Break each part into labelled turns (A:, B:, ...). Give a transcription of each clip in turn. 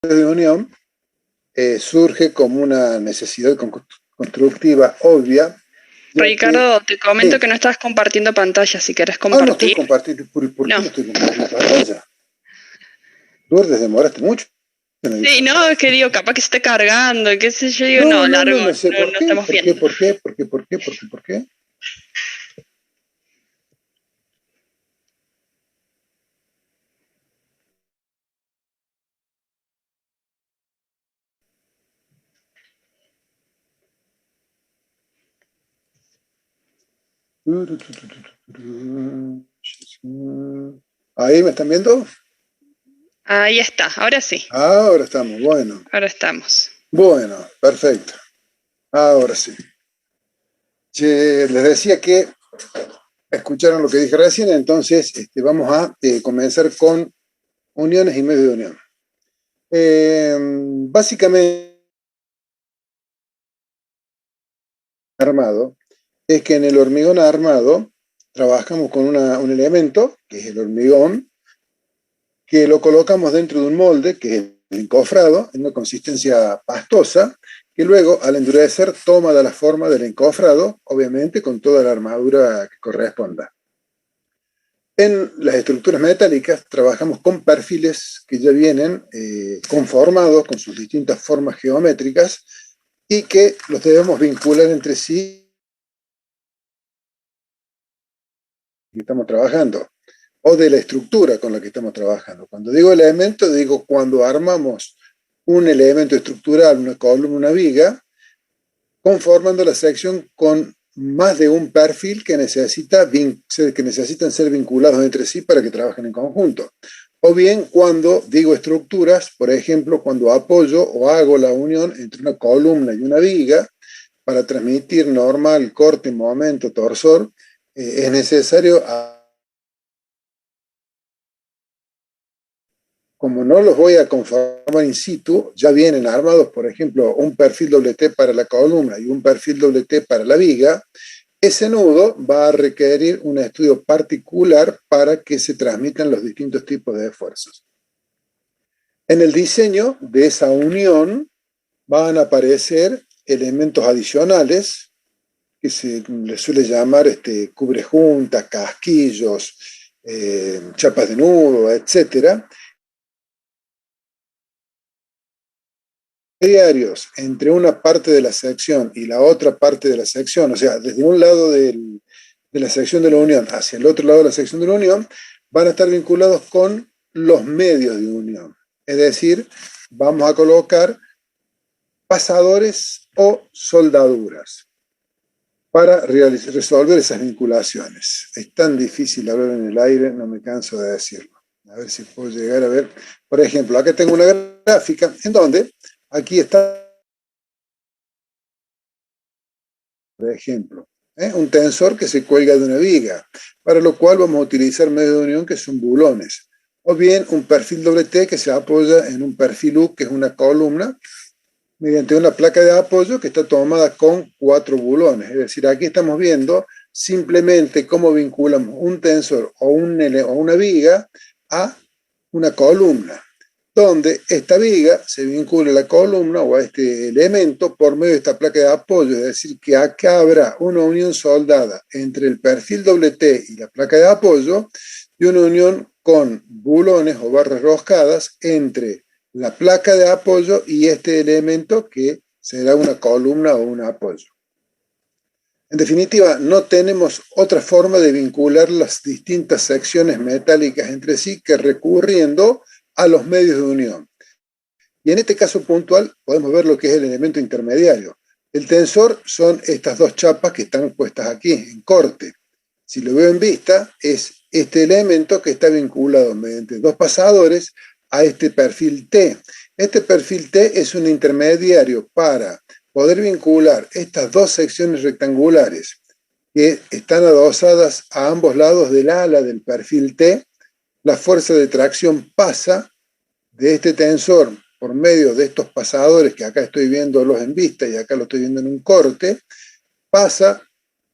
A: de unión surge como una necesidad constructiva obvia, ya que,
B: Ricardo, te comento
A: sí,
B: que no estás compartiendo pantalla. Si querés
A: no estoy
B: compartir.
A: compartiendo, ¿por qué
B: No.
A: no estoy compartiendo pantalla? Lourdes, demoraste mucho en
B: Sí,
A: avisarme.
B: no, es que digo, capaz que se esté cargando, qué sé yo, digo,
A: No,
B: no,
A: no,
B: largo,
A: no, no sé
B: no,
A: por
B: no
A: qué,
B: estamos
A: por
B: bien.
A: qué, por qué, por qué, por qué, por qué, por qué. Ahí me están viendo.
B: Ahí está, ahora sí,
A: Ahora estamos, bueno,
B: ahora estamos.
A: bueno, perfecto. Ahora sí. Les decía que escucharon lo que dije recién, entonces vamos a comenzar con uniones y medios de unión. Básicamente, armado es que en el hormigón armado trabajamos con un elemento, que es el hormigón, que lo colocamos dentro de un molde, que es el encofrado, en una consistencia pastosa, que luego, al endurecer, toma de la forma del encofrado, obviamente con toda la armadura que corresponda. En las estructuras metálicas trabajamos con perfiles que ya vienen conformados con sus distintas formas geométricas y que los debemos vincular entre sí que estamos trabajando o de la estructura con la que estamos trabajando. Cuando digo elemento, digo cuando armamos un elemento estructural, una columna, una viga, conformando la sección con más de un perfil que necesitan ser vinculados entre sí para que trabajen en conjunto. O bien cuando digo estructuras, por ejemplo, cuando apoyo o hago la unión entre una columna y una viga para transmitir normal, corte, momento, torsor, es necesario, como no los voy a conformar in situ, ya vienen armados, por ejemplo, un perfil doble T para la columna y un perfil doble T para la viga. Ese nudo va a requerir un estudio particular para que se transmitan los distintos tipos de esfuerzos. En el diseño de esa unión van a aparecer elementos adicionales que se les suele llamar cubrejuntas, casquillos, chapas de nudo, etcétera, diarios entre una parte de la sección y la otra parte de la sección, o sea, desde un lado de la sección de la unión hacia el otro lado de la sección de la unión, van a estar vinculados con los medios de unión. Es decir, vamos a colocar pasadores o soldaduras para resolver esas vinculaciones. Es tan difícil hablar en el aire, no me canso de decirlo. A ver si puedo llegar a ver. Por ejemplo, acá tengo una gráfica en donde aquí está, por ejemplo, un tensor que se cuelga de una viga, para lo cual vamos a utilizar medios de unión que son bulones. O bien un perfil doble T que se apoya en un perfil U, que es una columna, mediante una placa de apoyo que está tomada con 4 bulones. Es decir, aquí estamos viendo simplemente cómo vinculamos un tensor o una viga a una columna, donde esta viga se vincula a la columna o a este elemento por medio de esta placa de apoyo, es decir, que acá habrá una unión soldada entre el perfil doble T y la placa de apoyo y una unión con bulones o barras roscadas entre la placa de apoyo y este elemento que será una columna o un apoyo. En definitiva, no tenemos otra forma de vincular las distintas secciones metálicas entre sí que recurriendo a los medios de unión. Y en este caso puntual podemos ver lo que es el elemento intermediario. El tensor son estas dos chapas que están puestas aquí en corte. Si lo veo en vista, es este elemento que está vinculado mediante dos pasadores a este perfil T. Este perfil T es un intermediario para poder vincular estas dos secciones rectangulares que están adosadas a ambos lados del ala del perfil T. La fuerza de tracción pasa de este tensor por medio de estos pasadores que acá estoy viéndolos en vista y acá lo estoy viendo en un corte, pasa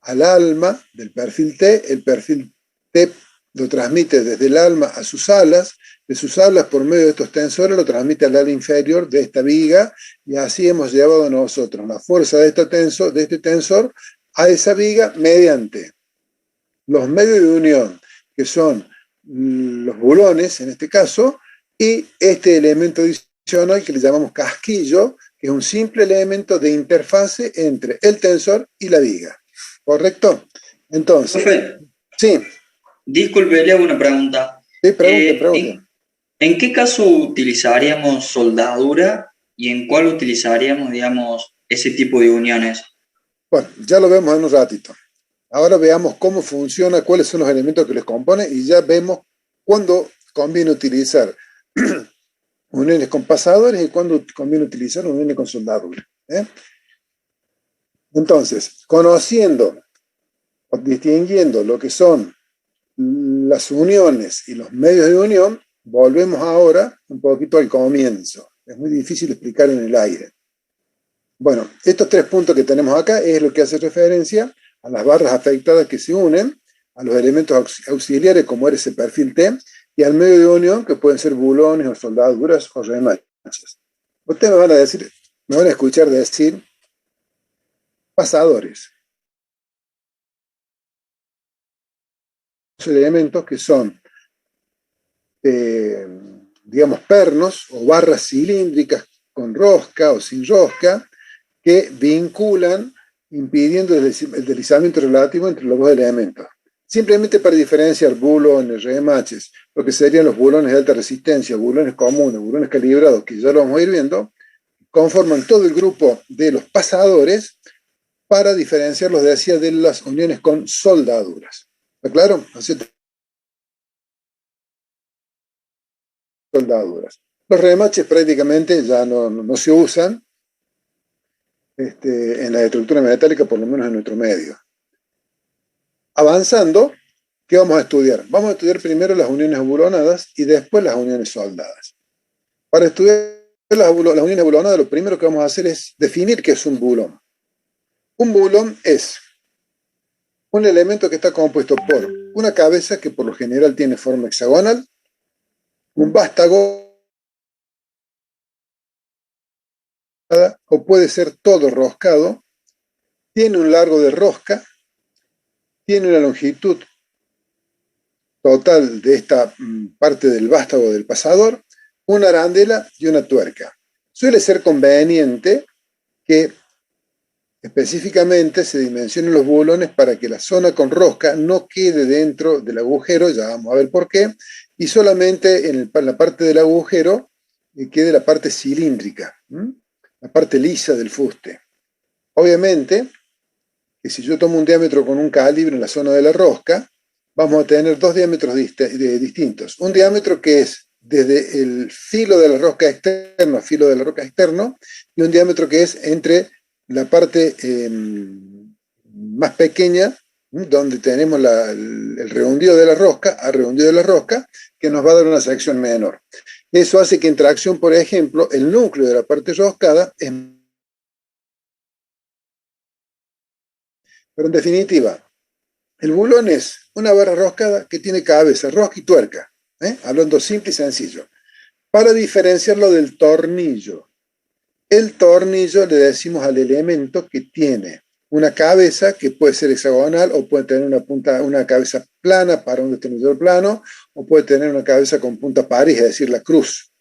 A: al alma del perfil T, el perfil T lo transmite desde el alma a sus alas de sus alas por medio de estos tensores lo transmite al ala inferior de esta viga, y así hemos llevado nosotros la fuerza de este tensor a esa viga mediante los medios de unión, que son los bulones en este caso, y este elemento adicional que le llamamos casquillo, que es un simple elemento de interfase entre el tensor y la viga. ¿Correcto? Entonces,
C: Profe,
A: sí,
C: disculpe, le hago una pregunta.
A: sí, pregunte.
C: ¿En qué caso utilizaríamos soldadura y en cuál utilizaríamos, digamos, ese tipo de uniones?
A: Bueno, ya lo vemos en un ratito. Ahora veamos cómo funciona, cuáles son los elementos que les componen, y ya vemos cuándo conviene utilizar uniones con pasadores y cuándo conviene utilizar uniones con soldadura. Entonces, conociendo o distinguiendo lo que son las uniones y los medios de unión, volvemos ahora un poquito al comienzo. Es muy difícil explicar en el aire. Bueno, estos 3 puntos que tenemos acá es lo que hace referencia a las barras afectadas que se unen, a los elementos auxiliares como era ese perfil T, y al medio de unión que pueden ser bulones o soldaduras o remaches. Ustedes me van a escuchar decir pasadores. Elementos que son, digamos, pernos o barras cilíndricas con rosca o sin rosca, que vinculan, impidiendo el deslizamiento relativo entre los dos elementos. Simplemente para diferenciar bulones, remaches, lo que serían los bulones de alta resistencia, bulones comunes, bulones calibrados, que ya lo vamos a ir viendo, conforman todo el grupo de los pasadores para diferenciarlos, decía, de las uniones con soldaduras. ¿Está claro? Soldaduras. Los remaches prácticamente ya no se usan en la estructura metálica, por lo menos en nuestro medio. Avanzando, ¿qué vamos a estudiar? Vamos a estudiar primero las uniones bulonadas y después las uniones soldadas. Para estudiar las uniones bulonadas, lo primero que vamos a hacer es definir qué es un bulón. Un bulón es un elemento que está compuesto por una cabeza que por lo general tiene forma hexagonal, un vástago, o puede ser todo roscado, tiene un largo de rosca, tiene una longitud total de esta parte del vástago del pasador, una arandela y una tuerca. Suele ser conveniente que específicamente se dimensionen los bulones para que la zona con rosca no quede dentro del agujero, ya vamos a ver por qué, y solamente en la parte del agujero quede la parte cilíndrica, la parte lisa del fuste. Obviamente, que si yo tomo un diámetro con un calibre en la zona de la rosca, vamos a tener 2 diámetros distintos. Un diámetro que es desde el filo de la rosca externo a filo de la rosca externo, y un diámetro que es entre la parte más pequeña, donde tenemos el redondeo de la rosca, al redondeo de la rosca, que nos va a dar una sección menor. Eso hace que en tracción, por ejemplo, el núcleo de la parte roscada es... Pero en definitiva, el bulón es una barra roscada que tiene cabeza, rosca y tuerca, hablando simple y sencillo. Para diferenciarlo del tornillo. El tornillo le decimos al elemento que tiene una cabeza que puede ser hexagonal o puede tener una cabeza plana para un destornillador plano, o puede tener una cabeza con punta paris, es decir, la cruz.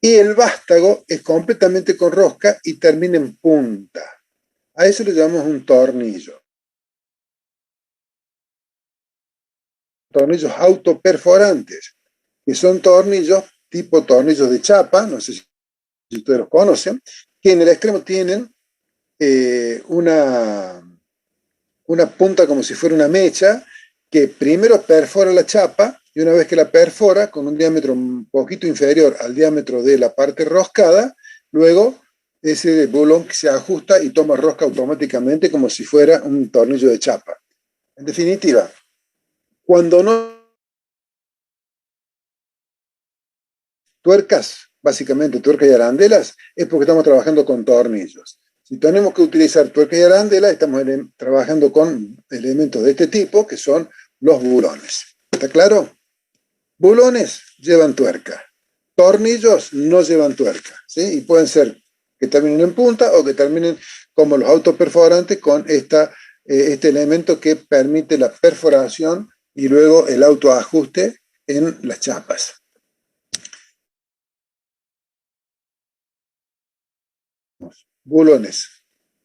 A: Y el vástago es completamente con rosca y termina en punta. A eso le llamamos un tornillo. Tornillos autoperforantes, que son tornillos tipo tornillos de chapa, no sé si ustedes los conocen, que en el extremo tienen una punta como si fuera una mecha, que primero perfora la chapa, y una vez que la perfora, con un diámetro un poquito inferior al diámetro de la parte roscada, luego ese bulón se ajusta y toma rosca automáticamente como si fuera un tornillo de chapa. En definitiva, cuando no tuercas, básicamente tuercas y arandelas, es porque estamos trabajando con tornillos. Si tenemos que utilizar tuercas y arandelas, estamos trabajando con elementos de este tipo, que son los bulones. ¿Está claro? Bulones llevan tuerca. Tornillos no llevan tuerca, ¿sí? Y pueden ser que terminen en punta o que terminen como los autoperforantes con este elemento que permite la perforación y luego el autoajuste en las chapas. Bulones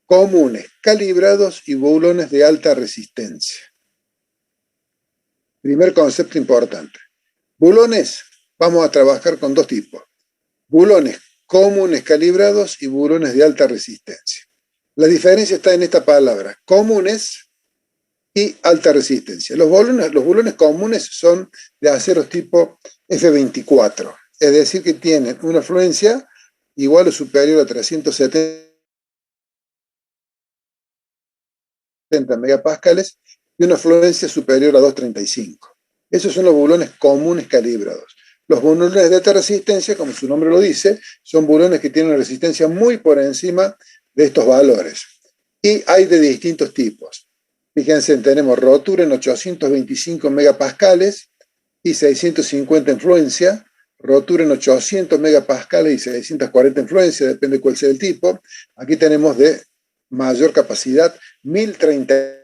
A: comunes, calibrados y bulones de alta resistencia. Primer concepto importante. Bulones, vamos a trabajar con dos tipos. Bulones comunes calibrados y bulones de alta resistencia. La diferencia está en esta palabra, comunes y alta resistencia. Los bulones comunes son de aceros tipo F24, es decir, que tienen una fluencia igual o superior a 370 megapascales y una fluencia superior a 235. Esos son los bulones comunes calibrados. Los bulones de alta resistencia, como su nombre lo dice, son bulones que tienen una resistencia muy por encima de estos valores. Y hay de distintos tipos. Fíjense, tenemos rotura en 825 megapascales y 650 en fluencia, rotura en 800 megapascales y 640 en fluencia, depende cuál sea el tipo. Aquí tenemos de mayor capacidad 1030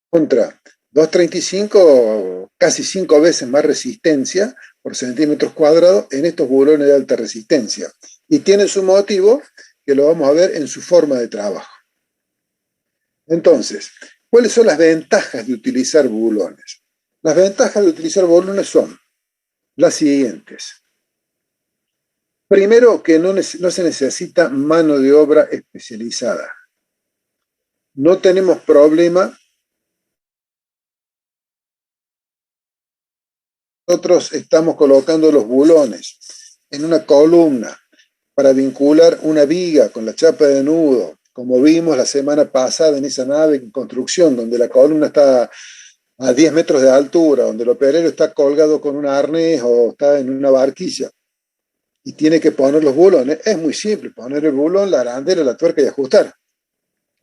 A: contra 235, casi 5 veces más resistencia por centímetros cuadrados en estos bulones de alta resistencia. Y tiene su motivo, que lo vamos a ver en su forma de trabajo. Entonces, ¿cuáles son las ventajas de utilizar bulones? Las ventajas de utilizar bulones son las siguientes. Primero, que no se necesita mano de obra especializada. No tenemos problema. Nosotros estamos colocando los bulones en una columna para vincular una viga con la chapa de nudo, como vimos la semana pasada en esa nave en construcción, donde la columna está a 10 metros de altura, donde el operero está colgado con un arnés o está en una barquilla y tiene que poner los bulones. Es muy simple, poner el bulón, la arandela, la tuerca y ajustar.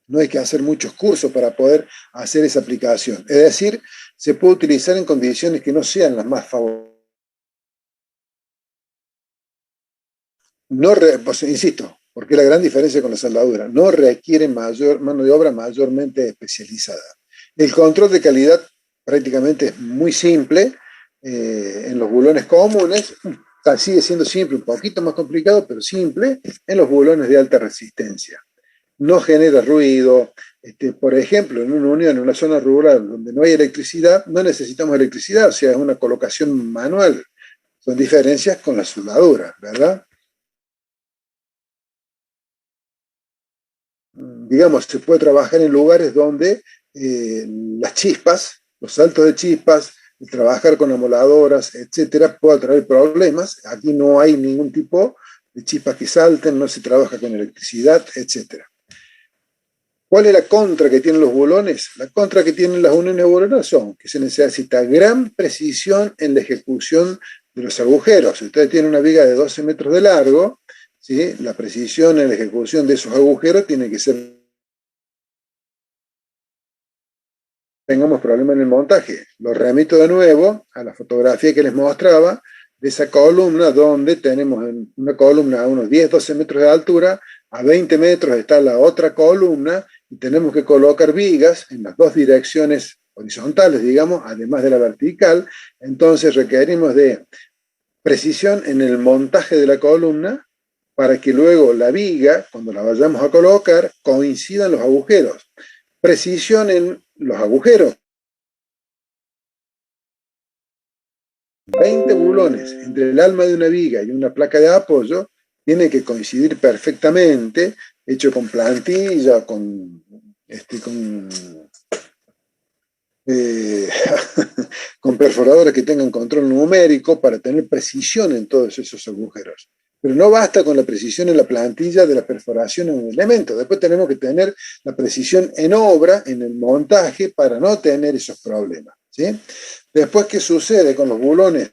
A: No hay que hacer muchos cursos para poder hacer esa aplicación. Es decir, se puede utilizar en condiciones que no sean las más favorables. Pues, insisto, porque la gran diferencia con la soldadura, no requiere mano de obra mayormente especializada. El control de calidad prácticamente es muy simple. En los bulones comunes sigue siendo simple, un poquito más complicado, pero simple en los bulones de alta resistencia. No genera ruido. Por ejemplo, en una unión, en una zona rural donde no hay electricidad, no necesitamos electricidad, o sea, es una colocación manual. Son diferencias con la soldadura, ¿verdad? Digamos, se puede trabajar en lugares donde las chispas, los saltos de chispas, trabajar con amoladoras, etcétera, puede traer problemas. Aquí no hay ningún tipo de chispas que salten, no se trabaja con electricidad, etcétera. ¿Cuál es la contra que tienen los bulones? La contra que tienen las uniones buloneras son que se necesita gran precisión en la ejecución de los agujeros. Si ustedes tienen una viga de 12 metros de largo, ¿sí? La precisión en la ejecución de esos agujeros tiene que ser. Tengamos problemas en el montaje. Los remito de nuevo a la fotografía que les mostraba de esa columna, donde tenemos una columna a unos 10-12 metros de altura, a 20 metros está la otra columna, y tenemos que colocar vigas en las dos direcciones horizontales, digamos, además de la vertical. Entonces requerimos de precisión en el montaje de la columna para que luego la viga, cuando la vayamos a colocar, coincidan los agujeros. Precisión en los agujeros. 20 bulones entre el alma de una viga y una placa de apoyo tiene que coincidir perfectamente, hecho con plantilla, con perforadores que tengan control numérico para tener precisión en todos esos agujeros. Pero no basta con la precisión en la plantilla de la perforación en un elemento. Después tenemos que tener la precisión en obra, en el montaje, para no tener esos problemas, ¿sí? Después, ¿qué sucede con los bulones?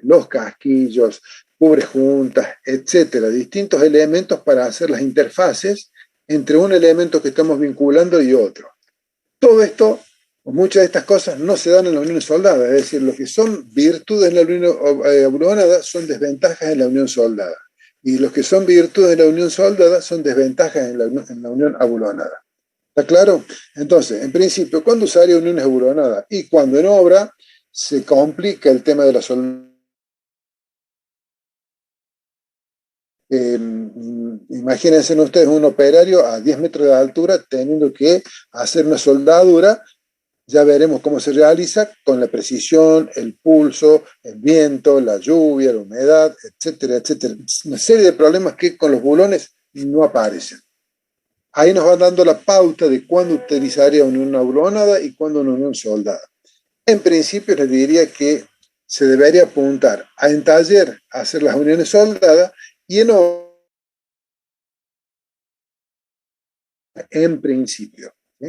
A: Los casquillos, cubrejuntas, etcétera, distintos elementos para hacer las interfaces entre un elemento que estamos vinculando y otro. Todo esto, o muchas de estas cosas, no se dan en la unión soldada, es decir, lo que son virtudes en la unión abulonada son desventajas en la unión soldada, y los que son virtudes en la unión soldada son desventajas en la unión abulonada. ¿Está claro? Entonces, en principio, ¿cuándo usaría uniones abulonadas? Y cuando en obra se complica el tema de la soldadura. Imagínense ustedes un operario a 10 metros de altura teniendo que hacer una soldadura. Ya veremos cómo se realiza con la precisión, el pulso, el viento, la lluvia, la humedad, etcétera, etcétera. Una serie de problemas que con los bulones no aparecen. Ahí nos van dando la pauta de cuándo utilizaría una unión abulonada y cuándo una unión soldada. En principio les diría que se debería apuntar en taller a hacer las uniones soldadas y en principio. ¿Sí?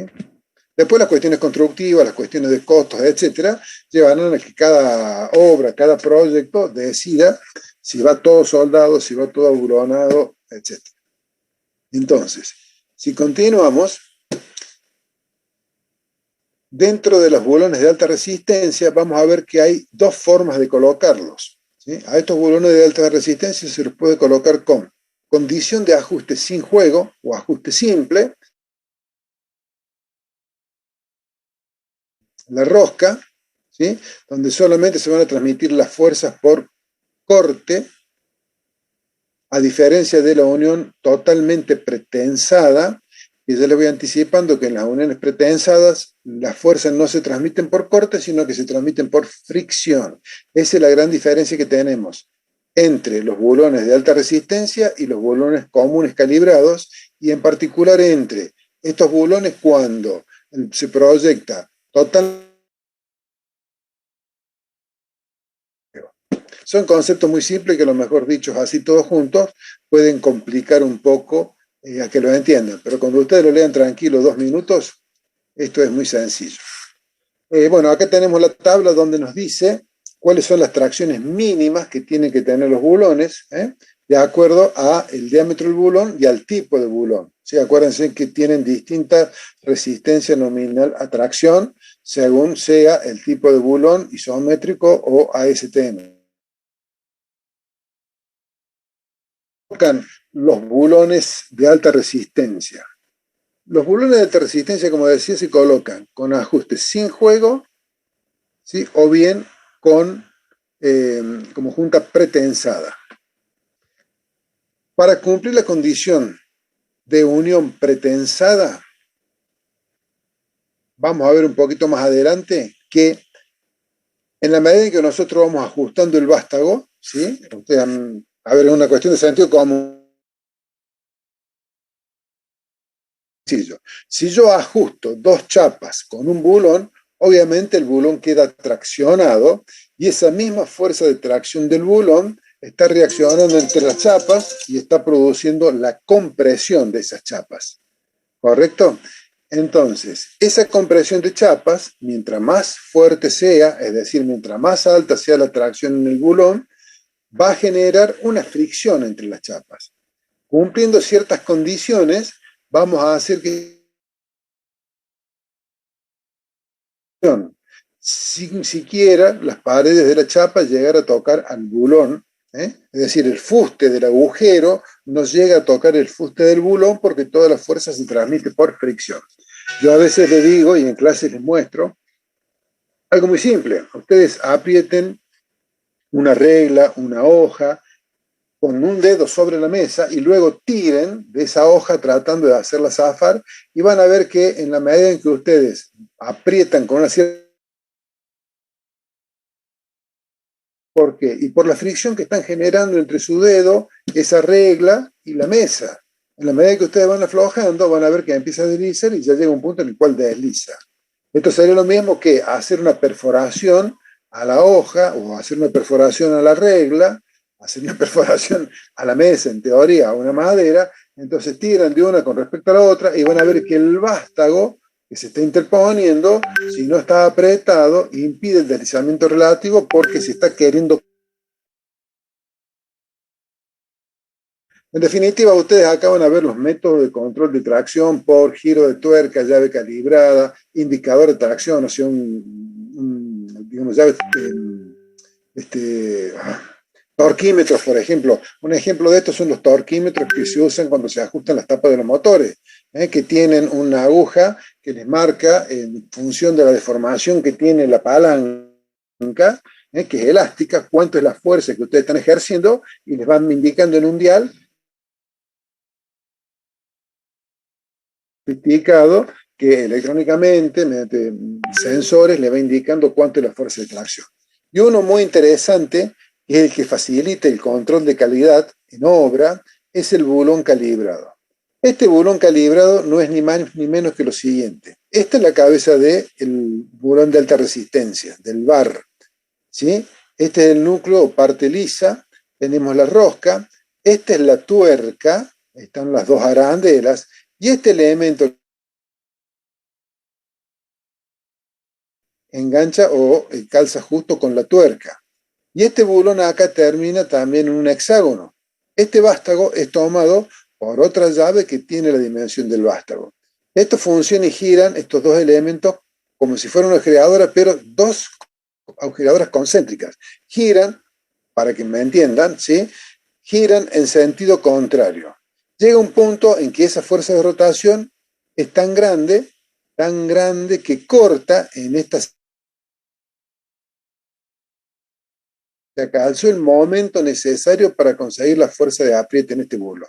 A: Después las cuestiones constructivas, las cuestiones de costos, etcétera, llevarán a que cada obra, cada proyecto decida si va todo soldado, si va todo abulonado, etcétera. Entonces, si continuamos, dentro de los bulones de alta resistencia vamos a ver que hay dos formas de colocarlos. ¿Sí? A estos bulones de alta resistencia se los puede colocar con condición de ajuste sin juego o ajuste simple, la rosca, ¿sí? Donde solamente se van a transmitir las fuerzas por corte, a diferencia de la unión totalmente pretensada, y ya le voy anticipando que en las uniones pretensadas las fuerzas no se transmiten por corte, sino que se transmiten por fricción. Esa es la gran diferencia que tenemos entre los bulones de alta resistencia y los bulones comunes calibrados, y en particular entre estos bulones cuando se proyecta totalmente. Son conceptos muy simples que a lo mejor dichos así todos juntos pueden complicar un poco a que lo entiendan, pero cuando ustedes lo lean tranquilo 2 minutos, esto es muy sencillo. Bueno, acá tenemos la tabla donde nos dice cuáles son las tracciones mínimas que tienen que tener los bulones, de acuerdo al diámetro del bulón y al tipo de bulón. ¿Sí? Acuérdense que tienen distinta resistencia nominal a tracción según sea el tipo de bulón isométrico o ASTM. Los bulones de alta resistencia. Los bulones de alta resistencia, como decía, se colocan con ajustes sin juego, ¿sí? O bien con como junta pretensada. Para cumplir la condición de unión pretensada, vamos a ver un poquito más adelante que en la medida en que nosotros vamos ajustando el vástago, ¿sí? A ver, es una cuestión de sentido común. Si yo ajusto 2 chapas con un bulón, obviamente el bulón queda traccionado y esa misma fuerza de tracción del bulón está reaccionando entre las chapas y está produciendo la compresión de esas chapas. ¿Correcto? Entonces, esa compresión de chapas, mientras más fuerte sea, es decir, mientras más alta sea la tracción en el bulón, va a generar una fricción entre las chapas. Cumpliendo ciertas condiciones, vamos a hacer que sin siquiera las paredes de la chapa llegar a tocar al bulón, es decir, el fuste del agujero no llega a tocar el fuste del bulón porque toda la fuerza se transmite por fricción. Yo a veces les digo, y en clase les muestro, algo muy simple. Ustedes aprieten una regla, una hoja, con un dedo sobre la mesa y luego tiren de esa hoja tratando de hacerla zafar y van a ver que en la medida en que ustedes aprietan con una cierta... ¿Por qué? Y por la fricción que están generando entre su dedo, esa regla y la mesa. En la medida que ustedes van aflojando, van a ver que empieza a deslizar y ya llega un punto en el cual desliza. Esto sería lo mismo que hacer una perforación a la hoja o hacer una perforación a la regla, hacer una perforación a la mesa, en teoría, a una madera. Entonces tiran de una con respecto a la otra y van a ver que el vástago que se está interponiendo, si no está apretado, impide el deslizamiento relativo porque se está queriendo. En definitiva, ustedes acaban de ver los métodos de control de tracción por giro de tuerca, llave calibrada, indicador de tracción, o sea, digamos, llave, torquímetros, por ejemplo. Un ejemplo de esto son los torquímetros que se usan cuando se ajustan las tapas de los motores, que tienen una aguja que les marca, en función de la deformación que tiene la palanca, que es elástica, cuánto es la fuerza que ustedes están ejerciendo, y les van indicando en un dial sofisticado que electrónicamente, mediante sensores, le va indicando cuánto es la fuerza de tracción. Y uno muy interesante, que es el que facilita el control de calidad en obra, es el bulón calibrado. Este bulón calibrado no es ni más ni menos que lo siguiente. Esta es la cabeza del bulón de alta resistencia, del bar, ¿sí? Este es el núcleo o parte lisa, tenemos la rosca, esta es la tuerca, están las dos arandelas, y este elemento engancha o calza justo con la tuerca. Y este bulón acá termina también en un hexágono. Este vástago es tomado por otra llave que tiene la dimensión del vástago. Esto funciona y giran estos dos elementos como si fueran una agujeradora, pero dos agujeradoras concéntricas. Giran, para que me entiendan, ¿sí? Giran en sentido contrario. Llega un punto en que esa fuerza de rotación es tan grande que corta en esta. Se alcanzó el momento necesario para conseguir la fuerza de apriete en este bulón.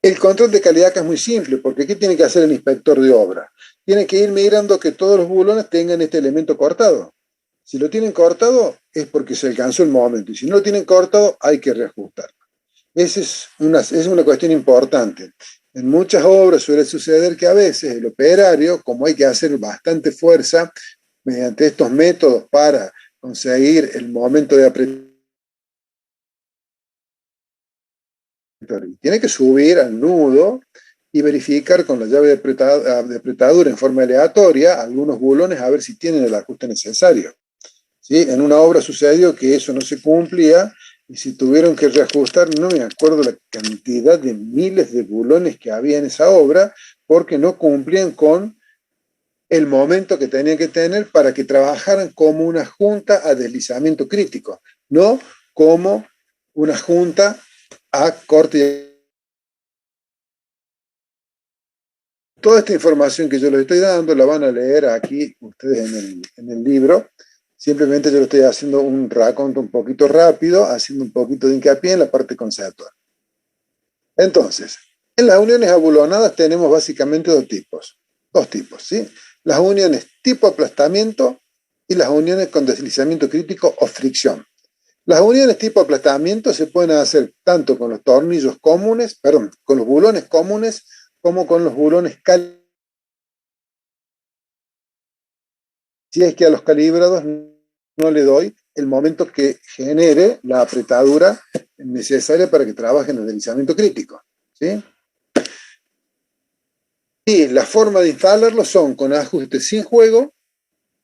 A: El control de calidad acá es muy simple, porque ¿qué tiene que hacer el inspector de obra? Tiene que ir mirando que todos los bulones tengan este elemento cortado. Si lo tienen cortado, es porque se alcanzó el momento, y si no lo tienen cortado, hay que reajustarlo. Esa es una cuestión importante. En muchas obras suele suceder que a veces el operario, como hay que hacer bastante fuerza mediante estos métodos para conseguir el momento de apretar, tiene que subir al nudo y verificar con la llave de apretadura en forma aleatoria algunos bulones a ver si tienen el ajuste necesario. ¿Sí? En una obra sucedió que eso no se cumplía y si tuvieron que reajustar, no me acuerdo la cantidad de miles de bulones que había en esa obra porque no cumplían con el momento que tenían que tener para que trabajaran como una junta a deslizamiento crítico, no como una junta a corte. Toda esta información que yo les estoy dando la van a leer aquí ustedes en el libro. Simplemente yo lo estoy haciendo un raconto un poquito rápido, haciendo un poquito de hincapié en la parte conceptual. Entonces, en las uniones abulonadas tenemos básicamente dos tipos, ¿sí? Las uniones tipo aplastamiento y las uniones con deslizamiento crítico o fricción. Las uniones tipo aplastamiento se pueden hacer tanto con los tornillos comunes, con los bulones comunes, como con los bulones calibrados. Si es que a los calibrados no le doy el momento que genere la apretadura necesaria para que trabaje en el deslizamiento crítico, ¿sí? Y la forma de instalarlo son con ajustes sin juego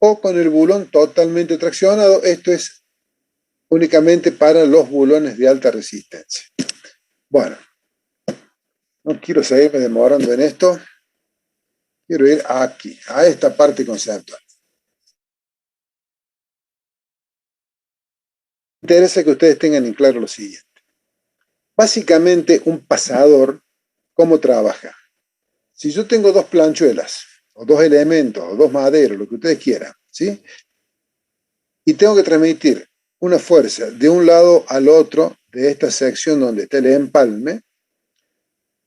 A: o con el bulón totalmente traccionado. Esto es únicamente para los bulones de alta resistencia. Bueno, no quiero seguirme demorando en esto. Quiero ir aquí, a esta parte conceptual. Me interesa que ustedes tengan en claro lo siguiente. Básicamente, un pasador, ¿cómo trabaja? Si yo tengo dos planchuelas, o dos elementos, o dos maderos, lo que ustedes quieran, ¿sí? Y tengo que transmitir una fuerza de un lado al otro de esta sección donde está el empalme,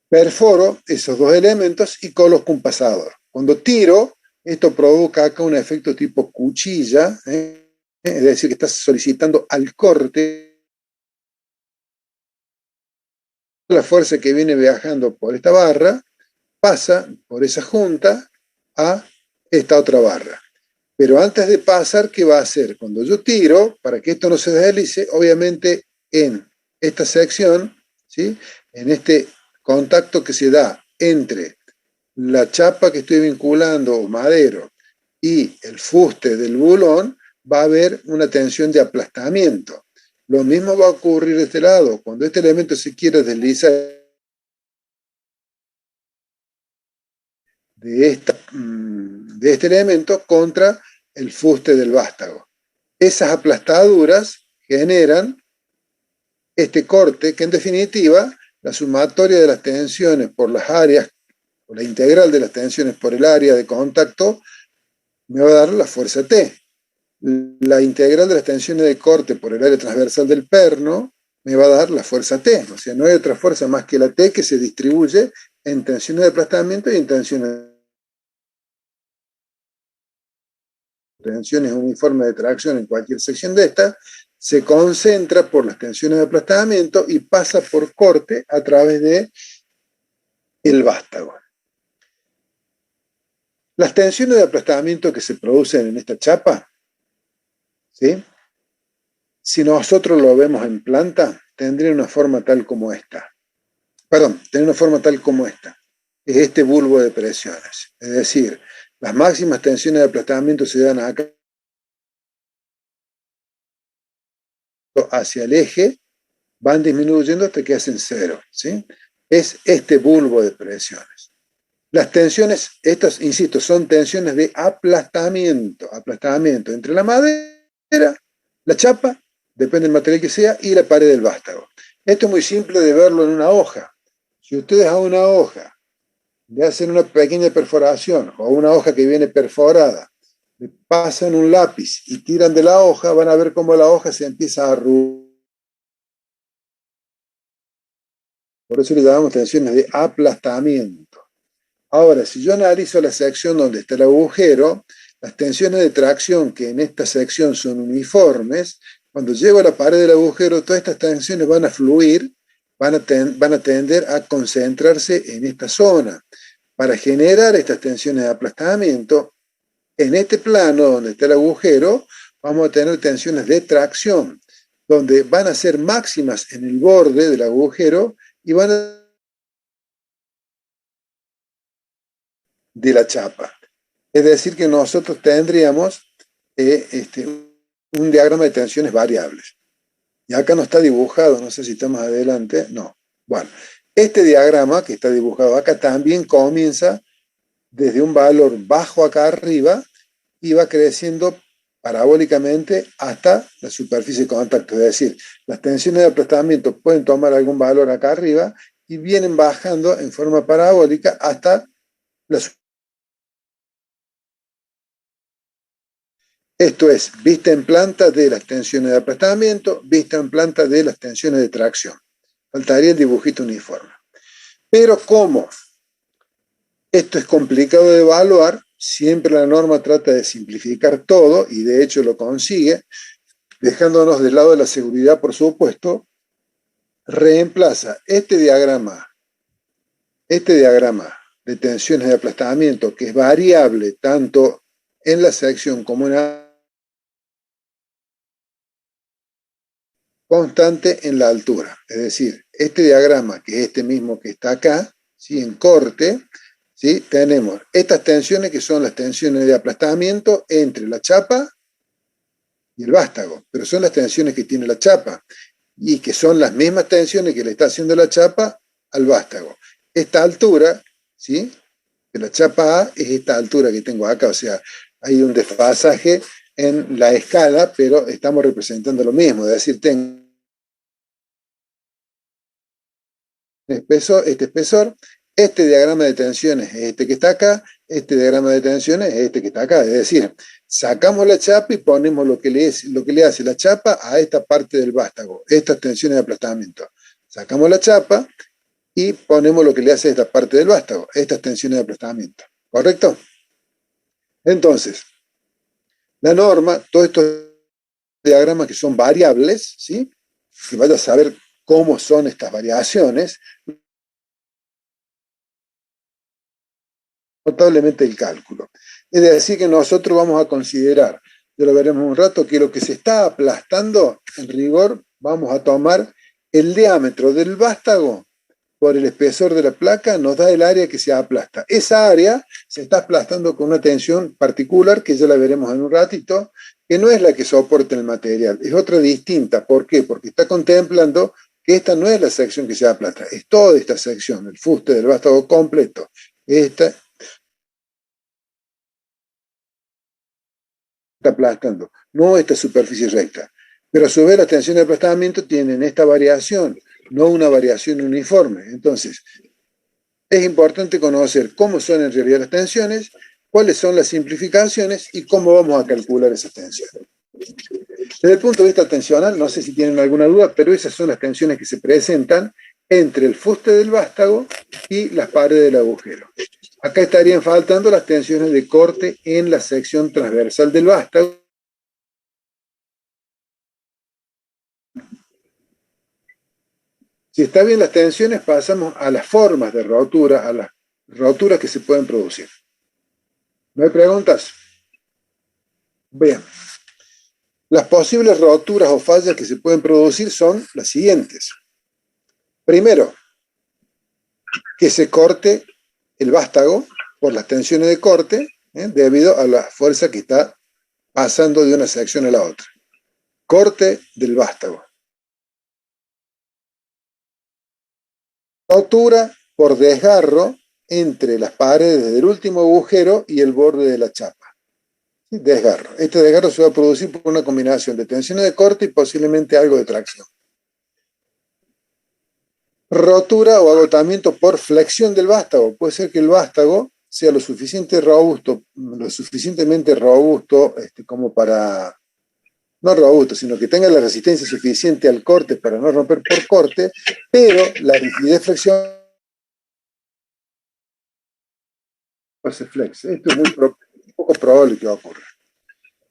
A: perforo esos dos elementos y coloco un pasador. Cuando tiro, esto provoca acá un efecto tipo cuchilla, es decir, que estás solicitando al corte la fuerza que viene viajando por esta barra, pasa por esa junta a esta otra barra. Pero antes de pasar, ¿qué va a hacer? Cuando yo tiro, para que esto no se deslice, obviamente en esta sección, ¿sí? En este contacto que se da entre la chapa que estoy vinculando, o madero, y el fuste del bulón, va a haber una tensión de aplastamiento. Lo mismo va a ocurrir de este lado. Cuando este elemento se quiere deslizar de este elemento contra el fuste del vástago. Esas aplastaduras generan este corte que en definitiva la sumatoria de las tensiones por las áreas, o la integral de las tensiones por el área de contacto, me va a dar la fuerza T. La integral de las tensiones de corte por el área transversal del perno me va a dar la fuerza T. O sea, no hay otra fuerza más que la T que se distribuye en tensiones de aplastamiento y en tensiones uniformes de tracción en cualquier sección de esta, se concentra por las tensiones de aplastamiento y pasa por corte a través de el vástago. Las tensiones de aplastamiento que se producen en esta chapa, ¿sí? Si nosotros lo vemos en planta, tendría una forma tal como esta. Perdón, tendría una forma tal como esta. Es este bulbo de presiones. Es decir, las máximas tensiones de aplastamiento se dan acá hacia el eje, van disminuyendo hasta que hacen cero, ¿sí? Es este bulbo de presiones. Las tensiones, estas, insisto, son tensiones de aplastamiento entre la madera, la chapa, depende del material que sea, y la pared del vástago. Esto es muy simple de verlo en una hoja. Si ustedes a una hoja le hacen una pequeña perforación, o una hoja que viene perforada, le pasan un lápiz y tiran de la hoja, van a ver cómo la hoja se empieza a arrugar. Por eso le llamamos tensiones de aplastamiento. Ahora, si yo analizo la sección donde está el agujero, las tensiones de tracción que en esta sección son uniformes, cuando llego a la pared del agujero, todas estas tensiones van a fluir, van a tender a concentrarse en esta zona. Para generar estas tensiones de aplastamiento, en este plano donde está el agujero, vamos a tener tensiones de tracción, donde van a ser máximas en el borde del agujero y van a de la chapa. Es decir, que nosotros tendríamos un diagrama de tensiones variables. Y acá no está dibujado, no sé si está más adelante, no. Bueno, este diagrama que está dibujado acá también comienza desde un valor bajo acá arriba y va creciendo parabólicamente hasta la superficie de contacto. Es decir, las tensiones de aplastamiento pueden tomar algún valor acá arriba y vienen bajando en forma parabólica hasta la superficie. Esto es, vista en planta de las tensiones de aplastamiento, vista en planta de las tensiones de tracción. Faltaría el dibujito uniforme. Pero como esto es complicado de evaluar, siempre la norma trata de simplificar todo, y de hecho lo consigue, dejándonos del lado de la seguridad, por supuesto, reemplaza este diagrama de tensiones de aplastamiento, que es variable tanto en la sección como en la constante en la altura. Es decir, este diagrama, que es este mismo que está acá, ¿sí? En corte, ¿sí? Tenemos estas tensiones que son las tensiones de aplastamiento entre la chapa y el vástago, pero son las tensiones que tiene la chapa y que son las mismas tensiones que le está haciendo la chapa al vástago. Esta altura, ¿sí? De la chapa A es esta altura que tengo acá, o sea, hay un desfasaje en la escala, pero estamos representando lo mismo, es decir, tengo este espesor, este diagrama de tensiones es este que está acá, este diagrama de tensiones es este que está acá, es decir, sacamos la chapa y ponemos lo que le hace la chapa a esta parte del vástago, estas tensiones de aplastamiento. Sacamos la chapa y ponemos lo que le hace a esta parte del vástago, estas tensiones de aplastamiento, ¿correcto? Entonces, la norma, todos estos diagramas que son variables, ¿sí? Que vaya a saber cómo son estas variaciones, notablemente el cálculo. Es decir, que nosotros vamos a considerar, ya lo veremos un rato, que lo que se está aplastando, en rigor, vamos a tomar el diámetro del vástago por el espesor de la placa, nos da el área que se aplasta. Esa área se está aplastando con una tensión particular, que ya la veremos en un ratito, que no es la que soporta el material, es otra distinta. ¿Por qué? Porque está contemplando que esta no es la sección que se aplasta, es toda esta sección, el fuste del vástago completo. Esta está aplastando, no esta superficie recta. Pero a su vez las tensiones de aplastamiento tienen esta variación, no una variación uniforme. Entonces, es importante conocer cómo son en realidad las tensiones, cuáles son las simplificaciones y cómo vamos a calcular esas tensiones. Desde el punto de vista tensional, no sé si tienen alguna duda, pero esas son las tensiones que se presentan entre el fuste del vástago y las paredes del agujero. Acá estarían faltando las tensiones de corte en la sección transversal del vástago. Si está bien las tensiones, pasamos a las formas de rotura, a las roturas que se pueden producir. ¿No hay preguntas? Bien. Las posibles roturas o fallas que se pueden producir son las siguientes. Primero, que se corte el vástago por las tensiones de corte, debido a la fuerza que está pasando de una sección a la otra. Corte del vástago. Rotura por desgarro entre las paredes del último agujero y el borde de la chapa. Desgarro. Este desgarro se va a producir por una combinación de tensiones de corte y posiblemente algo de tracción. Rotura o agotamiento por flexión del vástago. Puede ser que el vástago sea lo suficientemente robusto como para, no robusto, sino que tenga la resistencia suficiente al corte para no romper por corte, pero la rigidez flexión se flexe. Esto es muy poco probable que ocurra.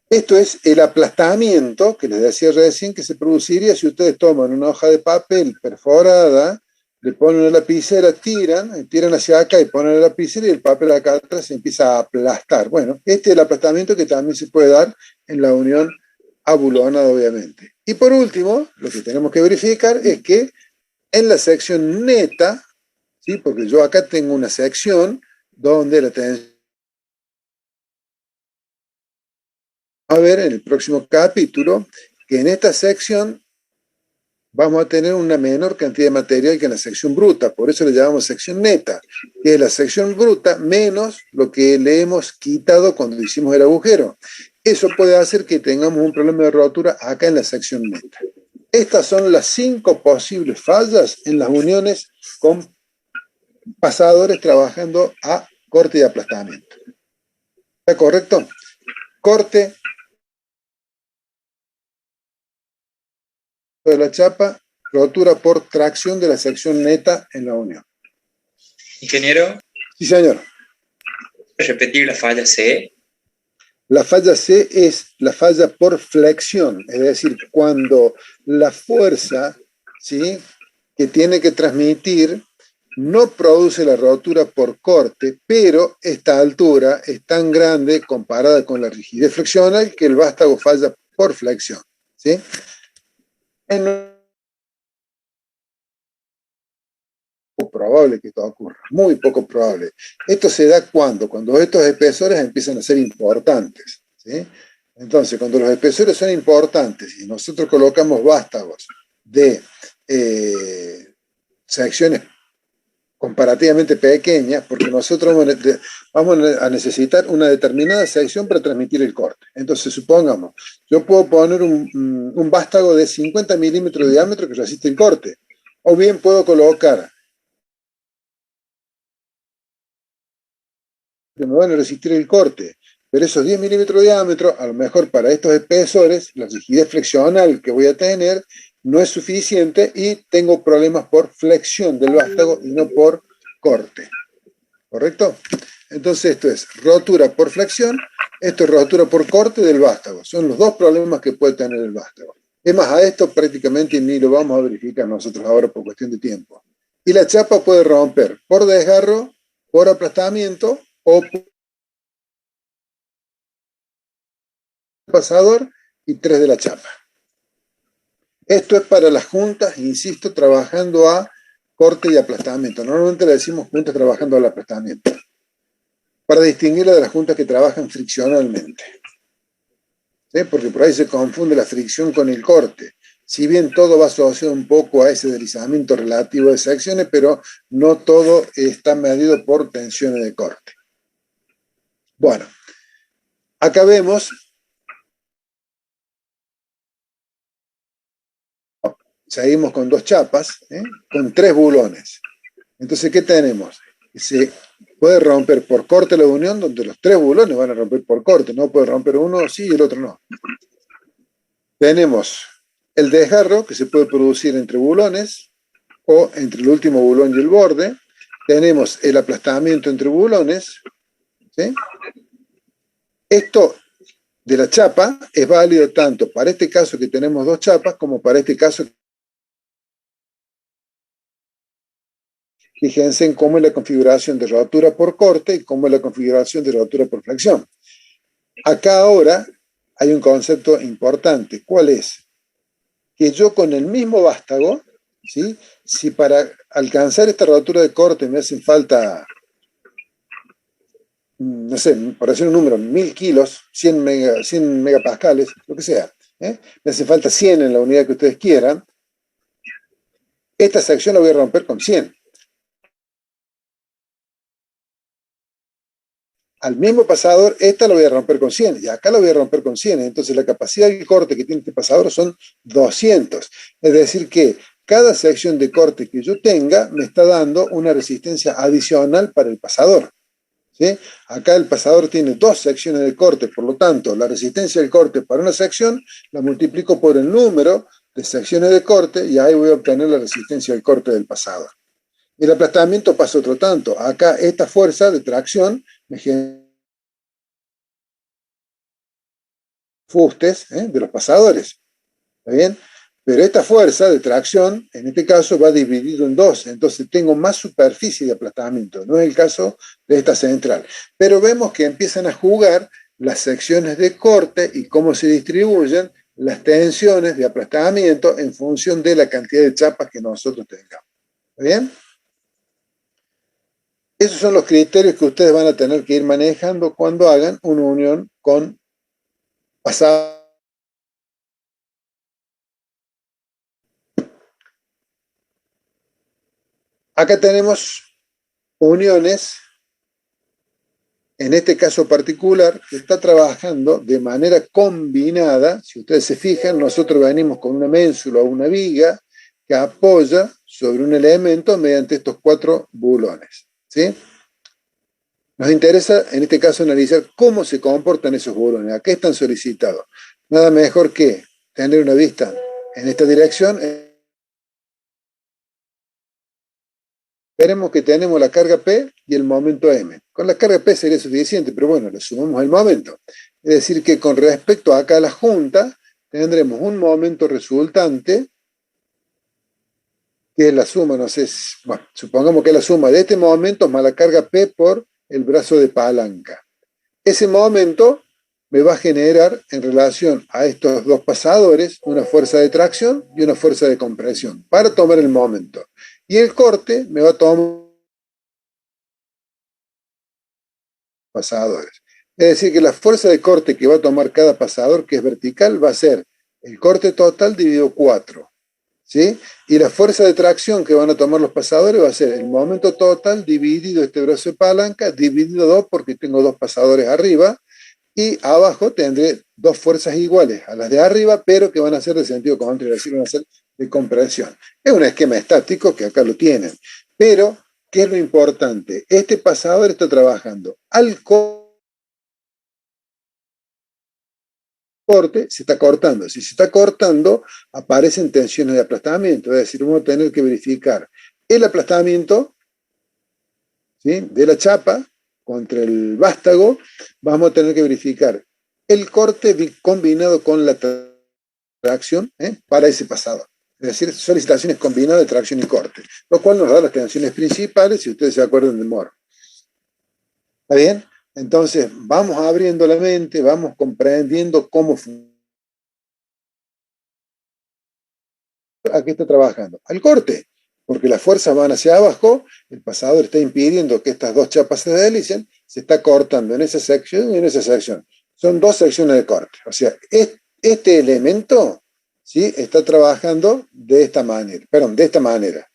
A: Esto es el aplastamiento que les decía recién que se produciría si ustedes toman una hoja de papel perforada, le ponen una lapicera, tiran hacia acá y ponen la lapicera y el papel acá atrás se empieza a aplastar. Bueno, este es el aplastamiento que también se puede dar en la unión abulonada, obviamente. Y por último, lo que tenemos que verificar es que en la sección neta, ¿sí? Porque yo acá tengo una sección donde la tensión, a ver en el próximo capítulo, que en esta sección vamos a tener una menor cantidad de material que en la sección bruta, por eso le llamamos sección neta, que es la sección bruta menos lo que le hemos quitado cuando hicimos el agujero. Eso puede hacer que tengamos un problema de rotura acá en la sección neta. Estas son las 5 posibles fallas en las uniones con pasadores trabajando a corte y aplastamiento. ¿Está correcto? Corte de la chapa, rotura por tracción de la sección neta en la unión.
C: Ingeniero,
A: Sí, señor.
C: repetir la falla C.
A: La falla C es la falla por flexión, es decir, cuando la fuerza, ¿sí?, que tiene que transmitir no produce la rotura por corte, pero esta altura es tan grande comparada con la rigidez flexional que el vástago falla por flexión, ¿sí? Es poco probable que esto ocurra, muy poco probable. Esto se da cuando estos espesores empiezan a ser importantes, ¿sí? Entonces, cuando los espesores son importantes y nosotros colocamos vástagos de secciones comparativamente pequeñas, porque nosotros vamos a necesitar una determinada sección para transmitir el corte. Entonces, supongamos, yo puedo poner un vástago de 50 milímetros de diámetro que resiste el corte, o bien puedo colocar que me van a resistir el corte, pero esos 10 milímetros de diámetro, a lo mejor para estos espesores, la rigidez flexional que voy a tener no es suficiente y tengo problemas por flexión del vástago y no por corte. ¿Correcto? Entonces esto es rotura por flexión, esto es rotura por corte del vástago. Son los dos problemas que puede tener el vástago. Es más, a esto prácticamente ni lo vamos a verificar nosotros ahora por cuestión de tiempo. Y la chapa puede romper por desgarro, por aplastamiento o por pasador y 3 de la chapa. Esto es para las juntas, insisto, trabajando a corte y aplastamiento. Normalmente le decimos juntas trabajando al aplastamiento, para distinguirla de las juntas que trabajan friccionalmente. ¿sí? Porque por ahí se confunde la fricción con el corte. Si bien todo va asociado un poco a ese deslizamiento relativo de secciones, pero no todo está medido por tensiones de corte. Bueno, acá vemos, seguimos con dos chapas, con 3 bulones. Entonces, ¿qué tenemos? Se puede romper por corte la unión, donde los 3 bulones van a romper por corte, no puede romper uno sí y el otro no. Tenemos el desgarro, que se puede producir entre bulones, o entre el último bulón y el borde. Tenemos el aplastamiento entre bulones, ¿sí? Esto de la chapa es válido tanto para este caso que tenemos 2 chapas, como para este caso. Fíjense en cómo es la configuración de rotura por corte y cómo es la configuración de rotura por flexión. Acá ahora hay un concepto importante. ¿Cuál es? Que yo con el mismo vástago, ¿sí? Si para alcanzar esta rotura de corte me hacen falta, no sé, por decir un número, 1000 kilos, 100 megapascales, lo que sea, me hace falta 100 en la unidad que ustedes quieran, esta sección la voy a romper con 100. Al mismo pasador, esta lo voy a romper con 100, y acá lo voy a romper con 100. Entonces la capacidad de corte que tiene este pasador son 200. Es decir que cada sección de corte que yo tenga me está dando una resistencia adicional para el pasador, ¿sí? Acá el pasador tiene 2 secciones de corte, por lo tanto la resistencia del corte para una sección la multiplico por el número de secciones de corte y ahí voy a obtener la resistencia del corte del pasador. El aplastamiento pasa otro tanto. Acá esta fuerza de tracción me genera fustes de los pasadores. ¿Está bien? Pero esta fuerza de tracción, en este caso, va dividido en 2. Entonces tengo más superficie de aplastamiento. No es el caso de esta central. Pero vemos que empiezan a jugar las secciones de corte y cómo se distribuyen las tensiones de aplastamiento en función de la cantidad de chapas que nosotros tengamos. ¿Está bien? Esos son los criterios que ustedes van a tener que ir manejando cuando hagan una unión con pasado. Acá tenemos uniones, en este caso particular, que está trabajando de manera combinada. Si ustedes se fijan, nosotros venimos con una ménsula o una viga que apoya sobre un elemento mediante estos 4 bulones, ¿sí? Nos interesa, en este caso, analizar cómo se comportan esos bulones, a qué están solicitados. Nada mejor que tener una vista en esta dirección. Veremos que tenemos la carga P y el momento M. Con la carga P sería suficiente, pero bueno, le sumamos el momento. Es decir, que con respecto acá a la junta, tendremos un momento resultante, que es la suma, no sé, bueno, supongamos que es la suma de este momento más la carga P por el brazo de palanca. Ese momento me va a generar, en relación a estos 2 pasadores, una fuerza de tracción y una fuerza de compresión, para tomar el momento. Y el corte me va a tomar pasadores. Es decir, que la fuerza de corte que va a tomar cada pasador, que es vertical, va a ser el corte total dividido 4. ¿Sí? Y la fuerza de tracción que van a tomar los pasadores va a ser el momento total dividido este brazo de palanca, dividido 2 porque tengo 2 pasadores arriba, y abajo tendré 2 fuerzas iguales a las de arriba, pero que van a ser de sentido contrario, es decir, van a ser de compresión. Es un esquema estático que acá lo tienen, pero ¿qué es lo importante? Este pasador está trabajando al corte, se está cortando. Si se está cortando, aparecen tensiones de aplastamiento, es decir, vamos a tener que verificar el aplastamiento, ¿sí?, de la chapa contra el vástago. Vamos a tener que verificar el corte combinado con la tracción para ese pasador. Es decir, solicitaciones combinadas de tracción y corte, lo cual nos da las tensiones principales, si ustedes se acuerdan del Moore. ¿Está bien? Entonces, vamos abriendo la mente, vamos comprendiendo cómo funciona. ¿A qué está trabajando? Al corte, porque las fuerzas van hacia abajo, el pasador está impidiendo que estas 2 chapas se deslicen, se está cortando en esa sección y en esa sección. Son dos secciones de corte. O sea, este elemento, ¿sí?, está trabajando de esta manera. Perdón, de esta manera.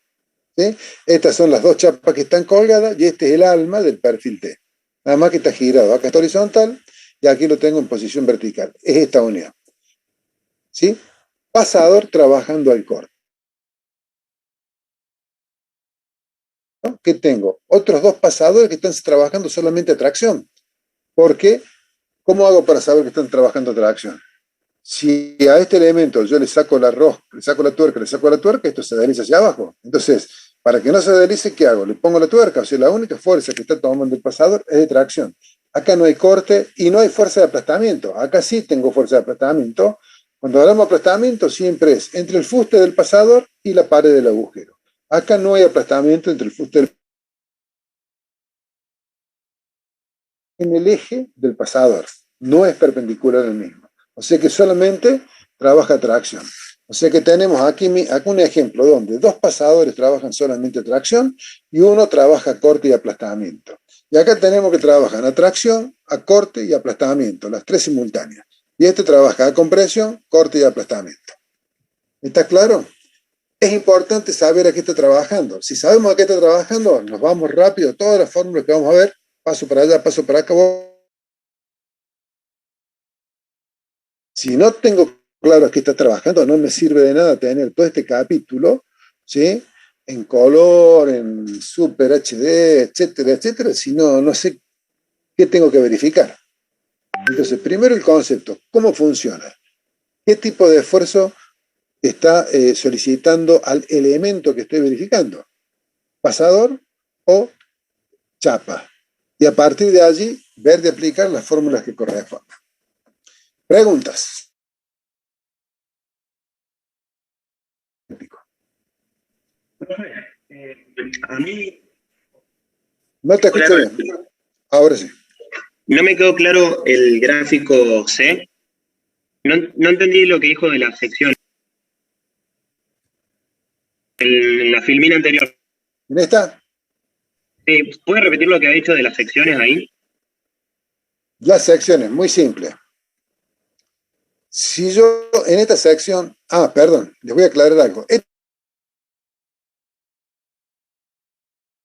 A: ¿Sí? Estas son las dos chapas que están colgadas y este es el alma del perfil T. Nada más que está girado. Acá está horizontal y aquí lo tengo en posición vertical. Es esta unión. ¿Sí? Pasador trabajando al corte. ¿No? ¿Qué tengo? Otros dos pasadores que están trabajando solamente a tracción. Porque, ¿cómo hago para saber que están trabajando a tracción? Si a este elemento yo le saco la rosca, le saco la tuerca, esto se desliza hacia abajo. Entonces, para que no se deslice, ¿qué hago? Le pongo la tuerca. O sea, la única fuerza que está tomando el pasador es de tracción. Acá no hay corte y no hay fuerza de aplastamiento. Acá sí tengo fuerza de aplastamiento. Cuando hablamos de aplastamiento, siempre es entre el fuste del pasador y la pared del agujero. Acá no hay aplastamiento entre el fuste del en el eje del pasador. No es perpendicular al mismo. O sea que solamente trabaja tracción. O sea que tenemos aquí un ejemplo donde dos pasadores trabajan solamente tracción y uno trabaja corte y aplastamiento. Y acá tenemos que trabajan a tracción, a corte y aplastamiento, las tres simultáneas. Y este trabaja a compresión, corte y aplastamiento. ¿Está claro? Es importante saber a qué está trabajando. Si sabemos a qué está trabajando, nos vamos rápido. Todas las fórmulas que vamos a ver, paso para allá, paso para acá. Si no tengo claro a qué está trabajando, no me sirve de nada tener todo este capítulo, ¿sí?, en color, en Super HD, etcétera, etcétera, si no sé qué tengo que verificar. Entonces, primero el concepto, ¿cómo funciona? ¿Qué tipo de esfuerzo está solicitando al elemento que estoy verificando? ¿Pasador o chapa? Y a partir de allí, ver de aplicar las fórmulas que correspondan. Preguntas.
D: A mí
A: No te escucho bien. Ahora sí.
D: no me quedó claro el gráfico C. No entendí lo que dijo de la sección. En la filmina anterior.
A: ¿En esta?
D: ¿Puede repetir lo que ha dicho de las secciones ahí?
A: Las secciones, muy simple. Si yo en esta sección... perdón, les voy a aclarar algo.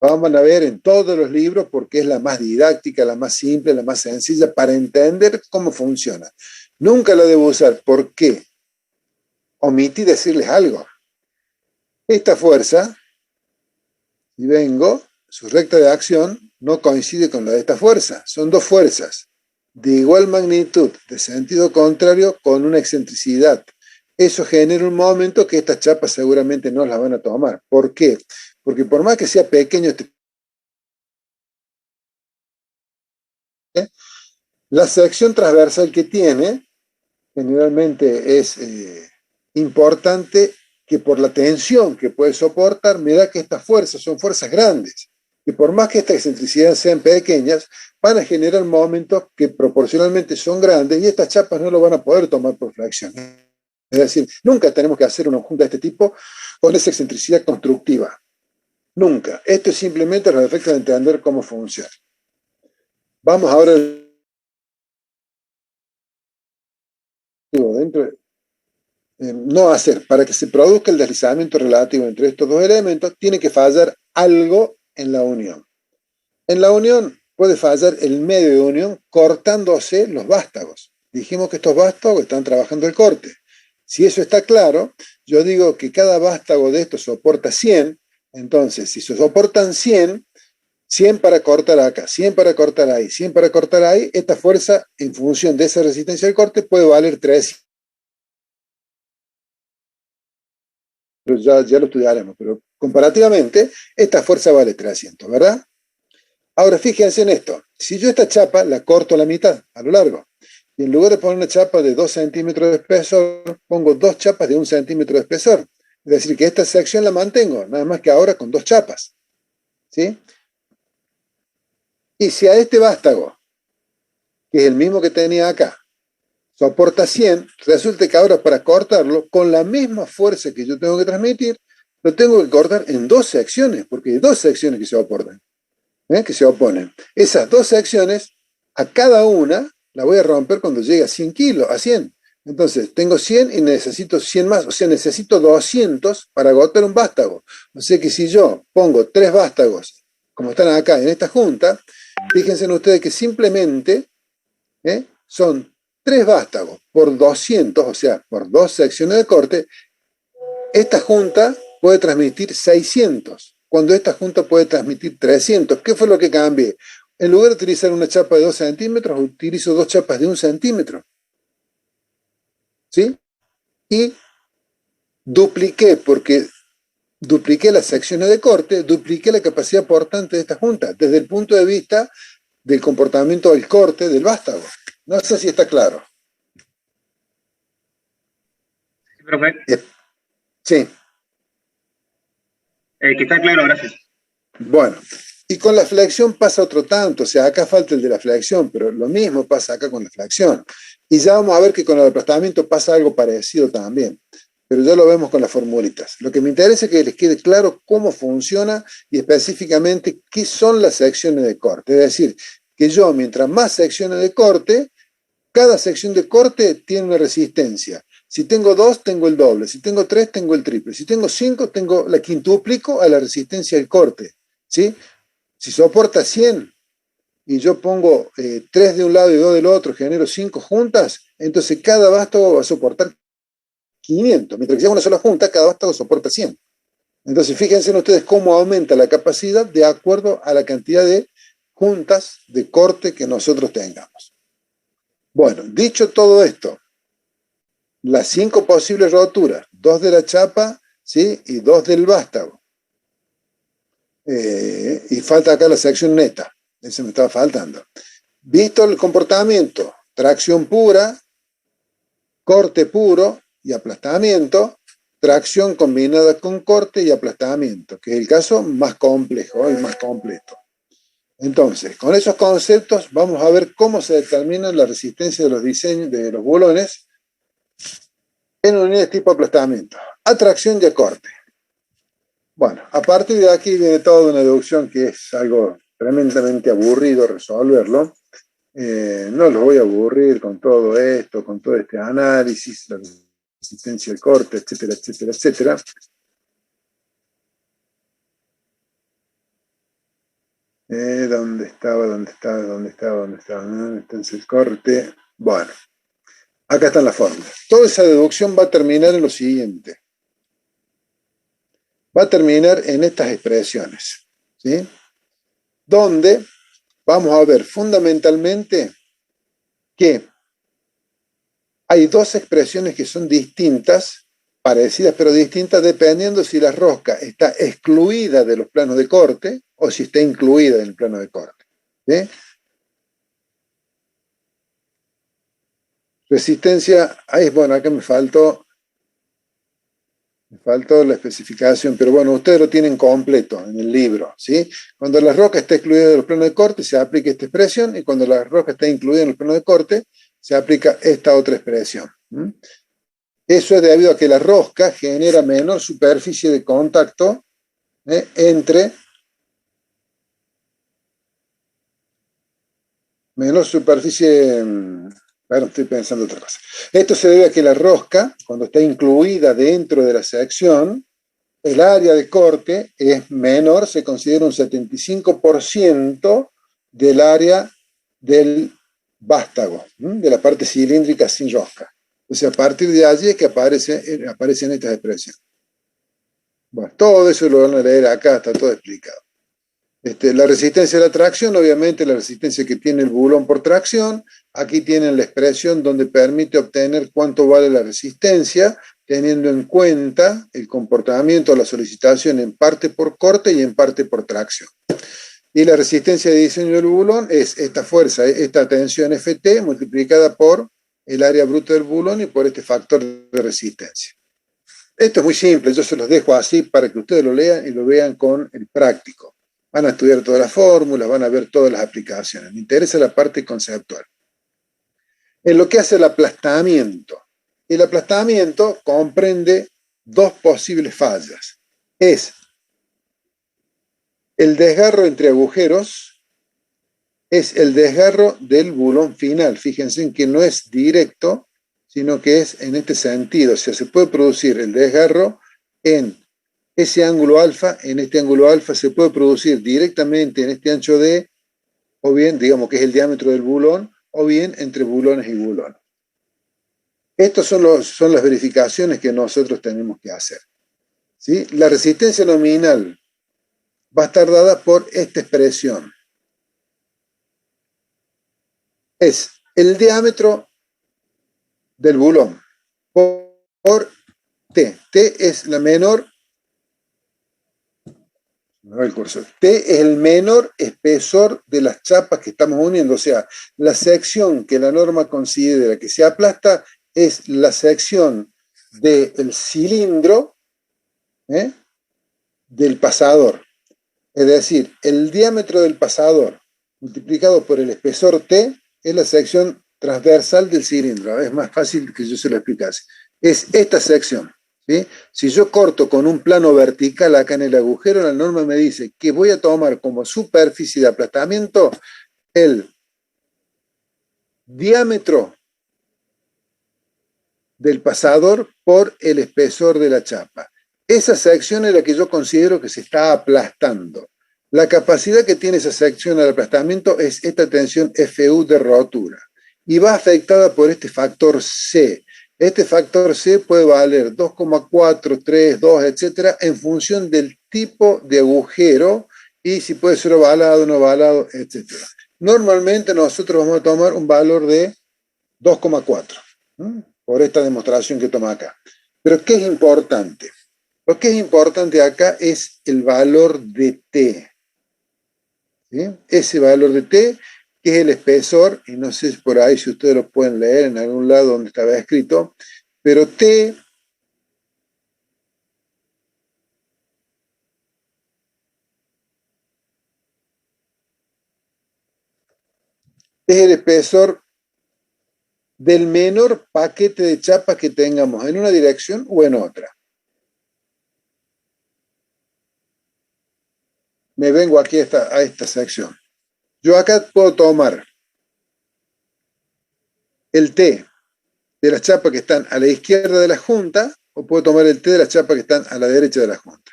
A: Van a ver en todos los libros porque es la más didáctica, la más simple, la más sencilla para entender cómo funciona. Nunca la debo usar. ¿Por qué? Omití decirles algo. Esta fuerza, si vengo, su recta de acción no coincide con la de esta fuerza. Son dos fuerzas de igual magnitud, de sentido contrario, con una excentricidad. Eso genera un momento que estas chapas seguramente no las van a tomar. ¿Por qué? Porque por más que sea pequeño la sección transversal que tiene generalmente es importante que por la tensión que puede soportar, me da que estas fuerzas son fuerzas grandes. Y por más que estas excentricidades sean pequeñas, van a generar momentos que proporcionalmente son grandes y estas chapas no lo van a poder tomar por fracción. Es decir, nunca tenemos que hacer una junta de este tipo con esa excentricidad constructiva. Nunca. Esto es simplemente los efectos de entender cómo funciona. Vamos ahora no hacer. Para que se produzca el deslizamiento relativo entre estos dos elementos, tiene que fallar algo en la unión. En la unión puede fallar el medio de unión cortándose los vástagos. Dijimos que estos vástagos están trabajando el corte. Si eso está claro, yo digo que cada vástago de estos soporta 100. Entonces, si se soportan 100, 100 para cortar acá, 100 para cortar ahí, 100 para cortar ahí, esta fuerza, en función de esa resistencia al corte, puede valer 3. Pero ya lo estudiaremos, pero comparativamente, esta fuerza vale 300, ¿verdad? Ahora, fíjense en esto. Si yo esta chapa la corto a la mitad, a lo largo, y en lugar de poner una chapa de 2 centímetros de espesor, pongo 2 chapas de 1 centímetro de espesor. Es decir, que esta sección la mantengo, nada más que ahora con 2 chapas. ¿Sí? Y si a este vástago, que es el mismo que tenía acá, soporta 100, resulta que ahora para cortarlo, con la misma fuerza que yo tengo que transmitir, lo tengo que cortar en 2 secciones, porque hay 2 secciones que se oponen. Esas 2 secciones, a cada una la voy a romper cuando llegue a 100 kilos, a 100. Entonces, tengo 100 y necesito 100 más, o sea, necesito 200 para agotar un vástago. O sea que si yo pongo 3 vástagos, como están acá en esta junta, fíjense ustedes que simplemente son 3 vástagos por 200, o sea, por 2 secciones de corte, esta junta puede transmitir 600, cuando esta junta puede transmitir 300. ¿Qué fue lo que cambié? En lugar de utilizar una chapa de 2 centímetros, utilizo 2 chapas de 1 centímetro. ¿Sí? Y dupliqué, porque dupliqué las secciones de corte, dupliqué la capacidad portante de esta junta, desde el punto de vista del comportamiento del corte del vástago. No sé si está claro.
D: Sí, profe.
A: Sí.
D: Que está claro, gracias.
A: Bueno, y con la flexión pasa otro tanto, o sea, acá falta el de la flexión, pero lo mismo pasa acá con la flexión. Y ya vamos a ver que con el aplastamiento pasa algo parecido también, pero ya lo vemos con las formulitas. Lo que me interesa es que les quede claro cómo funciona y específicamente qué son las secciones de corte. Es decir, que yo, mientras más secciones de corte, cada sección de corte tiene una resistencia. Si tengo 2, tengo el doble. Si tengo 3, tengo el triple. Si tengo 5, tengo la quintuplico a la resistencia del corte. ¿Sí? Si soporta 100 y yo pongo 3 de un lado y 2 del otro, genero 5 juntas, entonces cada vástago va a soportar 500. Mientras que si hago una sola junta, cada vástago soporta 100. Entonces fíjense ustedes cómo aumenta la capacidad de acuerdo a la cantidad de juntas de corte que nosotros tengamos. Bueno, dicho todo esto, las 5 posibles roturas, 2 de la chapa, ¿sí? Y 2 del vástago. Y falta acá la sección neta, eso me estaba faltando. Visto el comportamiento, tracción pura, corte puro y aplastamiento, tracción combinada con corte y aplastamiento, que es el caso más complejo y más completo. Entonces, con esos conceptos vamos a ver cómo se determina la resistencia de los diseños de los bulones en unidades tipo aplastamiento, atracción y corte. Bueno, a partir de aquí viene toda una deducción que es algo tremendamente aburrido resolverlo. No los voy a aburrir con todo esto, con todo este análisis, la resistencia al corte, etcétera, etcétera, etcétera. ¿Dónde estaba? Entonces el corte. Bueno, acá están las fórmulas. Toda esa deducción va a terminar en lo siguiente. Va a terminar en estas expresiones, ¿sí? Donde vamos a ver fundamentalmente que hay 2 expresiones que son distintas, parecidas pero distintas, dependiendo si la rosca está excluida de los planos de corte o si está incluida en el plano de corte. ¿Sí? Resistencia, ahí, bueno, acá me faltó la especificación, pero bueno, ustedes lo tienen completo en el libro, ¿sí? Cuando la rosca está excluida de los planos de corte, se aplica esta expresión, y cuando la rosca está incluida en los planos de corte, se aplica esta otra expresión. Eso es debido a que la rosca genera menor superficie de contacto entre menor superficie. Bueno, estoy pensando otra cosa. Esto se debe a que la rosca, cuando está incluida dentro de la sección, el área de corte es menor, se considera un 75% del área del vástago, de la parte cilíndrica sin rosca. Entonces, a partir de allí es que aparecen estas expresiones. Bueno, todo eso lo van a leer acá, está todo explicado. La resistencia de la tracción, obviamente la resistencia que tiene el bulón por tracción. Aquí tienen la expresión donde permite obtener cuánto vale la resistencia, teniendo en cuenta el comportamiento de la solicitación en parte por corte y en parte por tracción. Y la resistencia de diseño del bulón es esta fuerza, esta tensión Ft multiplicada por el área bruta del bulón y por este factor de resistencia. Esto es muy simple, yo se los dejo así para que ustedes lo lean y lo vean con el práctico. Van a estudiar todas las fórmulas, van a ver todas las aplicaciones. Me interesa la parte conceptual. En lo que hace el aplastamiento comprende 2 posibles fallas. Es el desgarro entre agujeros, es el desgarro del bulón final. Fíjense en que no es directo, sino que es en este sentido. O sea, se puede producir el desgarro en ese ángulo alfa, en este ángulo alfa se puede producir directamente en este ancho D, o bien, digamos que es el diámetro del bulón, o bien entre bulones y bulones. Estas son las verificaciones que nosotros tenemos que hacer, ¿sí? La resistencia nominal va a estar dada por esta expresión. Es el diámetro del bulón por T. T es la menor, no el cursor. T es el menor espesor de las chapas que estamos uniendo. O sea, la sección que la norma considera que se aplasta es la sección del cilindro del pasador. Es decir, el diámetro del pasador multiplicado por el espesor T es la sección transversal del cilindro. Es más fácil que yo se lo explicase. Es esta sección, ¿sí? Si yo corto con un plano vertical acá en el agujero, la norma me dice que voy a tomar como superficie de aplastamiento el diámetro del pasador por el espesor de la chapa. Esa sección es la que yo considero que se está aplastando. La capacidad que tiene esa sección al aplastamiento es esta tensión FU de rotura y va afectada por este factor C. Este factor C puede valer 2,4, 3, 2, etcétera, en función del tipo de agujero y si puede ser ovalado, no ovalado, etcétera. Normalmente nosotros vamos a tomar un valor de 2,4 por esta demostración que toma acá. Pero ¿qué es importante? Lo que es importante acá es el valor de T. ¿Sí? Ese valor de T, que es el espesor, y no sé por ahí si ustedes lo pueden leer en algún lado donde estaba escrito, pero T es el espesor del menor paquete de chapas que tengamos en una dirección o en otra. Me vengo aquí a esta sección. Yo acá puedo tomar el T de las chapas que están a la izquierda de la junta o puedo tomar el T de las chapas que están a la derecha de la junta.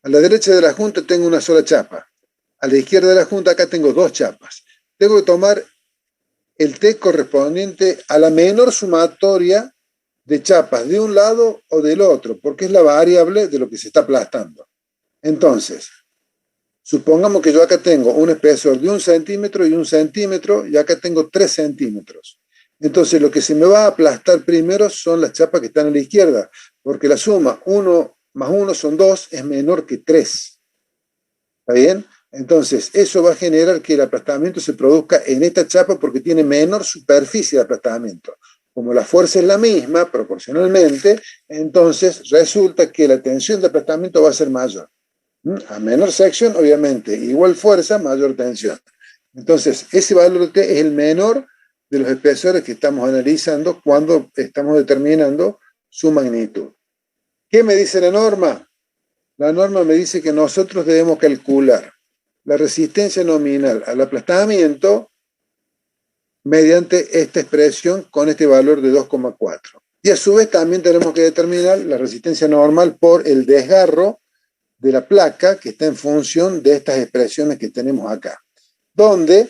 A: A la derecha de la junta tengo una sola chapa. A la izquierda de la junta acá tengo dos chapas. Tengo que tomar el T correspondiente a la menor sumatoria de chapas de un lado o del otro, porque es la variable de lo que se está aplastando. Entonces, supongamos que yo acá tengo un espesor de 1 centímetro y 1 centímetro, y acá tengo 3 centímetros. Entonces, lo que se me va a aplastar primero son las chapas que están a la izquierda, porque la suma 1 más 1 son 2, es menor que 3. ¿Está bien? Entonces, eso va a generar que el aplastamiento se produzca en esta chapa porque tiene menor superficie de aplastamiento. Como la fuerza es la misma, proporcionalmente, entonces resulta que la tensión de aplastamiento va a ser mayor. A menor sección, obviamente, igual fuerza, mayor tensión. Entonces, ese valor de T es el menor de los espesores que estamos analizando cuando estamos determinando su magnitud. ¿Qué me dice la norma? La norma me dice que nosotros debemos calcular la resistencia nominal al aplastamiento mediante esta expresión con este valor de 2,4. Y a su vez también tenemos que determinar la resistencia normal por el desgarro de la placa que está en función de estas expresiones que tenemos acá, donde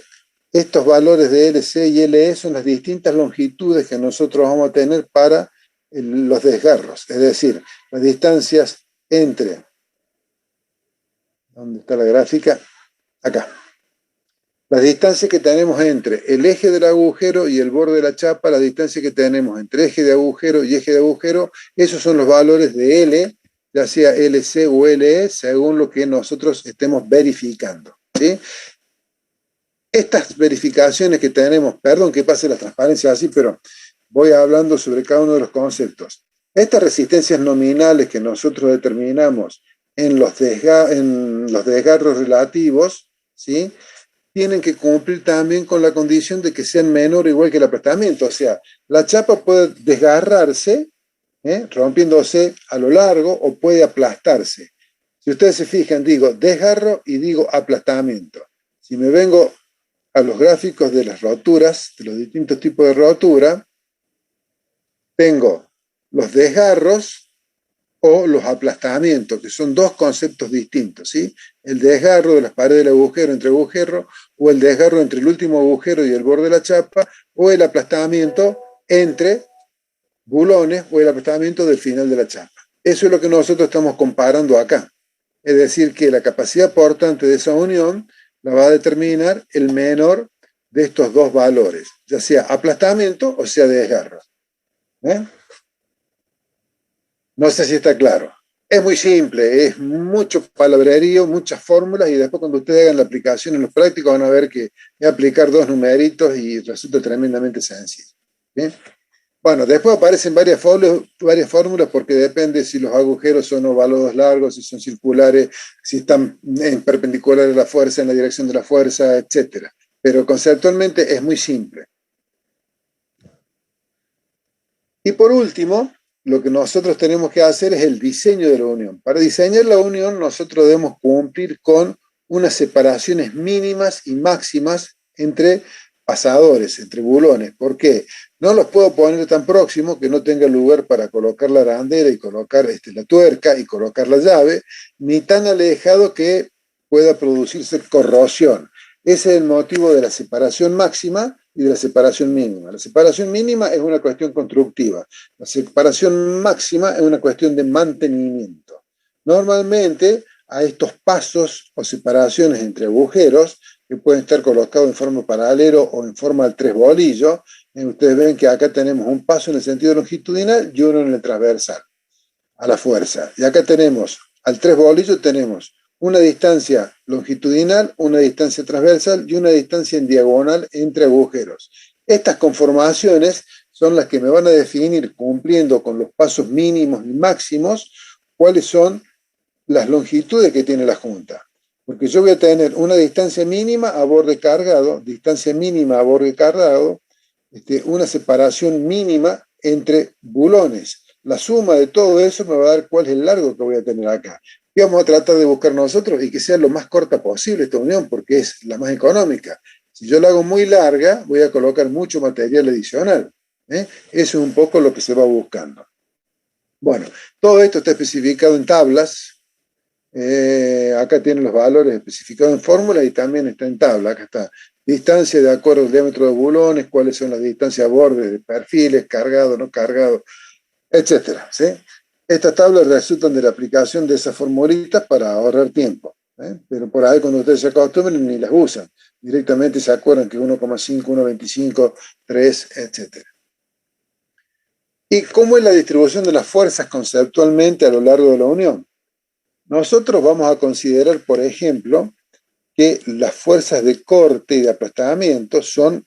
A: estos valores de LC y LE son las distintas longitudes que nosotros vamos a tener para los desgarros, es decir, las distancias entre, ¿dónde está la gráfica? Acá. Las distancias que tenemos entre el eje del agujero y el borde de la chapa, la distancia que tenemos entre eje de agujero y eje de agujero, esos son los valores de L, ya sea LC o LE, según lo que nosotros estemos verificando, ¿sí? Estas verificaciones que tenemos, perdón que pase la transparencia así, pero voy hablando sobre cada uno de los conceptos. Estas resistencias nominales que nosotros determinamos en los desgarros relativos, ¿sí?, tienen que cumplir también con la condición de que sean menor o igual que el aplastamiento. O sea, la chapa puede desgarrarse, rompiéndose a lo largo, o puede aplastarse. Si ustedes se fijan, digo desgarro y digo aplastamiento. Si me vengo a los gráficos de las roturas, de los distintos tipos de rotura, tengo los desgarros o los aplastamientos, que son dos conceptos distintos, ¿sí? El desgarro de las paredes del agujero entre agujero, o el desgarro entre el último agujero y el borde de la chapa, o el aplastamiento entre bulones, o el aplastamiento del final de la chapa. Eso es lo que nosotros estamos comparando acá. Es decir, que la capacidad portante de esa unión la va a determinar el menor de estos dos valores, ya sea aplastamiento o sea desgarro. No sé si está claro. Es muy simple, es mucho palabrerío, muchas fórmulas, y después cuando ustedes hagan la aplicación en los prácticos van a ver que es aplicar dos numeritos y resulta tremendamente sencillo. ¿Bien? Bueno, después aparecen varias fórmulas porque depende si los agujeros son ovalados largos, si son circulares, si están en perpendicular a la fuerza, en la dirección de la fuerza, etc. Pero conceptualmente es muy simple. Y por último, lo que nosotros tenemos que hacer es el diseño de la unión. Para diseñar la unión nosotros debemos cumplir con unas separaciones mínimas y máximas entre pasadores, entre bulones. ¿Por qué? No los puedo poner tan próximos que no tenga lugar para colocar la arandela y colocar la tuerca y colocar la llave, ni tan alejado que pueda producirse corrosión. Ese es el motivo de la separación máxima y de la separación mínima. La separación mínima es una cuestión constructiva. La separación máxima es una cuestión de mantenimiento. Normalmente, a estos pasos o separaciones entre agujeros, que pueden estar colocados en forma paralelo o en forma de tres bolillos, ustedes ven que acá tenemos un paso en el sentido longitudinal y uno en el transversal, a la fuerza. Y acá tenemos, al tres bolillos tenemos una distancia longitudinal, una distancia transversal y una distancia en diagonal entre agujeros. Estas conformaciones son las que me van a definir, cumpliendo con los pasos mínimos y máximos, cuáles son las longitudes que tiene la junta. Porque yo voy a tener una distancia mínima a borde cargado, distancia mínima a borde cargado, una separación mínima entre bulones. La suma de todo eso me va a dar cuál es el largo que voy a tener acá. Y vamos a tratar de buscar nosotros y que sea lo más corta posible esta unión, porque es la más económica. Si yo la hago muy larga, voy a colocar mucho material adicional. Eso es un poco lo que se va buscando. Bueno, todo esto está especificado en tablas. Acá tienen los valores especificados en fórmula y también está en tabla. Acá está distancia de acuerdo al diámetro de bulones, cuáles son las distancias a bordes de perfiles, cargado, no cargado, etcétera, ¿sí? Estas tablas resultan de la aplicación de esas formulitas para ahorrar tiempo, pero por ahí cuando ustedes se acostumbren ni las usan, directamente se acuerdan que 1,5, 1,25, 3, etcétera. ¿Y cómo es la distribución de las fuerzas conceptualmente a lo largo de la unión? Nosotros vamos a considerar, por ejemplo, que las fuerzas de corte y de aplastamiento son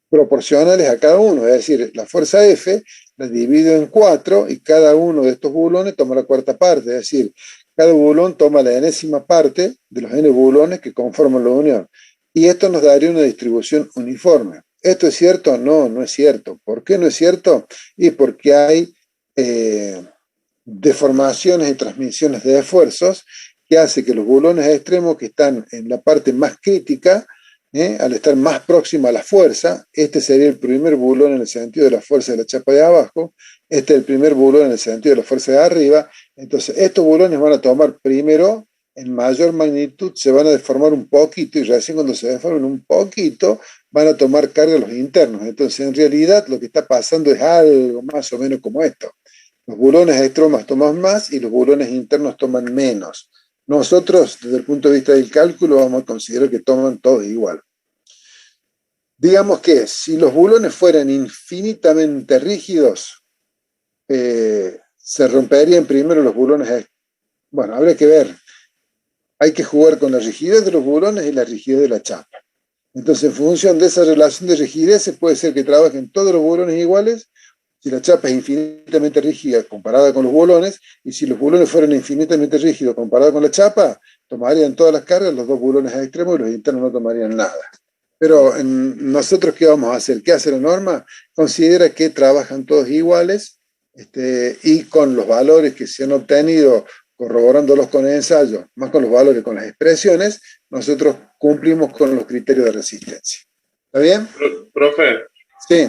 A: proporcionales a cada uno, es decir, la fuerza F la divido en 4 y cada uno de estos bulones toma la cuarta parte, es decir, cada bulón toma la enésima parte de los n bulones que conforman la unión. Y esto nos daría una distribución uniforme. ¿Esto es cierto? No, no es cierto. ¿Por qué no es cierto? Y porque hay deformaciones y transmisiones de esfuerzos que hace que los bulones extremos que están en la parte más crítica, al estar más próxima a la fuerza, este sería el primer bulón en el sentido de la fuerza de la chapa de abajo, este es el primer bulón en el sentido de la fuerza de arriba, entonces estos bulones van a tomar primero, en mayor magnitud, se van a deformar un poquito y recién cuando se deformen un poquito van a tomar carga los internos. Entonces en realidad lo que está pasando es algo más o menos como esto. Los bulones extremos toman más y los bulones internos toman menos. Nosotros, desde el punto de vista del cálculo, vamos a considerar que toman todos igual. Digamos que si los bulones fueran infinitamente rígidos, se romperían primero los bulones. Bueno, habría que ver. Hay que jugar con la rigidez de los bulones y la rigidez de la chapa. Entonces, en función de esa relación de rigidez, puede ser que trabajen todos los bulones iguales, si la chapa es infinitamente rígida comparada con los bulones, y si los bulones fueran infinitamente rígidos comparados con la chapa, tomarían todas las cargas, los dos bulones extremos, y los internos no tomarían nada. Pero nosotros, ¿qué vamos a hacer? ¿Qué hace la norma? Considera que trabajan todos iguales, y con los valores que se han obtenido corroborándolos con el ensayo, más con los valores, con las expresiones, nosotros cumplimos con los criterios de resistencia. ¿Está bien?
E: Profe,
A: Sí.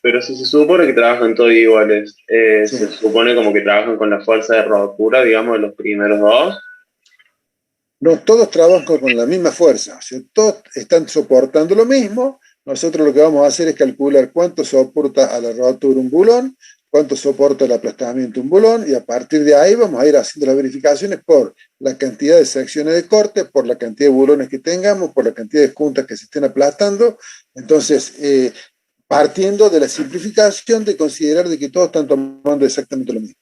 E: pero si se supone que trabajan todos iguales,
A: Sí.
E: se supone como que trabajan con la fuerza de rotura, digamos, de los primeros dos.
A: No, todos trabajan con la misma fuerza, o sea, todos están soportando lo mismo. Nosotros lo que vamos a hacer es calcular cuánto soporta a la rotura un bulón, cuánto soporta el aplastamiento un bulón, y a partir de ahí vamos a ir haciendo las verificaciones por la cantidad de secciones de corte, por la cantidad de bulones que tengamos, por la cantidad de juntas que se estén aplastando. Entonces, partiendo de la simplificación de considerar de que todos están tomando exactamente lo mismo.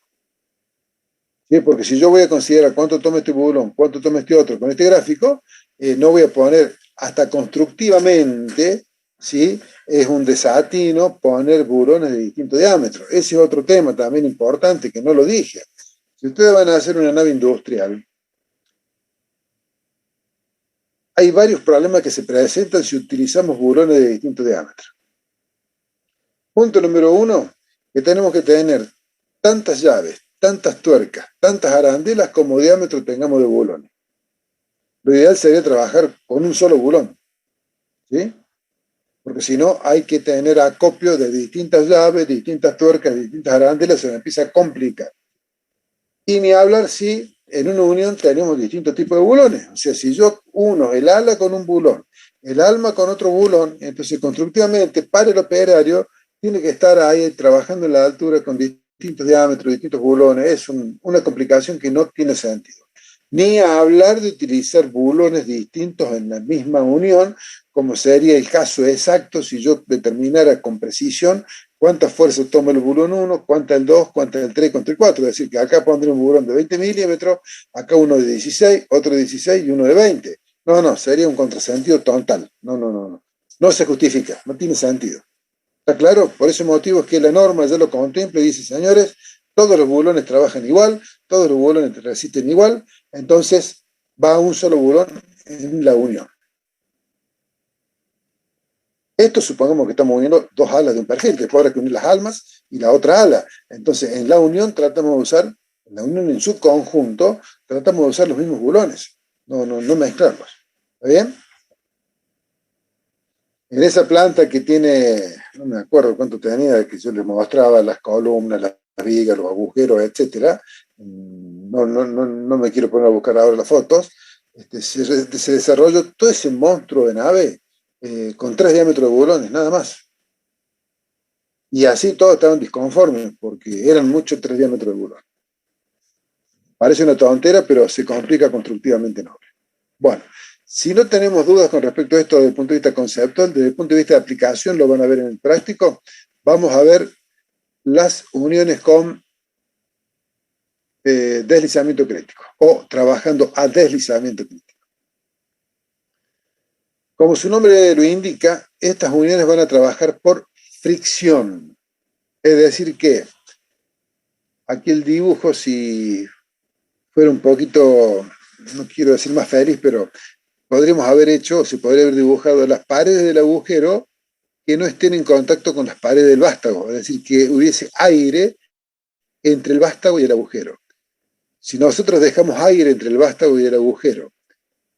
A: ¿Sí? Porque si yo voy a considerar cuánto toma este bulón, cuánto toma este otro con este gráfico, no voy a poner hasta constructivamente, ¿sí? Es un desatino poner bulones de distinto diámetro. Ese es otro tema también importante que no lo dije. Si ustedes van a hacer una nave industrial, hay varios problemas que se presentan si utilizamos bulones de distinto diámetro. Punto número 1, que tenemos que tener tantas llaves, tantas tuercas, tantas arandelas como diámetro tengamos de bulones. Lo ideal sería trabajar con un solo bulón, ¿sí? Porque si no hay que tener acopio de distintas llaves, distintas tuercas, distintas arandelas, se me empieza a complicar. Y ni hablar si en una unión tenemos distintos tipos de bulones. O sea, si yo uno el ala con un bulón, el alma con otro bulón, entonces constructivamente para el operario tiene que estar ahí trabajando en la altura con distintos diámetros, distintos bulones. Es una complicación que no tiene sentido. Ni a hablar de utilizar bulones distintos en la misma unión, como sería el caso exacto si yo determinara con precisión cuánta fuerza toma el bulón 1, cuánta el 2, cuánta el 3, cuánta el 4. Es decir, que acá pondré un bulón de 20 milímetros, acá uno de 16, otro de 16 y uno de 20. No, sería un contrasentido total. No. No se justifica, no tiene sentido. ¿Está claro? Por ese motivo es que la norma ya lo contempla y dice, señores, todos los bulones trabajan igual, todos los bulones resisten igual, entonces va un solo bulón en la unión. Esto supongamos que estamos uniendo dos alas de un perfil, después habrá que unir las almas y la otra ala. Entonces, en la unión tratamos de usar, en la unión en su conjunto, tratamos de usar los mismos bulones, no mezclarlos. ¿Está bien? En esa planta que tiene, no me acuerdo cuánto tenía, que yo les mostraba las columnas, las vigas, los agujeros, etcétera. No me quiero poner a buscar ahora las fotos. Se desarrolló todo ese monstruo de nave con 3 diámetros de bulones, nada más. Y así todos estaban disconformes, porque eran muchos 3 diámetros de bulón. Parece una tontera, pero se complica constructivamente noble. Bueno, si no tenemos dudas con respecto a esto desde el punto de vista conceptual, desde el punto de vista de aplicación, lo van a ver en el práctico, vamos a ver las uniones con deslizamiento crítico, o trabajando a deslizamiento crítico. Como su nombre lo indica, estas uniones van a trabajar por fricción. Es decir que aquí el dibujo, si fuera un poquito, no quiero decir más feliz, pero podríamos haber hecho, se podría haber dibujado las paredes del agujero que no estén en contacto con las paredes del vástago, es decir, que hubiese aire entre el vástago y el agujero. Si nosotros dejamos aire entre el vástago y el agujero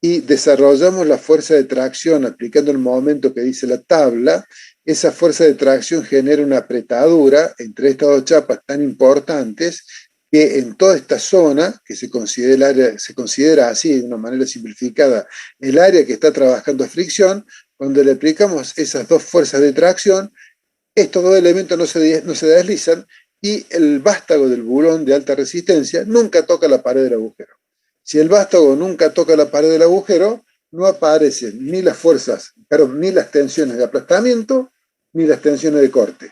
A: y desarrollamos la fuerza de tracción aplicando el momento que dice la tabla, esa fuerza de tracción genera una apretadura entre estas dos chapas tan importantes que en toda esta zona, que se considera así de una manera simplificada, el área que está trabajando a fricción, cuando le aplicamos esas dos fuerzas de tracción, estos dos elementos no se deslizan y el vástago del bulón de alta resistencia nunca toca la pared del agujero. Si el vástago nunca toca la pared del agujero, no aparecen ni las ni las tensiones de aplastamiento, ni las tensiones de corte.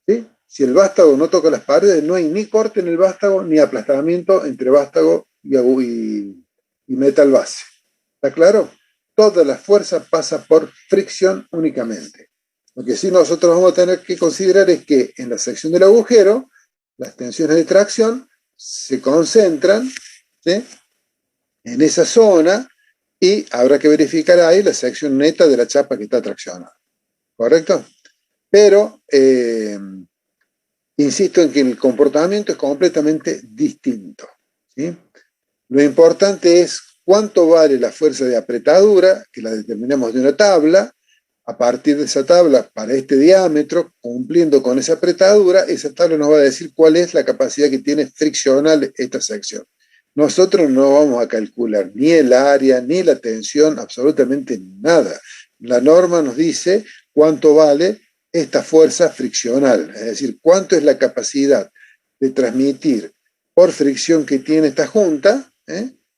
A: ¿Sí? Si el vástago no toca las paredes, no hay ni corte en el vástago, ni aplastamiento entre vástago y metal base. ¿Está claro? Toda la fuerza pasa por fricción únicamente. Lo que sí nosotros vamos a tener que considerar es que en la sección del agujero, las tensiones de tracción se concentran, ¿sí?, en esa zona, y habrá que verificar ahí la sección neta de la chapa que está traccionada. ¿Correcto? Pero insisto en que el comportamiento es completamente distinto, ¿sí? Lo importante es cuánto vale la fuerza de apretadura, que la determinamos de una tabla. A partir de esa tabla, para este diámetro, cumpliendo con esa apretadura, esa tabla nos va a decir cuál es la capacidad que tiene friccional esta sección. Nosotros no vamos a calcular ni el área, ni la tensión, absolutamente nada. La norma nos dice cuánto vale esta fuerza friccional, es decir, cuánto es la capacidad de transmitir por fricción que tiene esta junta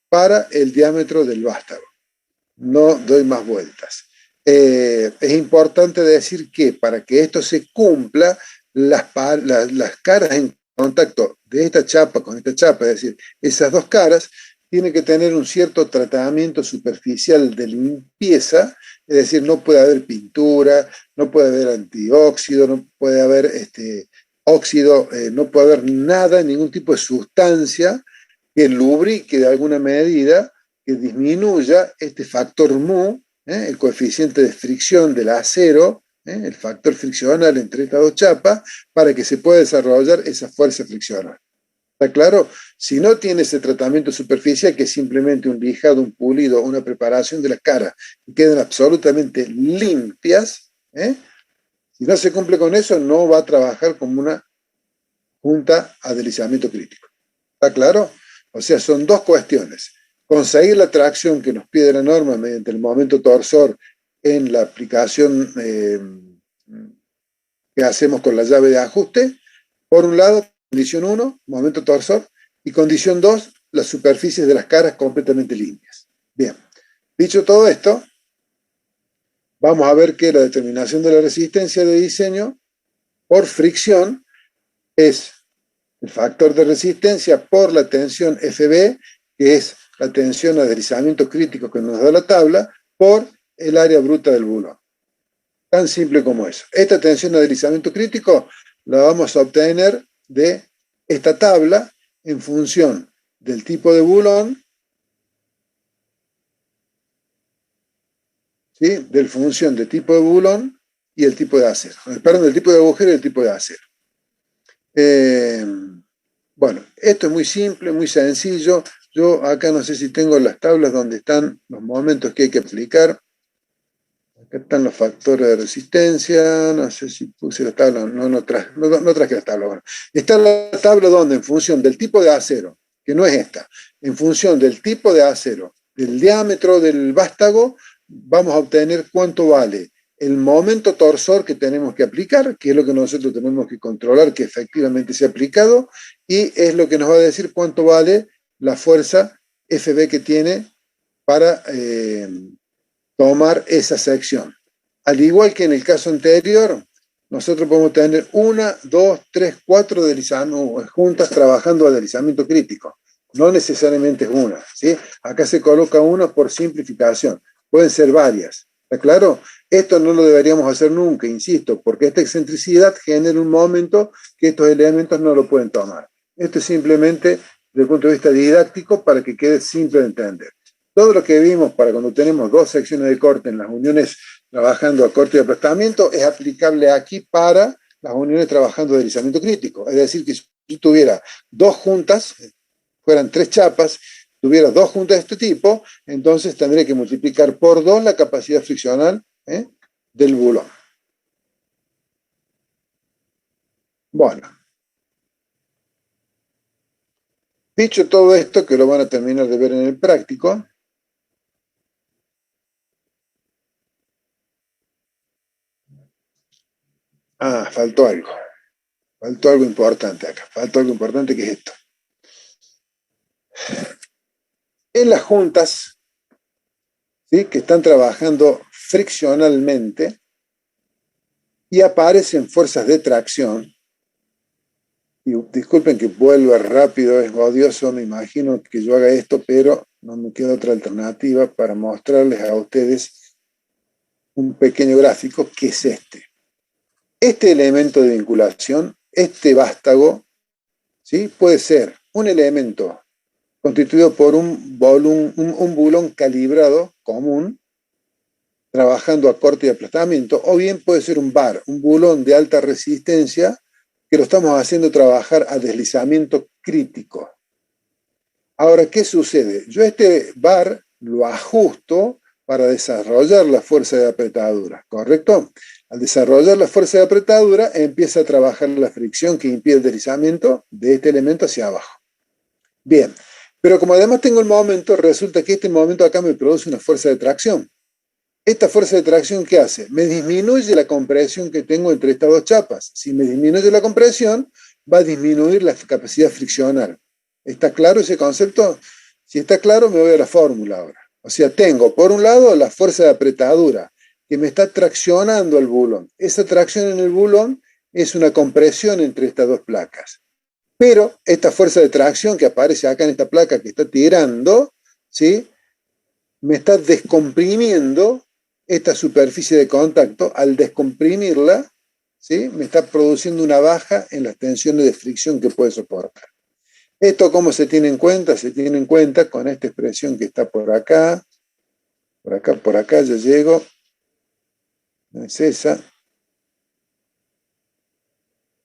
A: para el diámetro del vástago. No doy más vueltas. Es importante decir que para que esto se cumpla, las caras en contacto de esta chapa con esta chapa, es decir, esas dos caras, tienen que tener un cierto tratamiento superficial de limpieza, es decir, no puede haber pintura, no puede haber antióxido, no puede haber óxido, no puede haber nada, ningún tipo de sustancia que lubrique de alguna medida, que disminuya este factor mu, el coeficiente de fricción del acero, el factor friccional entre estas dos chapas, para que se pueda desarrollar esa fuerza friccional. ¿Está claro? Si no tiene ese tratamiento superficial, que es simplemente un lijado, un pulido, una preparación de la cara, y quedan absolutamente limpias, si no se cumple con eso, no va a trabajar como una junta a deslizamiento crítico. ¿Está claro? O sea, son dos cuestiones. Conseguir la tracción que nos pide la norma mediante el momento torsor en la aplicación que hacemos con la llave de ajuste. Por un lado, condición 1, momento torsor, y condición 2, las superficies de las caras completamente limpias. Bien, dicho todo esto, vamos a ver que la determinación de la resistencia de diseño por fricción es el factor de resistencia por la tensión FB, que es la tensión a deslizamiento crítico que nos da la tabla, por el área bruta del bulón. Tan simple como eso. Esta tensión a deslizamiento crítico la vamos a obtener de esta tabla en función del tipo de bulón, ¿sí? Del función de tipo de bulón y el tipo de acero. Perdón, del tipo de agujero y el tipo de acero. Bueno, esto es muy simple, muy sencillo. Yo acá no sé si tengo las tablas donde están los momentos que hay que aplicar. Acá están los factores de resistencia. No sé si puse la tabla. No traje la tabla. Bueno, está la tabla donde en función del tipo de acero, que no es esta, en función del tipo de acero, del diámetro del vástago, vamos a obtener cuánto vale el momento torsor que tenemos que aplicar, que es lo que nosotros tenemos que controlar que efectivamente sea aplicado, y es lo que nos va a decir cuánto vale la fuerza FB que tiene para tomar esa sección. Al igual que en el caso anterior, nosotros podemos tener 1, 2, 3, 4 juntas trabajando a deslizamiento crítico. No necesariamente es una, ¿sí? Acá se coloca una por simplificación. Pueden ser varias. ¿Está claro? Esto no lo deberíamos hacer nunca, insisto, porque esta excentricidad genera un momento que estos elementos no lo pueden tomar. Esto es simplemente desde el punto de vista didáctico para que quede simple de entender. Todo lo que vimos para cuando tenemos dos secciones de corte en las uniones trabajando a corte y aplastamiento es aplicable aquí para las uniones trabajando a deslizamiento crítico. Es decir, que si tuviera dos juntas, fueran tres chapas, tuviera dos juntas de este tipo, entonces tendría que multiplicar por 2 la capacidad friccional del bulón. Bueno. Dicho todo esto, que lo van a terminar de ver en el práctico, faltó algo. Faltó algo importante acá. Faltó algo importante, que es esto. En las juntas, ¿sí?, que están trabajando friccionalmente y aparecen fuerzas de tracción, y disculpen que vuelva rápido, es odioso, me imagino que yo haga esto, pero no me queda otra alternativa para mostrarles a ustedes un pequeño gráfico que es este. Este elemento de vinculación, este vástago, ¿sí?, puede ser un elemento constituido por un bulón calibrado común, trabajando a corte y aplastamiento, o bien puede ser un bar, un bulón de alta resistencia, que lo estamos haciendo trabajar a deslizamiento crítico. Ahora, ¿qué sucede? Yo este bar lo ajusto para desarrollar la fuerza de apretadura, ¿correcto? Al desarrollar la fuerza de apretadura, empieza a trabajar la fricción que impide el deslizamiento de este elemento hacia abajo. Bien, pero como además tengo el momento, resulta que este momento acá me produce una fuerza de tracción. Esta fuerza de tracción, ¿qué hace? Me disminuye la compresión que tengo entre estas dos chapas. Si me disminuye la compresión, va a disminuir la capacidad friccional. ¿Está claro ese concepto? Si está claro, me voy a la fórmula ahora. O sea, tengo, por un lado, la fuerza de apretadura, que me está traccionando el bulón. Esa tracción en el bulón es una compresión entre estas dos placas. Pero esta fuerza de tracción que aparece acá en esta placa que está tirando, ¿sí?, me está descomprimiendo esta superficie de contacto. Al descomprimirla, ¿sí?, me está produciendo una baja en las tensiones de fricción que puede soportar. ¿Esto cómo se tiene en cuenta? Se tiene en cuenta con esta expresión que está por acá, ya llego. No es esa.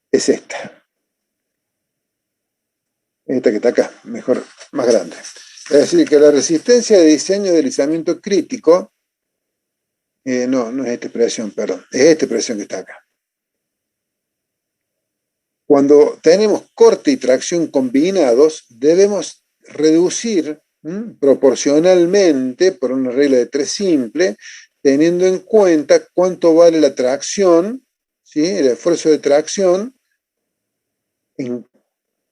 A: Es esta. Esta que está acá, mejor, más grande. Es decir, que la resistencia de diseño de deslizamiento crítico, no es esta expresión, perdón, es esta expresión que está acá. Cuando tenemos corte y tracción combinados, debemos reducir proporcionalmente, por una regla de 3 simple, teniendo en cuenta cuánto vale la tracción, ¿sí?, el esfuerzo de tracción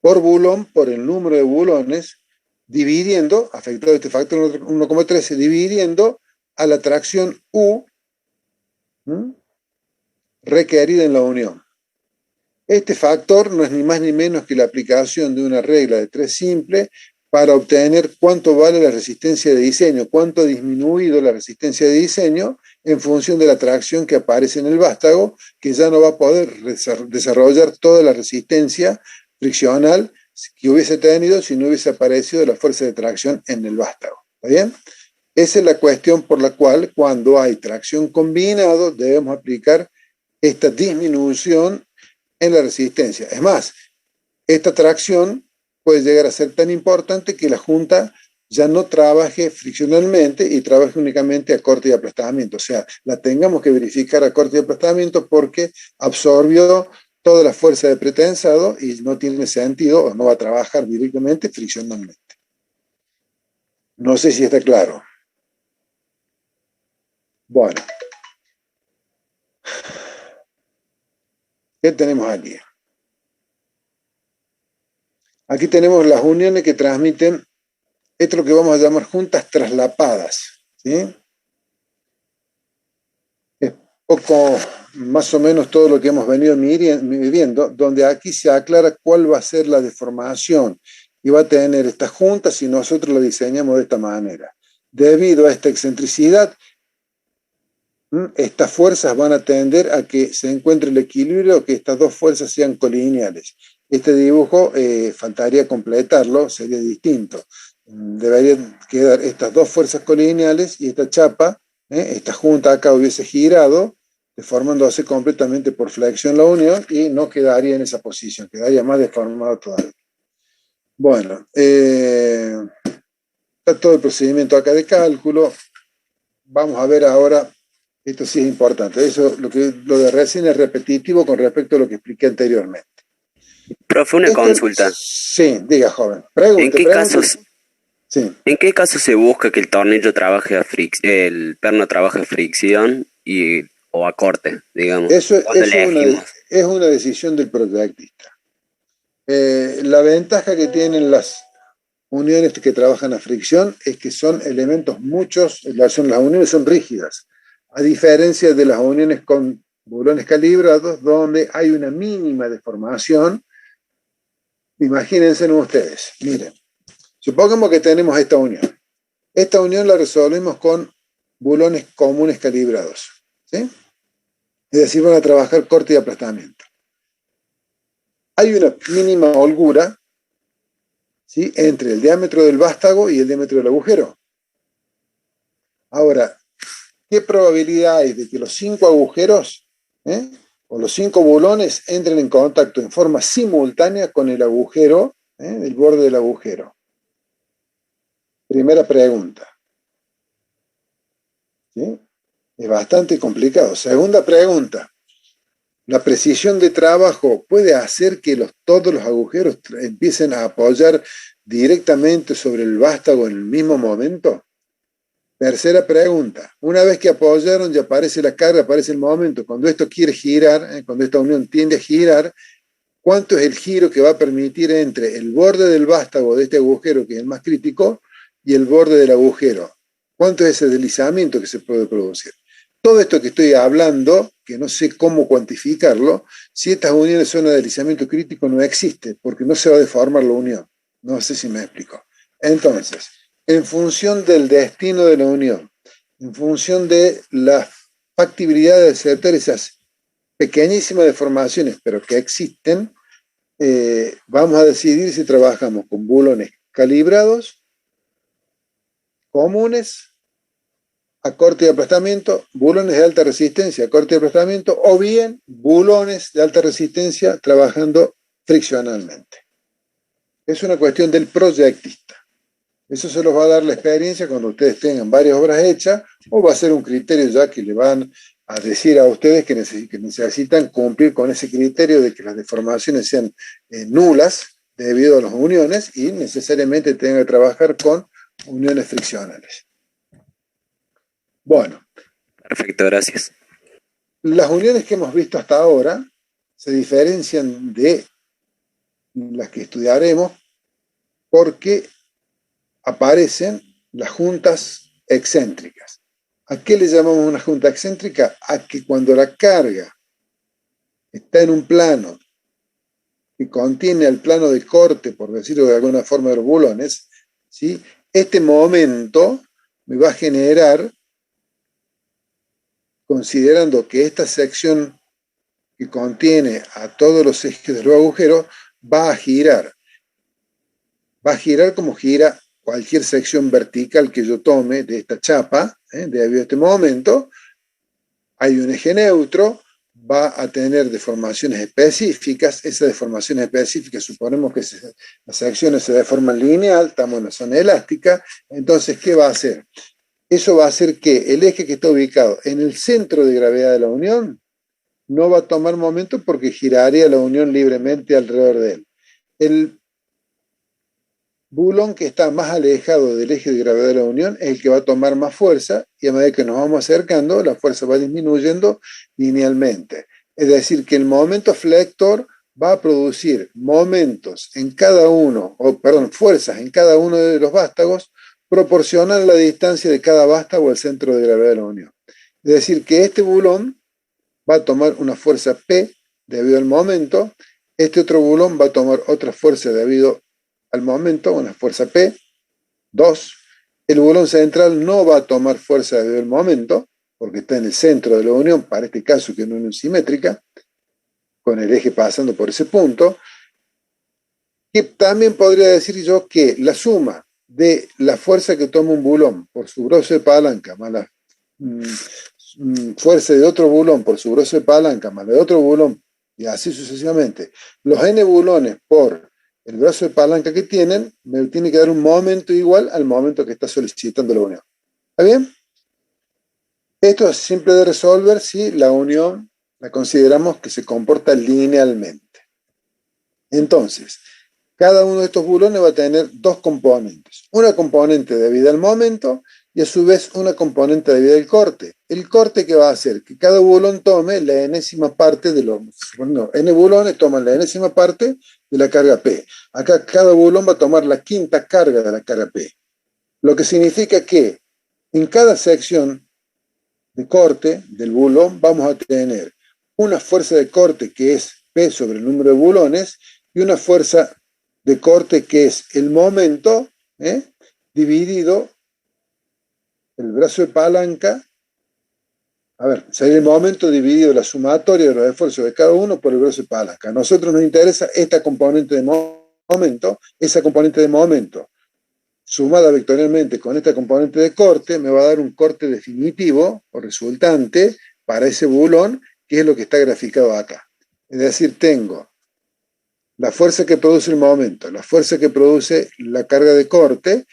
A: por bulón, por el número de bulones, dividiendo, afectado este factor 1,13, dividiendo a la tracción U requerida en la unión. Este factor no es ni más ni menos que la aplicación de una regla de 3 simple para obtener cuánto vale la resistencia de diseño, cuánto ha disminuido la resistencia de diseño en función de la tracción que aparece en el vástago, que ya no va a poder desarrollar toda la resistencia friccional que hubiese tenido si no hubiese aparecido la fuerza de tracción en el vástago. ¿Está bien? Esa es la cuestión por la cual, cuando hay tracción combinado, debemos aplicar esta disminución en la resistencia. Es más, esta tracción puede llegar a ser tan importante que la junta ya no trabaje friccionalmente y trabaje únicamente a corte y aplastamiento. O sea, la tengamos que verificar a corte y aplastamiento porque absorbió toda la fuerza de pretensado y no tiene sentido o no va a trabajar directamente friccionalmente. No sé si está claro. Bueno. ¿Qué tenemos aquí? Aquí tenemos las uniones que transmiten, esto es lo que vamos a llamar juntas traslapadas, ¿sí? Es poco, más o menos todo lo que hemos venido viendo, donde aquí se aclara cuál va a ser la deformación y va a tener estas juntas si nosotros la diseñamos de esta manera. Debido a esta excentricidad, estas fuerzas van a tender a que se encuentre el equilibrio, que estas dos fuerzas sean colineales. Este dibujo faltaría completarlo, sería distinto. Deberían quedar estas dos fuerzas colineales y esta chapa, esta junta acá hubiese girado, deformándose completamente por flexión la unión y no quedaría en esa posición, quedaría más deformado todavía. Bueno, está todo el procedimiento acá de cálculo. Vamos a ver ahora. Esto sí es importante. Eso, lo de recién es repetitivo con respecto a lo que expliqué anteriormente.
F: Profe, una consulta.
A: Sí, diga, joven. Pregunte. Sí.
F: ¿En qué caso se busca que el tornillo trabaje el perno trabaje a fricción o a corte, digamos?
A: Eso es una decisión del proyectista. La ventaja que tienen las uniones que trabajan a fricción es que son elementos las uniones son rígidas. A diferencia de las uniones con bulones calibrados, donde hay una mínima deformación. Imagínense ustedes, miren, supongamos que tenemos esta unión. Esta unión la resolvemos con bulones comunes calibrados, ¿sí? Es decir, van a trabajar corte y aplastamiento. Hay una mínima holgura, ¿sí?, entre el diámetro del vástago y el diámetro del agujero. Ahora, ¿qué probabilidad hay de que los 5 agujeros o los 5 bulones entren en contacto en forma simultánea con el agujero, el borde del agujero? Primera pregunta. ¿Sí? Es bastante complicado. Segunda pregunta. ¿La precisión de trabajo puede hacer que todos los agujeros empiecen a apoyar directamente sobre el vástago en el mismo momento? Tercera pregunta. Una vez que apoyaron, ya aparece la carga, aparece el momento. Cuando esto quiere girar, cuando esta unión tiende a girar, ¿cuánto es el giro que va a permitir entre el borde del vástago de este agujero, que es el más crítico, y el borde del agujero? ¿Cuánto es ese deslizamiento que se puede producir? Todo esto que estoy hablando, que no sé cómo cuantificarlo, si estas uniones son de deslizamiento crítico, no existe, porque no se va a deformar la unión. No sé si me explico. Entonces, en función del destino de la unión, en función de la factibilidad de aceptar esas pequeñísimas deformaciones, pero que existen, vamos a decidir si trabajamos con bulones calibrados, comunes, a corte y aplastamiento, bulones de alta resistencia a corte y aplastamiento, o bien bulones de alta resistencia trabajando friccionalmente. Es una cuestión del proyectista. Eso se los va a dar la experiencia cuando ustedes tengan varias obras hechas, o va a ser un criterio ya que le van a decir a ustedes que necesitan cumplir con ese criterio de que las deformaciones sean nulas debido a las uniones y necesariamente tengan que trabajar con uniones friccionales. Bueno.
F: Perfecto, gracias.
A: Las uniones que hemos visto hasta ahora se diferencian de las que estudiaremos porque aparecen las juntas excéntricas. ¿A qué le llamamos una junta excéntrica? A que cuando la carga está en un plano que contiene el plano de corte, por decirlo de alguna forma, de los bulones, ¿sí? Este momento me va a generar, considerando que esta sección que contiene a todos los ejes de los agujeros va a girar. Va a girar como gira cualquier sección vertical que yo tome de esta chapa, debido a este momento. Hay un eje neutro, va a tener deformaciones específicas. Esas deformaciones específicas, suponemos que las secciones se deforman lineal, estamos en la zona elástica. Entonces, ¿qué va a hacer? Eso va a hacer que el eje que está ubicado en el centro de gravedad de la unión no va a tomar momento porque giraría la unión libremente alrededor de él. El bulón que está más alejado del eje de gravedad de la unión es el que va a tomar más fuerza, y a medida que nos vamos acercando, la fuerza va disminuyendo linealmente. Es decir, que el momento flector va a producir momentos en cada uno, fuerzas en cada uno de los vástagos, proporcional a la distancia de cada vástago al centro de gravedad de la unión. Es decir, que este bulón va a tomar una fuerza P debido al momento, este otro bulón va a tomar otra fuerza debido al momento, una fuerza P, 2. El bulón central no va a tomar fuerza debido al momento, porque está en el centro de la unión, para este caso que es una unión simétrica, con el eje pasando por ese punto. Que también podría decir yo que la suma de la fuerza que toma un bulón por su grosso de palanca más la fuerza de otro bulón por su grosso de palanca más la de otro bulón, y así sucesivamente, los n bulones por el brazo de palanca que tienen, me tiene que dar un momento igual al momento que está solicitando la unión. ¿Está bien? Esto es simple de resolver si la unión la consideramos que se comporta linealmente. Entonces, cada uno de estos bulones va a tener dos componentes. Una componente debida al momento y a su vez una componente debida al corte. El corte que va a hacer que cada bulón tome la enésima parte de los... Bueno, n bulones toman la enésima parte de la carga P. Acá cada bulón va a tomar la quinta carga de la carga P. Lo que significa que en cada sección de corte del bulón vamos a tener una fuerza de corte que es P sobre el número de bulones y una fuerza de corte que es el momento dividido el brazo de palanca. A ver, sería el momento dividido la sumatoria de los esfuerzos de cada uno por el brazo de palanca. A nosotros nos interesa esta componente de momento. Esa componente de momento sumada vectorialmente con esta componente de corte me va a dar un corte definitivo o resultante para ese bulón, que es lo que está graficado acá. Es decir, tengo la fuerza que produce el momento, la fuerza que produce la carga de corte,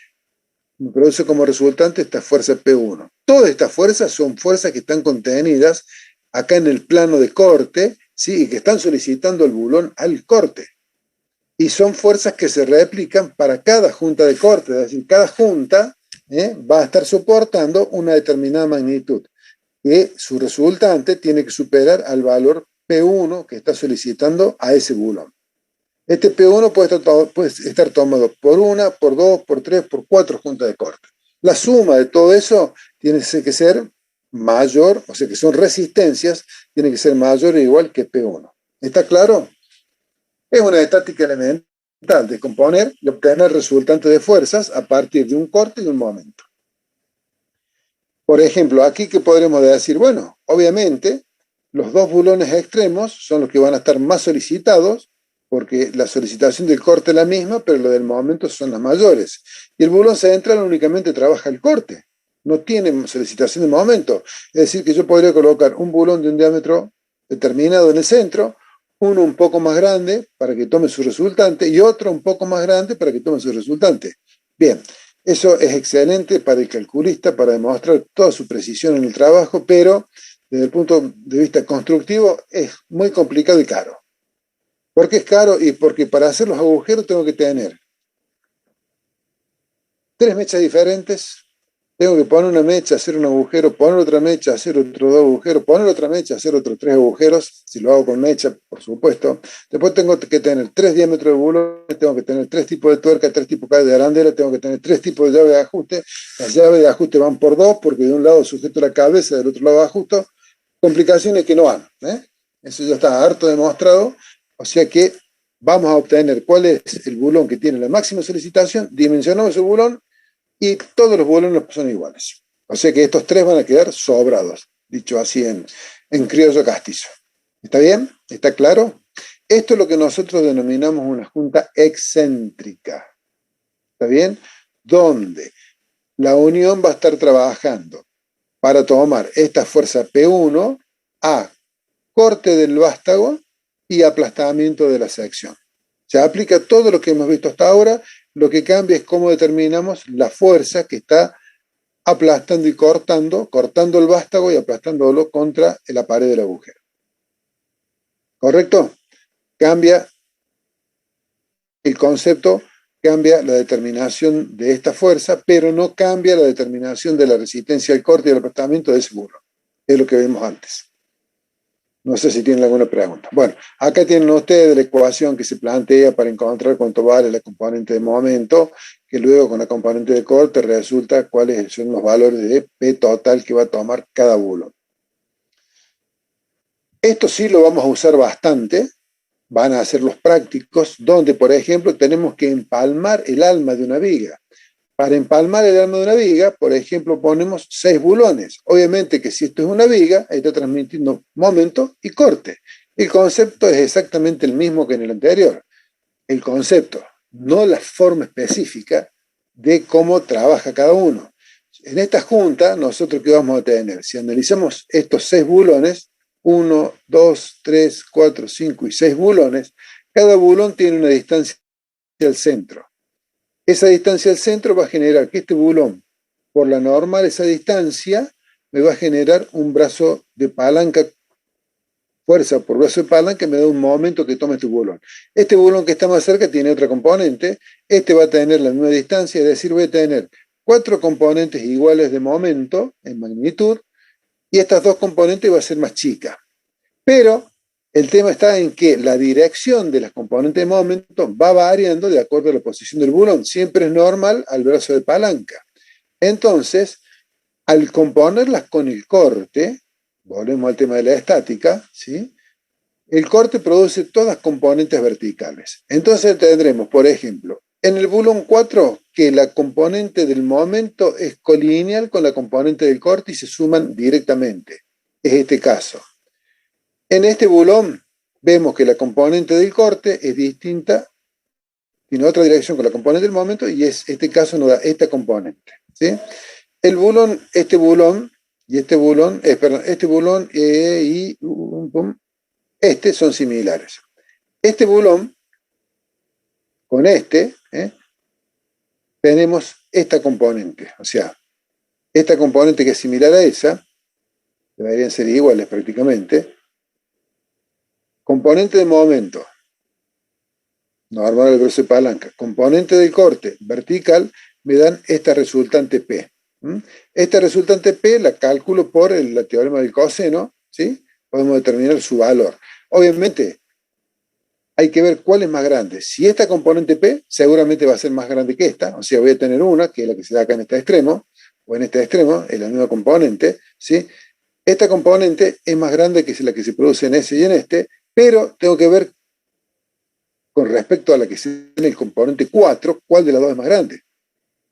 A: me produce como resultante esta fuerza P1. Todas estas fuerzas son fuerzas que están contenidas acá en el plano de corte, ¿sí? Y que están solicitando el bulón al corte. Y son fuerzas que se replican para cada junta de corte, es decir, cada junta va a estar soportando una determinada magnitud, que su resultante tiene que superar al valor P1 que está solicitando a ese bulón. Este P1 puede estar tomado por una, por dos, por tres, por cuatro juntas de corte. La suma de todo eso tiene que ser mayor, o sea que son resistencias, tiene que ser mayor o igual que P1. ¿Está claro? Es una estática elemental, descomponer y obtener resultantes de fuerzas a partir de un corte y un momento. Por ejemplo, aquí que podremos decir, bueno, obviamente los dos bulones extremos son los que van a estar más solicitados, porque la solicitación del corte es la misma, pero lo del momento son las mayores. Y el bulón central únicamente trabaja el corte, no tiene solicitación de momento. Es decir, que yo podría colocar un bulón de un diámetro determinado en el centro, uno un poco más grande para que tome su resultante y otro un poco más grande para que tome su resultante. Bien, eso es excelente para el calculista, para demostrar toda su precisión en el trabajo, pero desde el punto de vista constructivo es muy complicado y caro. ¿Por qué es caro? Y porque para hacer los agujeros tengo que tener 3 mechas diferentes, tengo que poner una mecha, hacer un agujero, poner otra mecha, hacer otros 2 agujeros, poner otra mecha, hacer otros 3 agujeros, si lo hago con mecha, por supuesto. Después tengo que tener 3 diámetros de bulones, tengo que tener 3 tipos de tuerca, 3 tipos de arandela, tengo que tener 3 tipos de llave de ajuste. Las llaves de ajuste van por 2, porque de un lado sujeto la cabeza, del otro lado ajusto. Complicaciones que no van, Eso ya está harto demostrado. O sea que vamos a obtener cuál es el bulón que tiene la máxima solicitación, dimensionamos el bulón y todos los bulones son iguales. O sea que estos 3 van a quedar sobrados, dicho así en criollo castizo. ¿Está bien? ¿Está claro? Esto es lo que nosotros denominamos una junta excéntrica. ¿Está bien? Donde la unión va a estar trabajando para tomar esta fuerza P1 a corte del vástago y aplastamiento de la sección. Se aplica todo lo que hemos visto hasta ahora, lo que cambia es cómo determinamos la fuerza que está aplastando y cortando el vástago y aplastándolo contra la pared del agujero. ¿Correcto? Cambia el concepto, cambia la determinación de esta fuerza, pero no cambia la determinación de la resistencia al corte y al aplastamiento de ese burro. Es lo que vimos antes. No sé si tienen alguna pregunta. Bueno, acá tienen ustedes la ecuación que se plantea para encontrar cuánto vale la componente de momento, que luego con la componente de corte resulta cuáles son los valores de P total que va a tomar cada bulón. Esto sí lo vamos a usar bastante, van a ser los prácticos, donde por ejemplo tenemos que empalmar el alma de una viga. Para empalmar el alma de una viga, por ejemplo, ponemos 6 bulones. Obviamente que si esto es una viga, está transmitiendo momento y corte. El concepto es exactamente el mismo que en el anterior. El concepto, no la forma específica de cómo trabaja cada uno. En esta junta, nosotros ¿qué vamos a tener? Si analizamos estos 6 bulones, 1, 2, 3, 4, 5 y 6 bulones, cada bulón tiene una distancia al centro. Esa distancia al centro va a generar que este bulón, por la normal, esa distancia, me va a generar un brazo de palanca, fuerza por brazo de palanca, me da un momento que tome este bulón. Este bulón que está más cerca tiene otra componente, este va a tener la misma distancia, es decir, voy a tener 4 componentes iguales de momento, en magnitud, y estas 2 componentes va a ser más chica. Pero el tema está en que la dirección de las componentes de momento va variando de acuerdo a la posición del bulón. Siempre es normal al brazo de palanca. Entonces, al componerlas con el corte, volvemos al tema de la estática, ¿sí? El corte produce todas componentes verticales. Entonces tendremos, por ejemplo, en el bulón 4, que la componente del momento es colineal con la componente del corte y se suman directamente. Es este caso. En este bulón vemos que la componente del corte es distinta, tiene otra dirección con la componente del momento y este caso nos da esta componente, ¿sí? El bulón, este bulón y este bulón, este bulón y este son similares. Este bulón con tenemos esta componente, o sea, esta componente que es similar a esa, deberían ser iguales prácticamente, componente de momento, normal del brazo de palanca, componente del corte vertical, me dan esta resultante P. Esta resultante P la calculo por el teorema del coseno, ¿sí? Podemos determinar su valor. Obviamente, hay que ver cuál es más grande. Si esta componente P, seguramente va a ser más grande que esta, o sea, voy a tener una, que es la que se da acá en este extremo, o en este extremo, es la misma componente, ¿sí? Esta componente es más grande que la que se produce en ese y en este, pero tengo que ver con respecto a la que se da en el componente 4, cuál de las dos es más grande.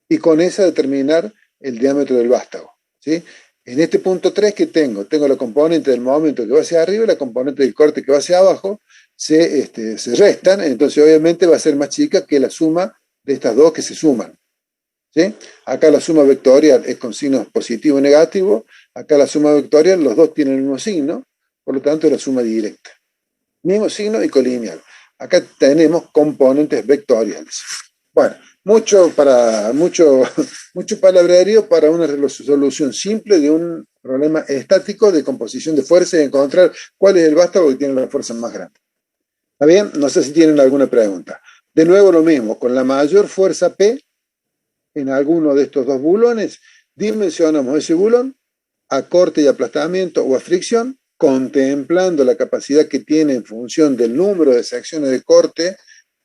A: Y con esa determinar el diámetro del vástago, ¿sí? En este punto 3 que tengo la componente del momento que va hacia arriba y la componente del corte que va hacia abajo, se restan, entonces obviamente va a ser más chica que la suma de estas dos que se suman, ¿sí? Acá la suma vectorial es con signos positivo y negativo, acá la suma vectorial, los dos tienen el mismo signo, por lo tanto es la suma directa. Mismo signo y colineal. Acá tenemos componentes vectoriales. Bueno, mucho palabrerío para una solución simple de un problema estático de composición de fuerza y encontrar cuál es el vástago que tiene la fuerza más grande. ¿Está bien? No sé si tienen alguna pregunta. De nuevo lo mismo, con la mayor fuerza P, en alguno de estos dos bulones, dimensionamos ese bulón a corte y aplastamiento o a fricción, contemplando la capacidad que tiene en función del número de secciones de corte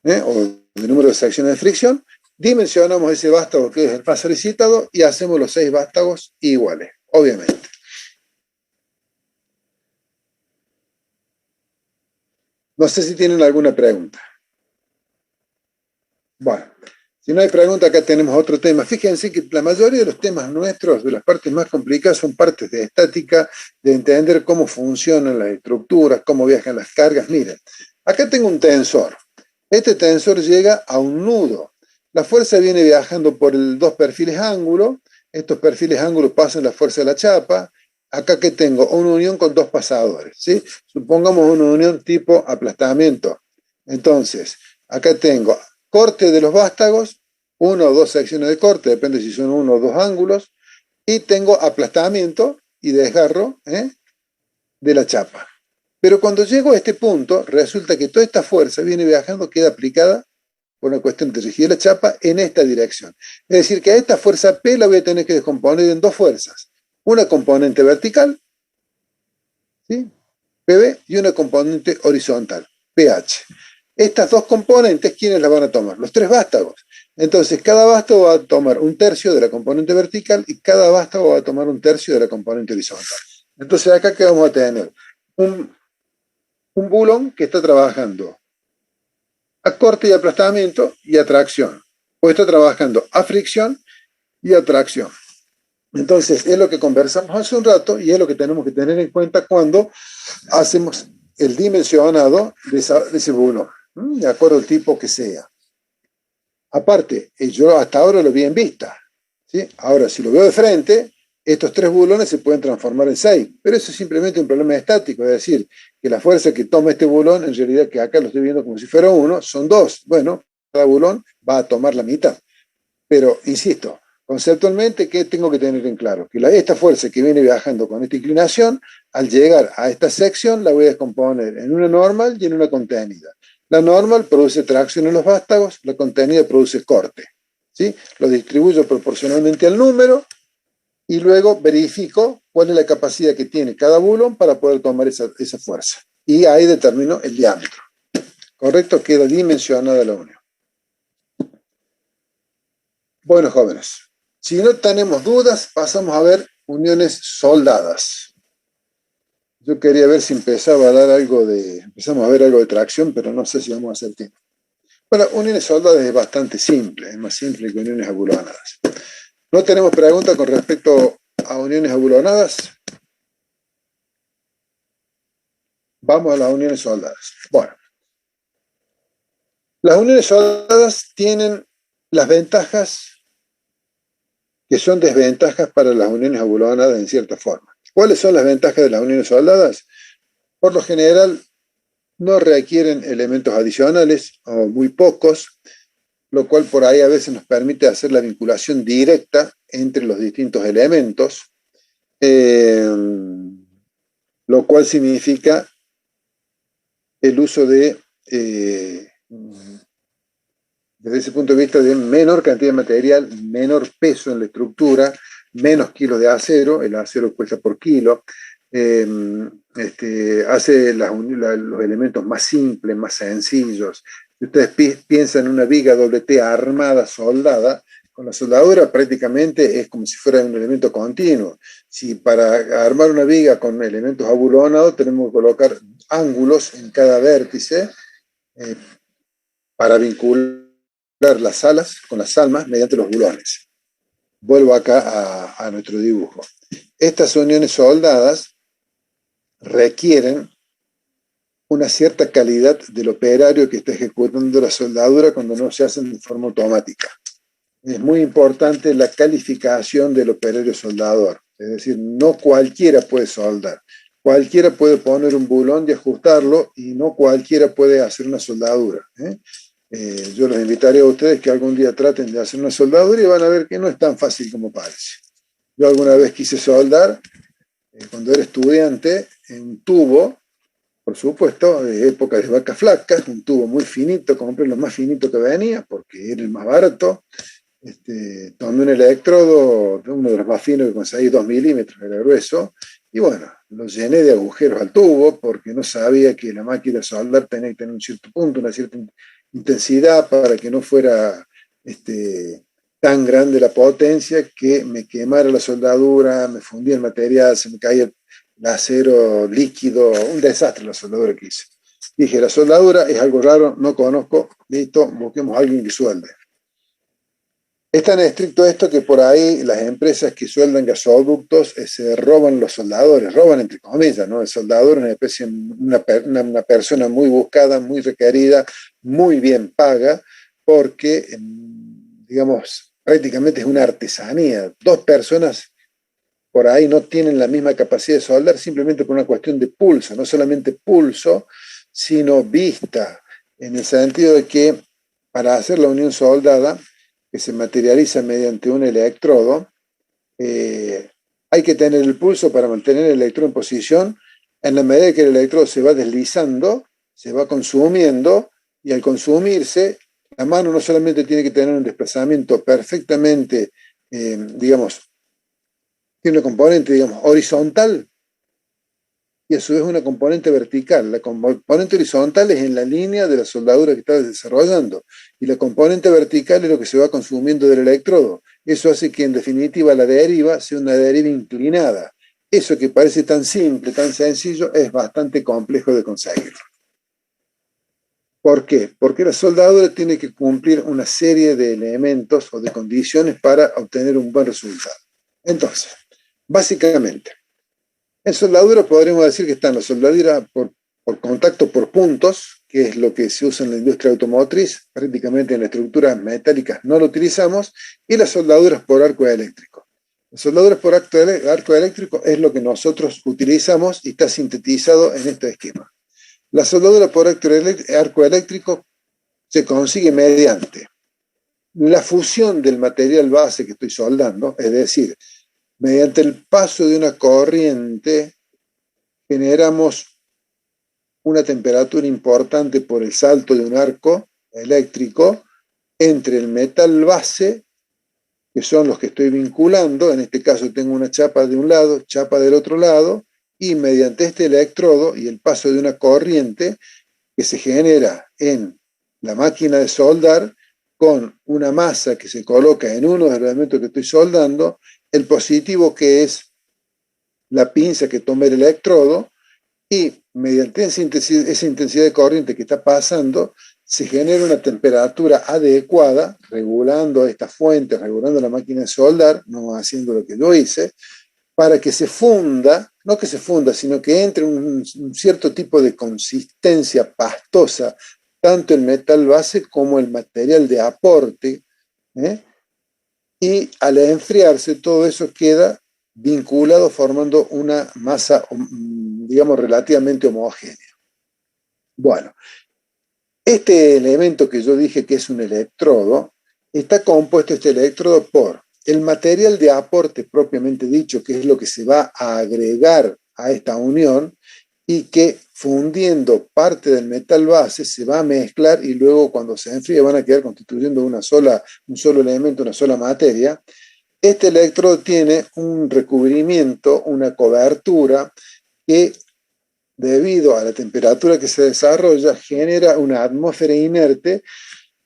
A: o del número de secciones de fricción, dimensionamos ese vástago que es el más solicitado y hacemos los 6 vástagos iguales, obviamente. No sé si tienen alguna pregunta. Bueno, si no hay pregunta, acá tenemos otro tema. Fíjense que la mayoría de los temas nuestros, de las partes más complicadas, son partes de estática, de entender cómo funcionan las estructuras, cómo viajan las cargas. Miren, acá tengo un tensor. Este tensor llega a un nudo. La fuerza viene viajando por dos perfiles ángulo. Estos perfiles ángulo pasan la fuerza de la chapa. Acá que tengo una unión con dos pasadores, ¿sí? Supongamos una unión tipo aplastamiento. Entonces, acá tengo corte de los vástagos, una o dos secciones de corte, depende si son uno o dos ángulos, y tengo aplastamiento y desgarro de la chapa. Pero cuando llego a este punto, resulta que toda esta fuerza viene viajando, queda aplicada por una cuestión de rigidez de la chapa en esta dirección. Es decir, que a esta fuerza P la voy a tener que descomponer en dos fuerzas. Una componente vertical, ¿sí? PB, y una componente horizontal, PH. Estas dos componentes, ¿quiénes las van a tomar? Los 3 vástagos. Entonces, cada vástago va a tomar un tercio de la componente vertical y cada vástago va a tomar un tercio de la componente horizontal. Entonces, acá ¿qué vamos a tener? Un bulón que está trabajando a corte y aplastamiento y a tracción. O está trabajando a fricción y a tracción. Entonces, es lo que conversamos hace un rato y es lo que tenemos que tener en cuenta cuando hacemos el dimensionado de ese bulón, de acuerdo al tipo que sea. Aparte, yo hasta ahora lo vi en vista, ¿sí? Ahora, si lo veo de frente, estos 3 bulones se pueden transformar en 6, pero eso es simplemente un problema estático, es decir, que la fuerza que toma este bulón, en realidad que acá lo estoy viendo como si fuera uno, son 2. Bueno, cada bulón va a tomar la mitad. Pero, insisto, conceptualmente, ¿qué tengo que tener en claro? Que esta fuerza que viene viajando con esta inclinación, al llegar a esta sección, la voy a descomponer en una normal y en una contenida. La normal produce tracción en los vástagos, la contenida produce corte, ¿sí? Lo distribuyo proporcionalmente al número y luego verifico cuál es la capacidad que tiene cada bulón para poder tomar esa fuerza. Y ahí determino el diámetro. ¿Correcto? Queda dimensionada la unión. Bueno, jóvenes. Si no tenemos dudas, pasamos a ver uniones soldadas. Yo quería ver si empezamos a ver algo de tracción, pero no sé si vamos a hacer tiempo. Bueno, uniones soldadas es bastante simple, es más simple que uniones abulonadas. ¿No tenemos preguntas con respecto a uniones abulonadas? Vamos a las uniones soldadas. Bueno, las uniones soldadas tienen las ventajas que son desventajas para las uniones abulonadas en cierta forma. ¿Cuáles son las ventajas de las uniones soldadas? Por lo general, no requieren elementos adicionales o muy pocos. lo cual por ahí a veces nos permite hacer la vinculación directa entre los distintos elementos, lo cual significa el uso de, desde ese punto de vista, de menor cantidad de material, menor peso en la estructura, menos kilos de acero, el acero cuesta por kilo, hace los elementos más simples, más sencillos. Si ustedes piensan en una viga doble T armada, soldada, con la soldadura prácticamente es como si fuera un elemento continuo. Si para armar una viga con elementos abulonados tenemos que colocar ángulos en cada vértice para vincular las alas con las almas mediante los bulones. Vuelvo acá a nuestro dibujo. Estas uniones soldadas requieren una cierta calidad del operario que está ejecutando la soldadura cuando no se hacen de forma automática. Es muy importante la calificación del operario soldador, es decir, no cualquiera puede soldar. Cualquiera puede poner un bulón y ajustarlo y no cualquiera puede hacer una soldadura. Yo los invitaré a ustedes que algún día traten de hacer una soldadura y van a ver que no es tan fácil como parece. Yo alguna vez quise soldar, cuando era estudiante, en un tubo, por supuesto, de época de vacas flacas, un tubo muy finito, compré lo más finito que venía porque era el más barato. Tomé un electrodo, uno de los más finos que conseguí, 2 milímetros, era grueso, y bueno, lo llené de agujeros al tubo porque no sabía que la máquina de soldar tenía que tener un cierto punto, una cierta intensidad para que no fuera tan grande la potencia que me quemara la soldadura, me fundía el material, se me caía el acero líquido, un desastre la soldadura que hice. Dije, la soldadura es algo raro, no conozco, listo, busquemos a alguien que suelde. Es tan estricto esto que por ahí las empresas que sueldan gasoductos se roban los soldadores, roban entre comillas, ¿no? El soldador es una especie, una persona muy buscada, muy requerida, muy bien paga, porque, digamos, prácticamente es una artesanía. 2 personas por ahí no tienen la misma capacidad de soldar simplemente por una cuestión de pulso, no solamente pulso, sino vista, en el sentido de que para hacer la unión soldada, que se materializa mediante un electrodo, hay que tener el pulso para mantener el electrodo en posición. En la medida que el electrodo se va deslizando, se va consumiendo, y al consumirse, la mano no solamente tiene que tener un desplazamiento perfectamente, digamos, tiene una componente, digamos, horizontal, y a su vez una componente vertical. La componente horizontal es en la línea de la soldadura que está desarrollando, y la componente vertical es lo que se va consumiendo del electrodo. Eso hace que en definitiva la deriva sea una deriva inclinada. Eso que parece tan simple, tan sencillo, es bastante complejo de conseguir. ¿Por qué? Porque la soldadura tiene que cumplir una serie de elementos o de condiciones para obtener un buen resultado. Entonces, básicamente, en soldadura podríamos decir que están la soldadura por contacto por puntos, que es lo que se usa en la industria automotriz, prácticamente en estructuras metálicas no lo utilizamos, y las soldaduras por arco eléctrico. Las soldaduras por arco eléctrico es lo que nosotros utilizamos y está sintetizado en este esquema. La soldadura por arco eléctrico se consigue mediante la fusión del material base que estoy soldando, es decir, mediante el paso de una corriente generamos una temperatura importante por el salto de un arco eléctrico entre el metal base, que son los que estoy vinculando, en este caso tengo una chapa de un lado, chapa del otro lado, y mediante este electrodo y el paso de una corriente que se genera en la máquina de soldar con una masa que se coloca en uno de los elementos que estoy soldando, el positivo que es la pinza que toma el electrodo, y mediante esa intensidad de corriente que está pasando, se genera una temperatura adecuada, regulando esta fuente, regulando la máquina de soldar, no haciendo lo que yo hice, para que se funda, no que se funda, sino que entre un cierto tipo de consistencia pastosa, tanto el metal base como el material de aporte, y al enfriarse todo eso queda vinculado formando una masa, digamos, relativamente homogénea. Bueno, Este elemento que yo dije que es un electrodo, está compuesto este electrodo por el material de aporte propiamente dicho, que es lo que se va a agregar a esta unión, y que fundiendo parte del metal base se va a mezclar y luego cuando se enfríe van a quedar constituyendo un solo elemento, una sola materia. Este electrodo tiene un recubrimiento, una cobertura que debido a la temperatura que se desarrolla genera una atmósfera inerte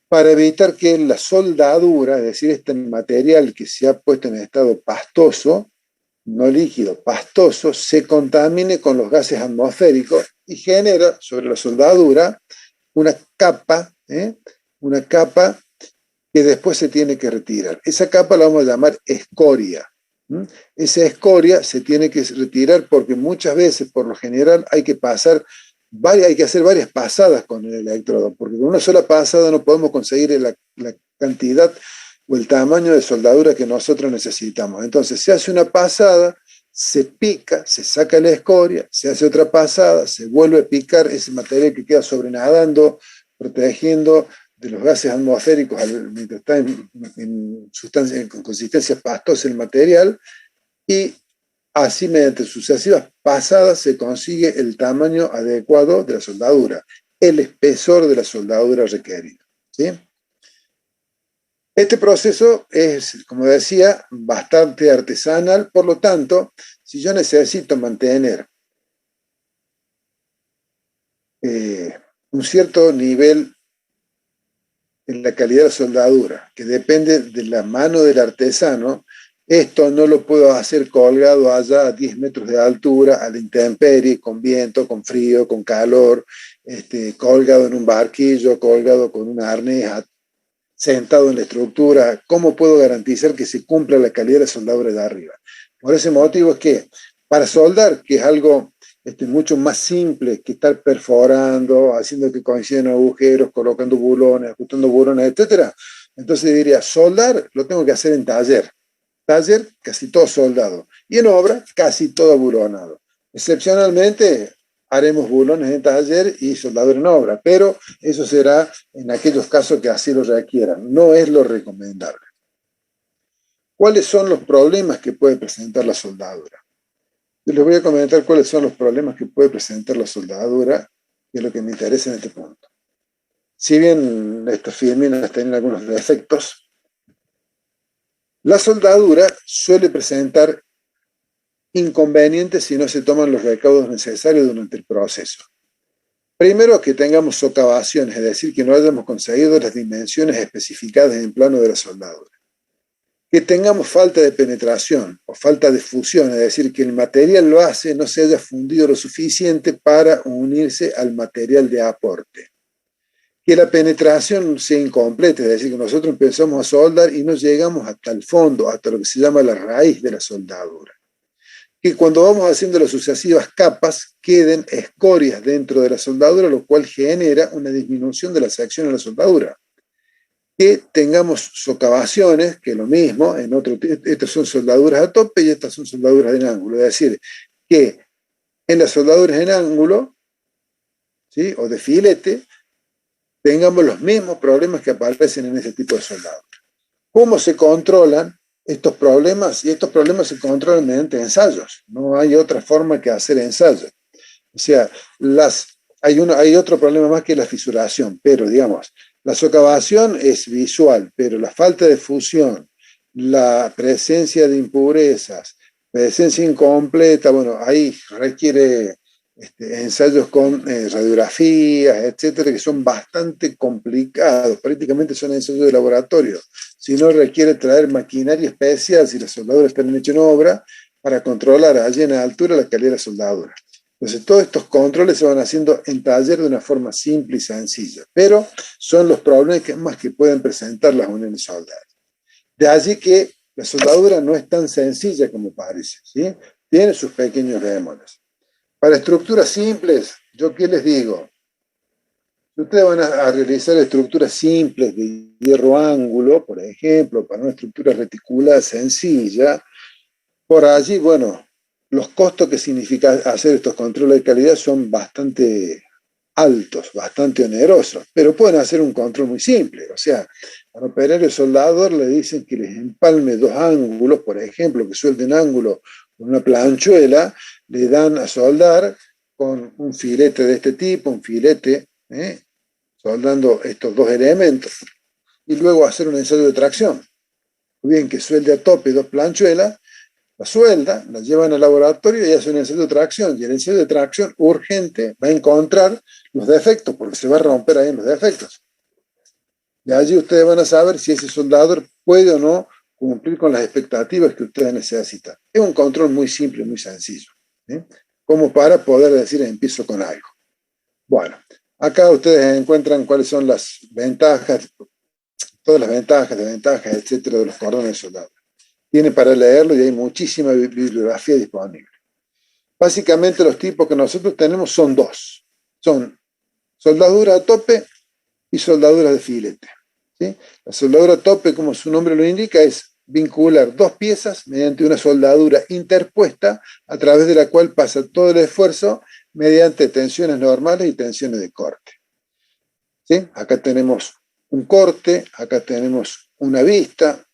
A: para evitar que la soldadura, es decir, este material que se ha puesto en estado pastoso, no líquido, pastoso, se contamine con los gases atmosféricos y genera sobre la soldadura una capa que después se tiene que retirar. Esa capa la vamos a llamar escoria. Esa escoria se tiene que retirar porque muchas veces, por lo general, hay que hacer varias pasadas con el electrodo, porque con una sola pasada no podemos conseguir la cantidad o el tamaño de soldadura que nosotros necesitamos. Entonces se hace una pasada, se pica, se saca la escoria, se hace otra pasada, se vuelve a picar ese material que queda sobrenadando, protegiendo de los gases atmosféricos mientras está en consistencia pastosa el material, y así mediante sucesivas pasadas se consigue el tamaño adecuado de la soldadura, el espesor de la soldadura requerido, ¿sí? Este proceso es, como decía, bastante artesanal, por lo tanto, si yo necesito mantener un cierto nivel en la calidad de la soldadura, que depende de la mano del artesano, esto no lo puedo hacer colgado allá a 10 metros de altura, a la intemperie, con viento, con frío, con calor, colgado en un barquillo, colgado con un arnés, sentado en la estructura. ¿Cómo puedo garantizar que se cumpla la calidad de la soldadura de arriba? Por ese motivo es que para soldar, que es algo mucho más simple que estar perforando, haciendo que coinciden agujeros, colocando bulones, ajustando bulones, etc. Entonces diría, soldar lo tengo que hacer en taller. Taller, casi todo soldado. Y en obra, casi todo bulonado. Excepcionalmente, haremos bulones en taller y soldadura en obra, pero eso será en aquellos casos que así lo requieran. No es lo recomendable. ¿Cuáles son los problemas que puede presentar la soldadura? Yo les voy a comentar cuáles son los problemas que puede presentar la soldadura, que es lo que me interesa en este punto. Si bien estas filminas tienen algunos defectos, la soldadura suele presentar inconvenientes si no se toman los recaudos necesarios durante el proceso. Primero, que tengamos socavaciones, es decir, que no hayamos conseguido las dimensiones especificadas en el plano de la soldadura. Que tengamos falta de penetración o falta de fusión, es decir, que el material base no se haya fundido lo suficiente para unirse al material de aporte. Que la penetración sea incompleta, es decir, que nosotros empezamos a soldar y no llegamos hasta el fondo, hasta lo que se llama la raíz de la soldadura. Que cuando vamos haciendo las sucesivas capas queden escorias dentro de la soldadura, lo cual genera una disminución de la sección de la soldadura. Que tengamos socavaciones, que es lo mismo, estas son soldaduras a tope y estas son soldaduras en ángulo, es decir, que en las soldaduras en ángulo, ¿sí?, o de filete, tengamos los mismos problemas que aparecen en ese tipo de soldaduras. ¿Cómo se controlan estos problemas? Y estos problemas se controlan mediante ensayos. No hay otra forma que hacer ensayos. O sea, hay otro problema más que la fisuración, pero digamos, la socavación es visual, pero la falta de fusión, la presencia de impurezas, presencia incompleta, bueno, ahí requiere ensayos con radiografías, etcétera, que son bastante complicados, prácticamente son ensayos de laboratorio. Si no, requiere traer maquinaria especial, si las soldaduras están hechas en obra, para controlar allí en altura la calidad de la soldadura. Entonces, todos estos controles se van haciendo en taller de una forma simple y sencilla, pero son los problemas que pueden presentar las uniones soldadas. De allí que la soldadura no es tan sencilla como parece, ¿sí? Tiene sus pequeños bemoles. Para estructuras simples, ¿yo qué les digo? Si ustedes van a realizar estructuras simples de hierro ángulo, por ejemplo, para una estructura reticulada sencilla, por allí, bueno, los costos que significa hacer estos controles de calidad son bastante altos, bastante onerosos, pero pueden hacer un control muy simple. O sea, al operario soldador le dicen que les empalme 2 ángulos, por ejemplo, que suelten ángulo con una planchuela, le dan a soldar con un filete de este tipo, un filete, soldando estos 2 elementos, y luego hacer un ensayo de tracción. Bien, que suelde a tope 2 planchuelas, la suelda, la llevan al laboratorio y hacen un ensayo de tracción. Y el ensayo de tracción urgente va a encontrar los defectos, porque se va a romper ahí en los defectos. Y allí ustedes van a saber si ese soldador puede o no cumplir con las expectativas que ustedes necesitan. Es un control muy simple, muy sencillo, como para poder decir empiezo con algo. Bueno, acá ustedes encuentran cuáles son las ventajas, todas las ventajas, desventajas, etcétera, de los cordones de soldadura. Tiene para leerlo y hay muchísima bibliografía disponible. Básicamente los tipos que nosotros tenemos son 2. Son soldadura a tope y soldadura de filete. ¿Sí? La soldadura a tope, como su nombre lo indica, es vincular 2 piezas mediante una soldadura interpuesta a través de la cual pasa todo el esfuerzo mediante tensiones normales y tensiones de corte. ¿Sí? Acá tenemos un corte, acá tenemos una vista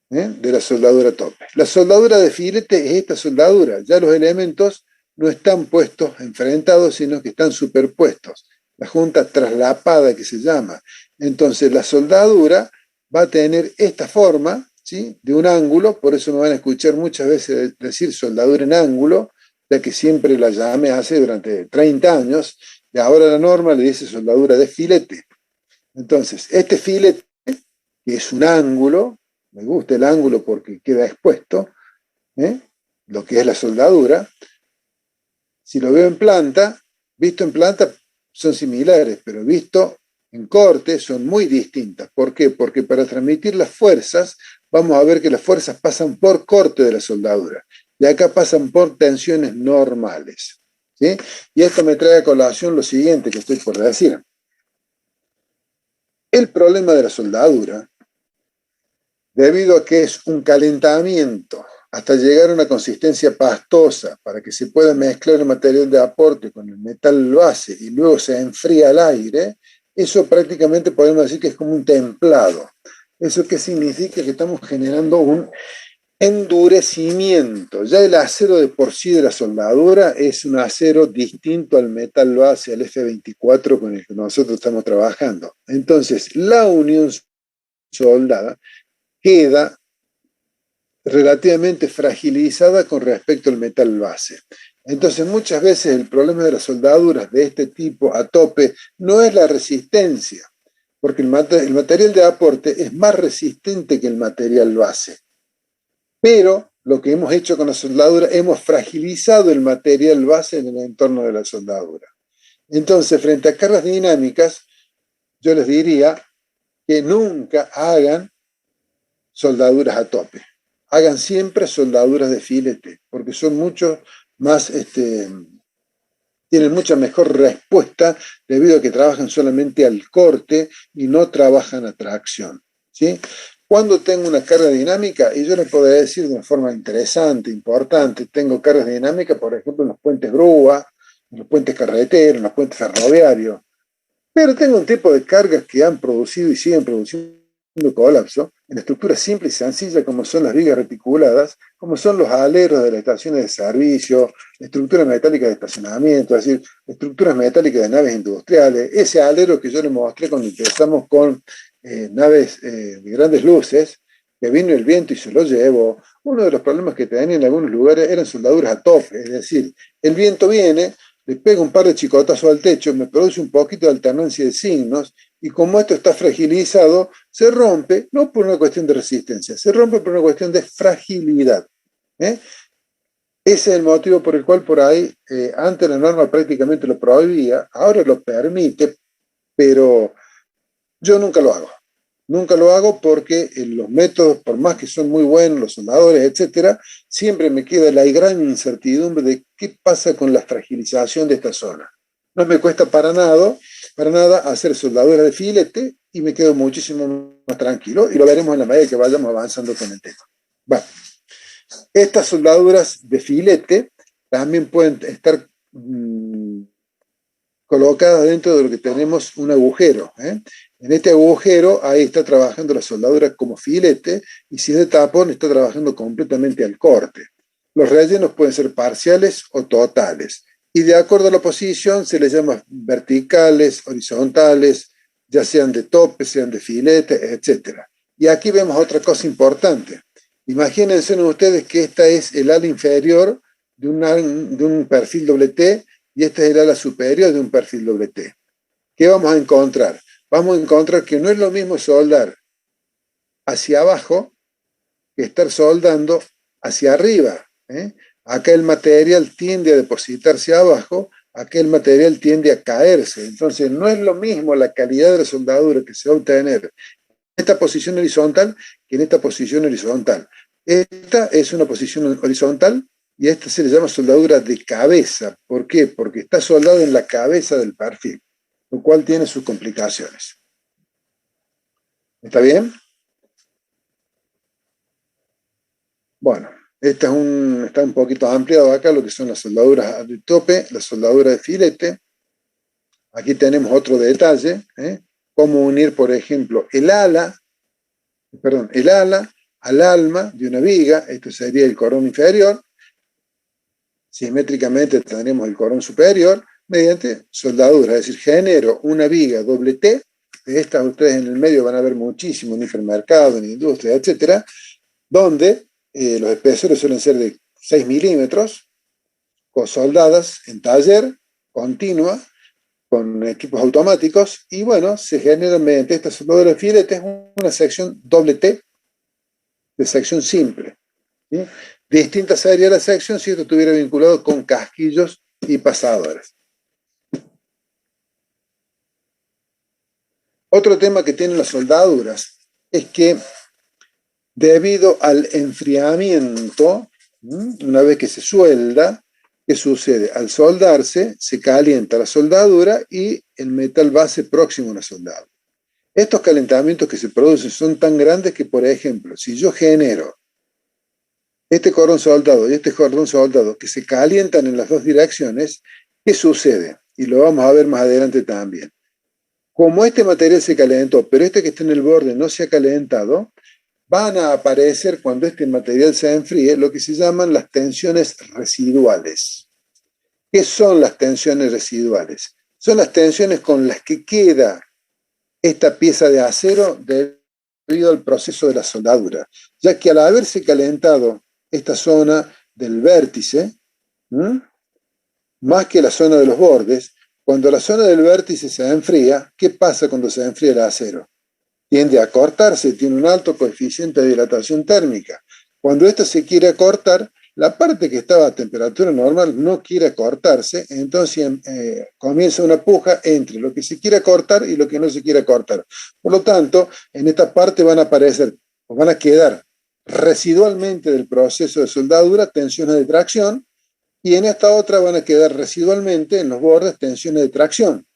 A: de la soldadura a tope. La soldadura de filete es esta soldadura, ya los elementos no están puestos enfrentados, sino que están superpuestos. La junta traslapada que se llama. Entonces la soldadura va a tener esta forma, ¿sí?, de un ángulo, por eso me van a escuchar muchas veces decir soldadura en ángulo, ya que siempre la llamé hace durante 30 años, y ahora la norma le dice soldadura de filete. Entonces, este filete, que es un ángulo, me gusta el ángulo porque queda expuesto, lo que es la soldadura. Si lo veo en planta, visto en planta son similares, pero visto en corte son muy distintas. ¿Por qué? Porque para transmitir las fuerzas, vamos a ver que las fuerzas pasan por corte de la soldadura, y acá pasan por tensiones normales. ¿Sí? Y esto me trae a colación lo siguiente que estoy por decir. El problema de la soldadura, debido a que es un calentamiento hasta llegar a una consistencia pastosa para que se pueda mezclar el material de aporte con el metal base y luego se enfría al aire, eso prácticamente podemos decir que es como un templado. ¿Eso qué significa? Que estamos generando un endurecimiento. Ya el acero de por sí de la soldadura es un acero distinto al metal base, al F24 con el que nosotros estamos trabajando. Entonces, la unión soldada queda relativamente fragilizada con respecto al metal base. Entonces, muchas veces el problema de las soldaduras de este tipo a tope no es la resistencia, porque el material de aporte es más resistente que el material base. Pero lo que hemos hecho con la soldadura, hemos fragilizado el material base en el entorno de la soldadura. Entonces, frente a cargas dinámicas, yo les diría que nunca hagan soldaduras a tope. Hagan siempre soldaduras de filete, porque son mucho más, tienen mucha mejor respuesta debido a que trabajan solamente al corte y no trabajan a tracción. ¿Sí? Cuando tengo una carga dinámica, y yo les puedo decir de una forma interesante, importante, tengo cargas dinámicas, por ejemplo, en los puentes grúa, en los puentes carreteros, en los puentes ferroviarios, pero tengo un tipo de cargas que han producido y siguen produciendo colapso en estructuras simples y sencillas como son las vigas reticuladas, como son los aleros de las estaciones de servicio, estructuras metálicas de estacionamiento, es decir, estructuras metálicas de naves industriales, ese alero que yo les mostré cuando empezamos con naves de grandes luces, que vino el viento y se lo llevó. Uno de los problemas que tenían en algunos lugares eran soldaduras a tope, es decir, el viento viene, le pega un par de chicotazos al techo, me produce un poquito de alternancia de signos, y como esto está fragilizado, se rompe, no por una cuestión de resistencia, se rompe por una cuestión de fragilidad. Ese es el motivo por el cual por ahí, antes la norma prácticamente lo prohibía, ahora lo permite, pero yo nunca lo hago. Nunca lo hago porque los métodos, por más que son muy buenos, los soldadores, etcétera, siempre me queda la gran incertidumbre de qué pasa con la fragilización de esta zona. No me cuesta para nada hacer soldadura de filete y me quedo muchísimo más tranquilo, y lo veremos en la medida que vayamos avanzando con el tema. Bueno, estas soldaduras de filete también pueden estar colocadas dentro de lo que tenemos un agujero. En este agujero, ahí está trabajando la soldadura como filete, y si es de tapón, está trabajando completamente al corte. Los rellenos pueden ser parciales o totales, y de acuerdo a la posición se les llama verticales, horizontales, ya sean de tope, sean de filete, etc. Y aquí vemos otra cosa importante. Imagínense ustedes que esta es el ala inferior de un perfil doble T, y esta es el ala superior de un perfil doble T. ¿Qué vamos a encontrar? Vamos a encontrar que no es lo mismo soldar hacia abajo que estar soldando hacia arriba. Acá el material tiende a depositarse abajo, acá el material tiende a caerse. Entonces no es lo mismo la calidad de la soldadura que se va a obtener en esta posición horizontal que en esta posición horizontal. Esta es una posición horizontal y a esta se le llama soldadura de cabeza. ¿Por qué? Porque está soldado en la cabeza del perfil, lo cual tiene sus complicaciones. ¿Está bien? Bueno, esta está un poquito ampliado acá lo que son las soldaduras de tope, la soldadura de filete. Aquí tenemos otro detalle, cómo unir, por ejemplo, el ala al alma de una viga. Esto sería el corón inferior. Simétricamente tendremos el corón superior mediante soldadura, es decir, genero una viga doble T. De estas ustedes en el medio van a ver muchísimo en hipermercado, en industria, etcétera, donde los espesores suelen ser de 6 milímetros, soldadas en taller, continua, con equipos automáticos, y bueno, se genera mediante esta soldadura de filetes una sección doble T de sección simple. ¿Sí? Distinta sería la sección si esto estuviera vinculado con casquillos y pasadores. Otro tema que tienen las soldaduras es que debido al enfriamiento, una vez que se suelda, ¿qué sucede? Al soldarse, se calienta la soldadura y el metal base próximo a la soldadura. Estos calentamientos que se producen son tan grandes que, por ejemplo, si yo genero este cordón soldado y este cordón soldado que se calientan en las dos direcciones, ¿qué sucede? Y lo vamos a ver más adelante también. Como este material se calentó, pero este que está en el borde no se ha calentado, van a aparecer cuando este material se enfríe lo que se llaman las tensiones residuales. ¿Qué son las tensiones residuales? Son las tensiones con las que queda esta pieza de acero debido al proceso de la soldadura, ya que al haberse calentado esta zona del vértice, más que la zona de los bordes, cuando la zona del vértice se enfría, ¿qué pasa cuando se enfría el acero? Tiende a cortarse, tiene un alto coeficiente de dilatación térmica. Cuando esto se quiere acortar, la parte que estaba a temperatura normal no quiere acortarse, entonces comienza una puja entre lo que se quiere acortar y lo que no se quiere acortar. Por lo tanto, en esta parte van a aparecer, o van a quedar residualmente del proceso de soldadura tensiones de tracción, y en esta otra van a quedar residualmente en los bordes tensiones de tracción,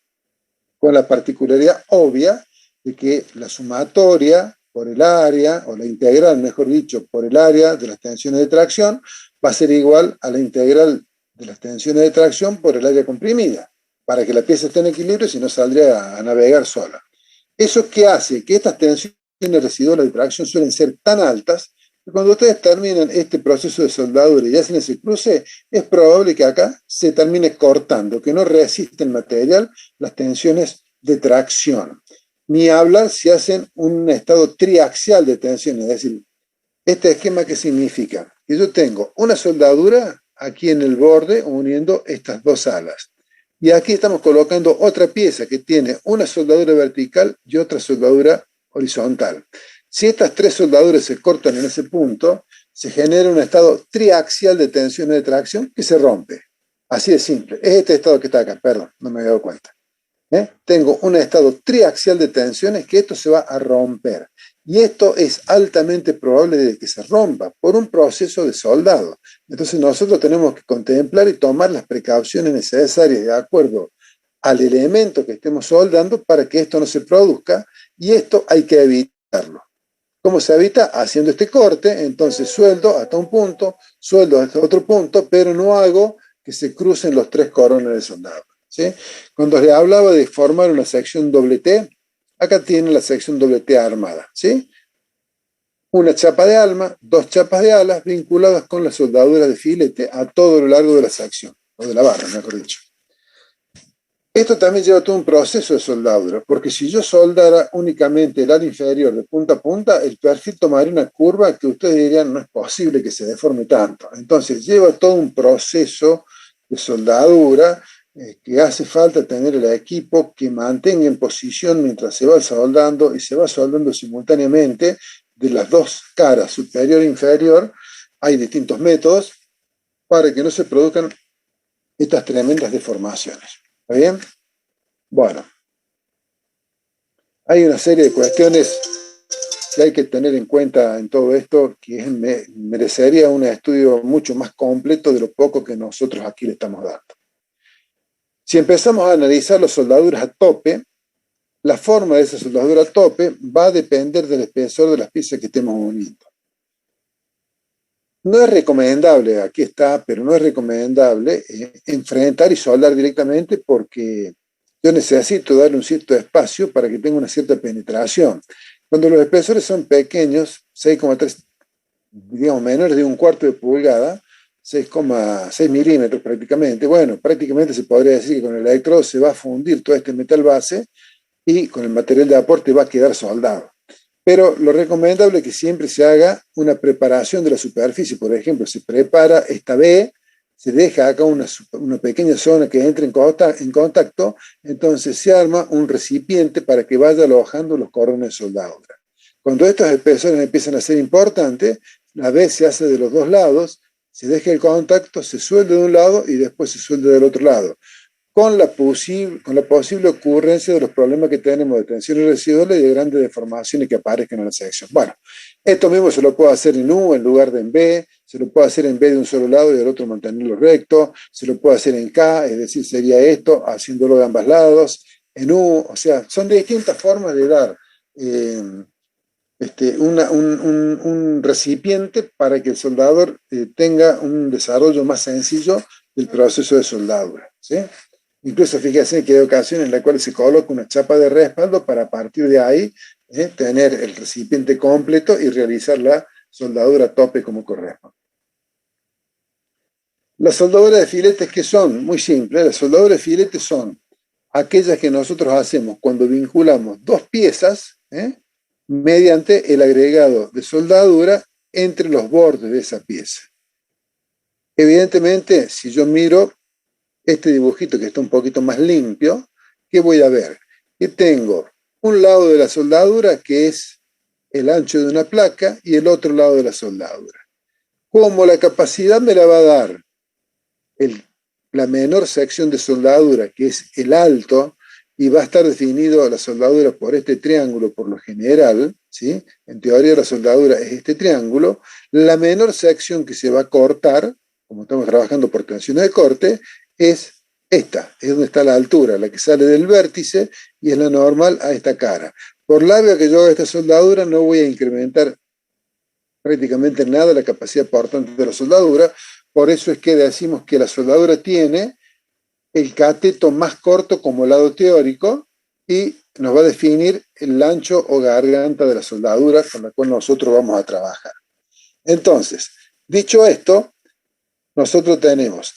A: con la particularidad obvia de que la sumatoria por el área, o la integral, mejor dicho, por el área de las tensiones de tracción, va a ser igual a la integral de las tensiones de tracción por el área comprimida, para que la pieza esté en equilibrio, si no saldría a navegar sola. ¿Eso qué hace? Que estas tensiones residuales de tracción suelen ser tan altas que cuando ustedes terminan este proceso de soldadura y hacen ese cruce, es probable que acá se termine cortando, que no resiste el material las tensiones de tracción. Ni hablar si hacen un estado triaxial de tensión, es decir, este esquema ¿qué significa? Que yo tengo una soldadura aquí en el borde uniendo estas dos alas. Y aquí estamos colocando otra pieza que tiene una soldadura vertical y otra soldadura horizontal. Si estas tres soldaduras se cortan en ese punto, se genera un estado triaxial de tensiones de tracción que se rompe. Así de simple. Es este estado que está acá, perdón, no me había dado cuenta. Tengo un estado triaxial de tensiones que esto se va a romper. Y esto es altamente probable de que se rompa por un proceso de soldado. Entonces nosotros tenemos que contemplar y tomar las precauciones necesarias de acuerdo al elemento que estemos soldando para que esto no se produzca, y esto hay que evitarlo. ¿Cómo se evita? Haciendo este corte. Entonces sueldo hasta un punto, sueldo hasta otro punto, pero no hago que se crucen los tres corones de soldado. ¿sí? Cuando les hablaba de formar una sección doble T, acá tienen la sección doble T armada, ¿sí? Una chapa de alma, dos chapas de alas vinculadas con la soldadura de filete a todo lo largo de la sección, o de la barra, mejor dicho. Esto también lleva todo un proceso de soldadura, porque si yo soldara únicamente el ala inferior de punta a punta, el perfil tomaría una curva que ustedes dirían no es posible que se deforme tanto. Entonces lleva todo un proceso de soldadura que hace falta tener el equipo que mantenga en posición mientras se va soldando y se va soldando simultáneamente de las dos caras, superior e inferior. Hay distintos métodos para que no se produzcan estas tremendas deformaciones. ¿Está bien? Bueno, hay una serie de cuestiones que hay que tener en cuenta en todo esto, que merecería un estudio mucho más completo de lo poco que nosotros aquí le estamos dando. Si empezamos a analizar las soldaduras a tope, la forma de esa soldadura a tope va a depender del espesor de las piezas que estemos uniendo. No es recomendable, aquí está, pero no es recomendable enfrentar y soldar directamente porque yo necesito darle un cierto espacio para que tenga una cierta penetración. Cuando los espesores son pequeños, 6,3, digamos menores de un cuarto de pulgada, 6,6 milímetros prácticamente, bueno, prácticamente se podría decir que con el electrodo se va a fundir todo este metal base y con el material de aporte va a quedar soldado. Pero lo recomendable es que siempre se haga una preparación de la superficie. Por ejemplo, se prepara esta B, se deja acá una pequeña zona que entre en contacto, entonces se arma un recipiente para que vaya alojando los cordones de soldadura. Cuando estos espesores empiezan a ser importantes, la B se hace de los dos lados, se deja el contacto, se suelda de un lado y después se suelda del otro lado, con la posible ocurrencia de los problemas que tenemos de tensiones residuales y de grandes deformaciones que aparezcan en la sección. Bueno, esto mismo se lo puede hacer en U en lugar de en B, se lo puede hacer en B de un solo lado y del otro mantenerlo recto, se lo puede hacer en K, es decir, sería esto, haciéndolo de ambos lados, en U, o sea, son distintas formas de dar un recipiente para que el soldador tenga un desarrollo más sencillo del proceso de soldadura, ¿sí? Incluso fíjense que hay ocasiones en las cuales se coloca una chapa de respaldo para a partir de ahí tener el recipiente completo y realizar la soldadura a tope como corresponde. Las soldaduras de filetes, ¿qué son? Muy simple. Las soldaduras de filetes son aquellas que nosotros hacemos cuando vinculamos dos piezas mediante el agregado de soldadura entre los bordes de esa pieza. Evidentemente, si yo miro este dibujito que está un poquito más limpio, ¿qué voy a ver? Que tengo un lado de la soldadura que es el ancho de una placa y el otro lado de la soldadura. Como la capacidad me la va a dar la menor sección de soldadura, que es el alto, y va a estar definido la soldadura por este triángulo por lo general, ¿sí? En teoría la soldadura es este triángulo, la menor sección que se va a cortar, como estamos trabajando por tensiones de corte, es esta, es donde está la altura, la que sale del vértice y es la normal a esta cara. Por larga que yo haga esta soldadura, no voy a incrementar prácticamente nada la capacidad portante de la soldadura, por eso es que decimos que la soldadura tiene el cateto más corto como lado teórico y nos va a definir el ancho o garganta de la soldadura con la cual nosotros vamos a trabajar. Entonces, dicho esto, nosotros tenemos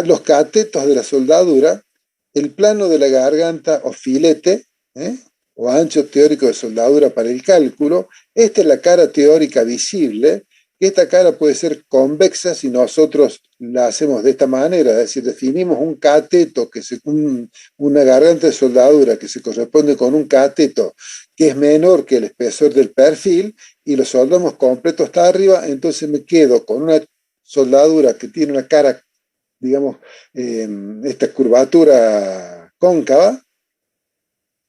A: los catetos de la soldadura, el plano de la garganta o filete, o ancho teórico de soldadura para el cálculo. Esta es la cara teórica visible, que esta cara puede ser convexa si nosotros la hacemos de esta manera, es decir, definimos un cateto, una garganta de soldadura que se corresponde con un cateto que es menor que el espesor del perfil y lo soldamos completo hasta arriba, entonces me quedo con una soldadura que tiene una cara, digamos, esta curvatura cóncava,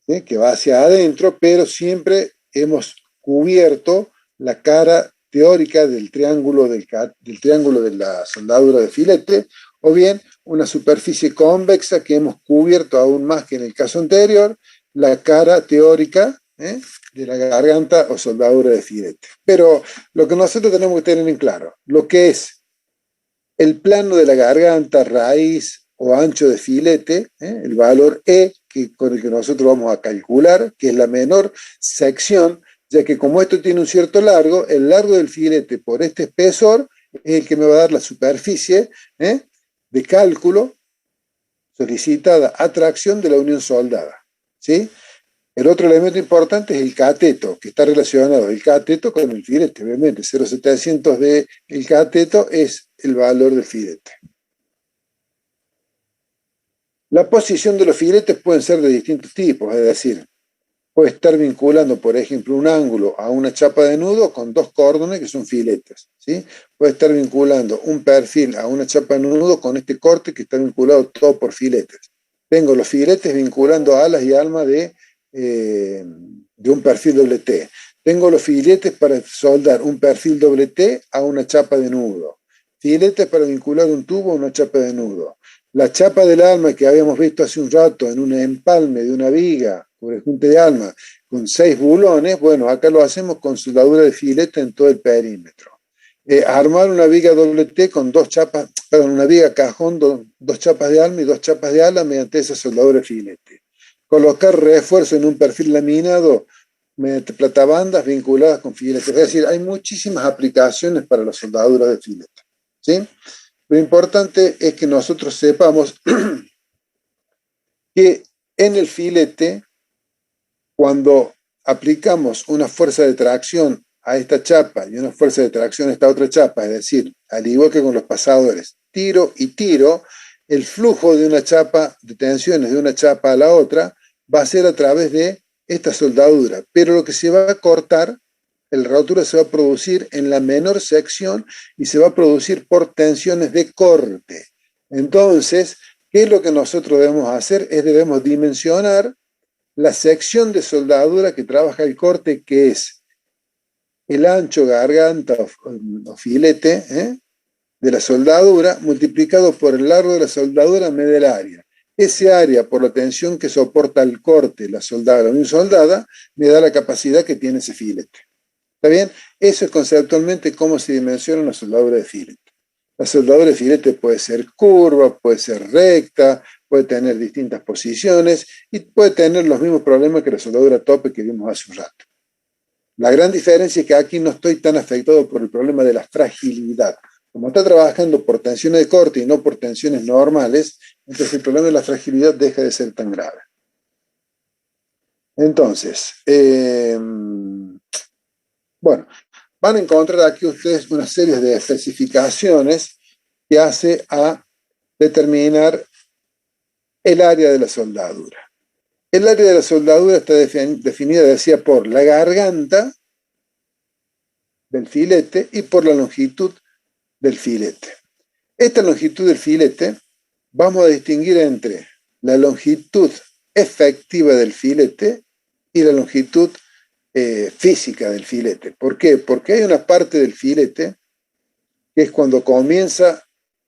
A: que va hacia adentro, pero siempre hemos cubierto la cara teórica del triángulo de la soldadura de filete, o bien una superficie convexa que hemos cubierto aún más que en el caso anterior, la cara teórica de la garganta o soldadura de filete. Pero lo que nosotros tenemos que tener en claro, lo que es el plano de la garganta, raíz o ancho de filete, el valor E con el que nosotros vamos a calcular, que es la menor sección, ya que como esto tiene un cierto largo, el largo del filete por este espesor es el que me va a dar la superficie de cálculo solicitada a tracción de la unión soldada, ¿sí? El otro elemento importante es el cateto, que está relacionado el cateto con el filete, obviamente. 0,700 del cateto es el valor del filete. La posición de los filetes pueden ser de distintos tipos, es decir, puede estar vinculando, por ejemplo, un ángulo a una chapa de nudo con dos córdones que son filetes, ¿sí? Puede estar vinculando un perfil a una chapa de nudo con este corte que está vinculado todo por filetes. Tengo los filetes vinculando alas y alma de un perfil doble T. Tengo los filetes para soldar un perfil doble T a una chapa de nudo. Filetes para vincular un tubo a una chapa de nudo. La chapa del alma que habíamos visto hace un rato en un empalme de una viga, por el junte de alma, con 6 bulones, bueno, acá lo hacemos con soldadura de filete en todo el perímetro. Armar una viga doble T con una viga cajón, dos chapas de alma y 2 chapas de ala mediante esa soldadura de filete. Colocar refuerzo en un perfil laminado mediante platabandas vinculadas con filetes. Es decir, hay muchísimas aplicaciones para las soldaduras de filete, ¿sí? Lo importante es que nosotros sepamos que en el filete, cuando aplicamos una fuerza de tracción a esta chapa y una fuerza de tracción a esta otra chapa, es decir, al igual que con los pasadores, tiro y tiro, el flujo de una chapa, de tensiones de una chapa a la otra, va a ser a través de esta soldadura, pero lo que se va a cortar, la rotura se va a producir en la menor sección y se va a producir por tensiones de corte. Entonces, ¿qué es lo que nosotros debemos hacer? Debemos dimensionar la sección de soldadura que trabaja el corte, que es el ancho, garganta o filete de la soldadura multiplicado por el largo de la soldadura media el área. Ese área, por la tensión que soporta el corte, la soldadura bien soldada, me da la capacidad que tiene ese filete. ¿Está bien? Eso es conceptualmente cómo se dimensiona una soldadura de filete. La soldadura de filete puede ser curva, puede ser recta, puede tener distintas posiciones y puede tener los mismos problemas que la soldadura tope que vimos hace un rato. La gran diferencia es que aquí no estoy tan afectado por el problema de la fragilidad. Como está trabajando por tensiones de corte y no por tensiones normales, entonces el problema de la fragilidad deja de ser tan grave. Entonces, bueno, van a encontrar aquí ustedes una serie de especificaciones que hace a determinar el área de la soldadura. El área de la soldadura está definida, decía, por la garganta del filete y por la longitud del filete. Esta longitud del filete vamos a distinguir entre la longitud efectiva del filete y la longitud física del filete. ¿Por qué? Porque hay una parte del filete que es cuando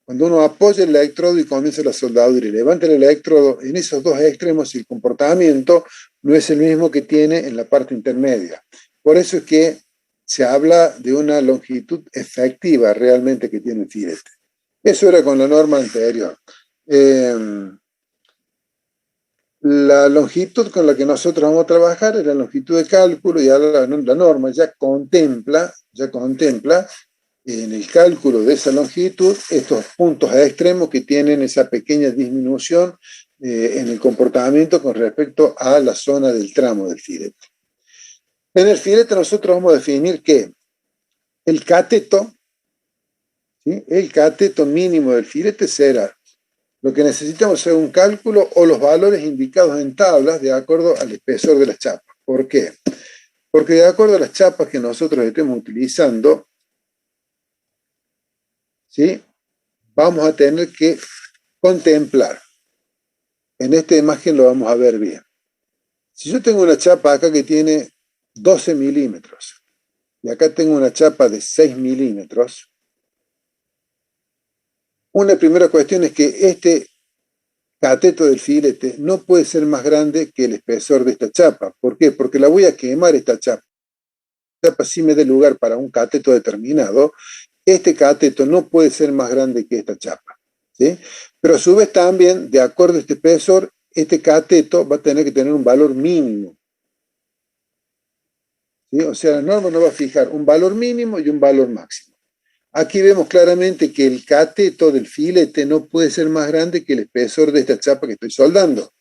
A: uno apoya el electrodo y comienza la soldadura y levanta el electrodo, en esos dos extremos el comportamiento no es el mismo que tiene en la parte intermedia. Por eso es que se habla de una longitud efectiva realmente que tiene el filete. Eso era con la norma anterior. La longitud con la que nosotros vamos a trabajar es la longitud de cálculo y ahora la norma ya contempla en el cálculo de esa longitud estos puntos extremos que tienen esa pequeña disminución en el comportamiento con respecto a la zona del tramo del filete. En el filete nosotros vamos a definir que el cateto, ¿sí? El cateto mínimo del filete será lo que necesitamos hacer un cálculo o los valores indicados en tablas de acuerdo al espesor de las chapas. ¿Por qué? Porque de acuerdo a las chapas que nosotros estemos utilizando, ¿sí? Vamos a tener que contemplar. En esta imagen lo vamos a ver bien. Si yo tengo una chapa acá que tiene 12 milímetros y acá tengo una chapa de 6 milímetros, una primera cuestión es que este cateto del filete no puede ser más grande que el espesor de esta chapa. ¿Por qué? Porque la voy a quemar esta chapa. La chapa sí me dé lugar para un cateto determinado. Este cateto no puede ser más grande que esta chapa. ¿sí? Pero a su vez también, de acuerdo a este espesor, este cateto va a tener que tener un valor mínimo. ¿Sí? O sea, la norma nos va a fijar un valor mínimo y un valor máximo. Aquí vemos claramente que el cateto del filete no puede ser más grande que el espesor de esta chapa que estoy soldando,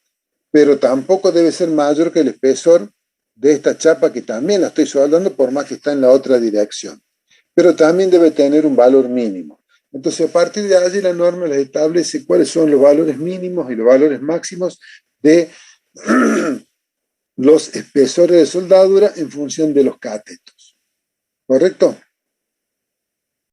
A: pero tampoco debe ser mayor que el espesor de esta chapa que también la estoy soldando, por más que está en la otra dirección. Pero también debe tener un valor mínimo. Entonces, a partir de allí la norma les establece cuáles son los valores mínimos y los valores máximos de los espesores de soldadura en función de los catetos. ¿Correcto?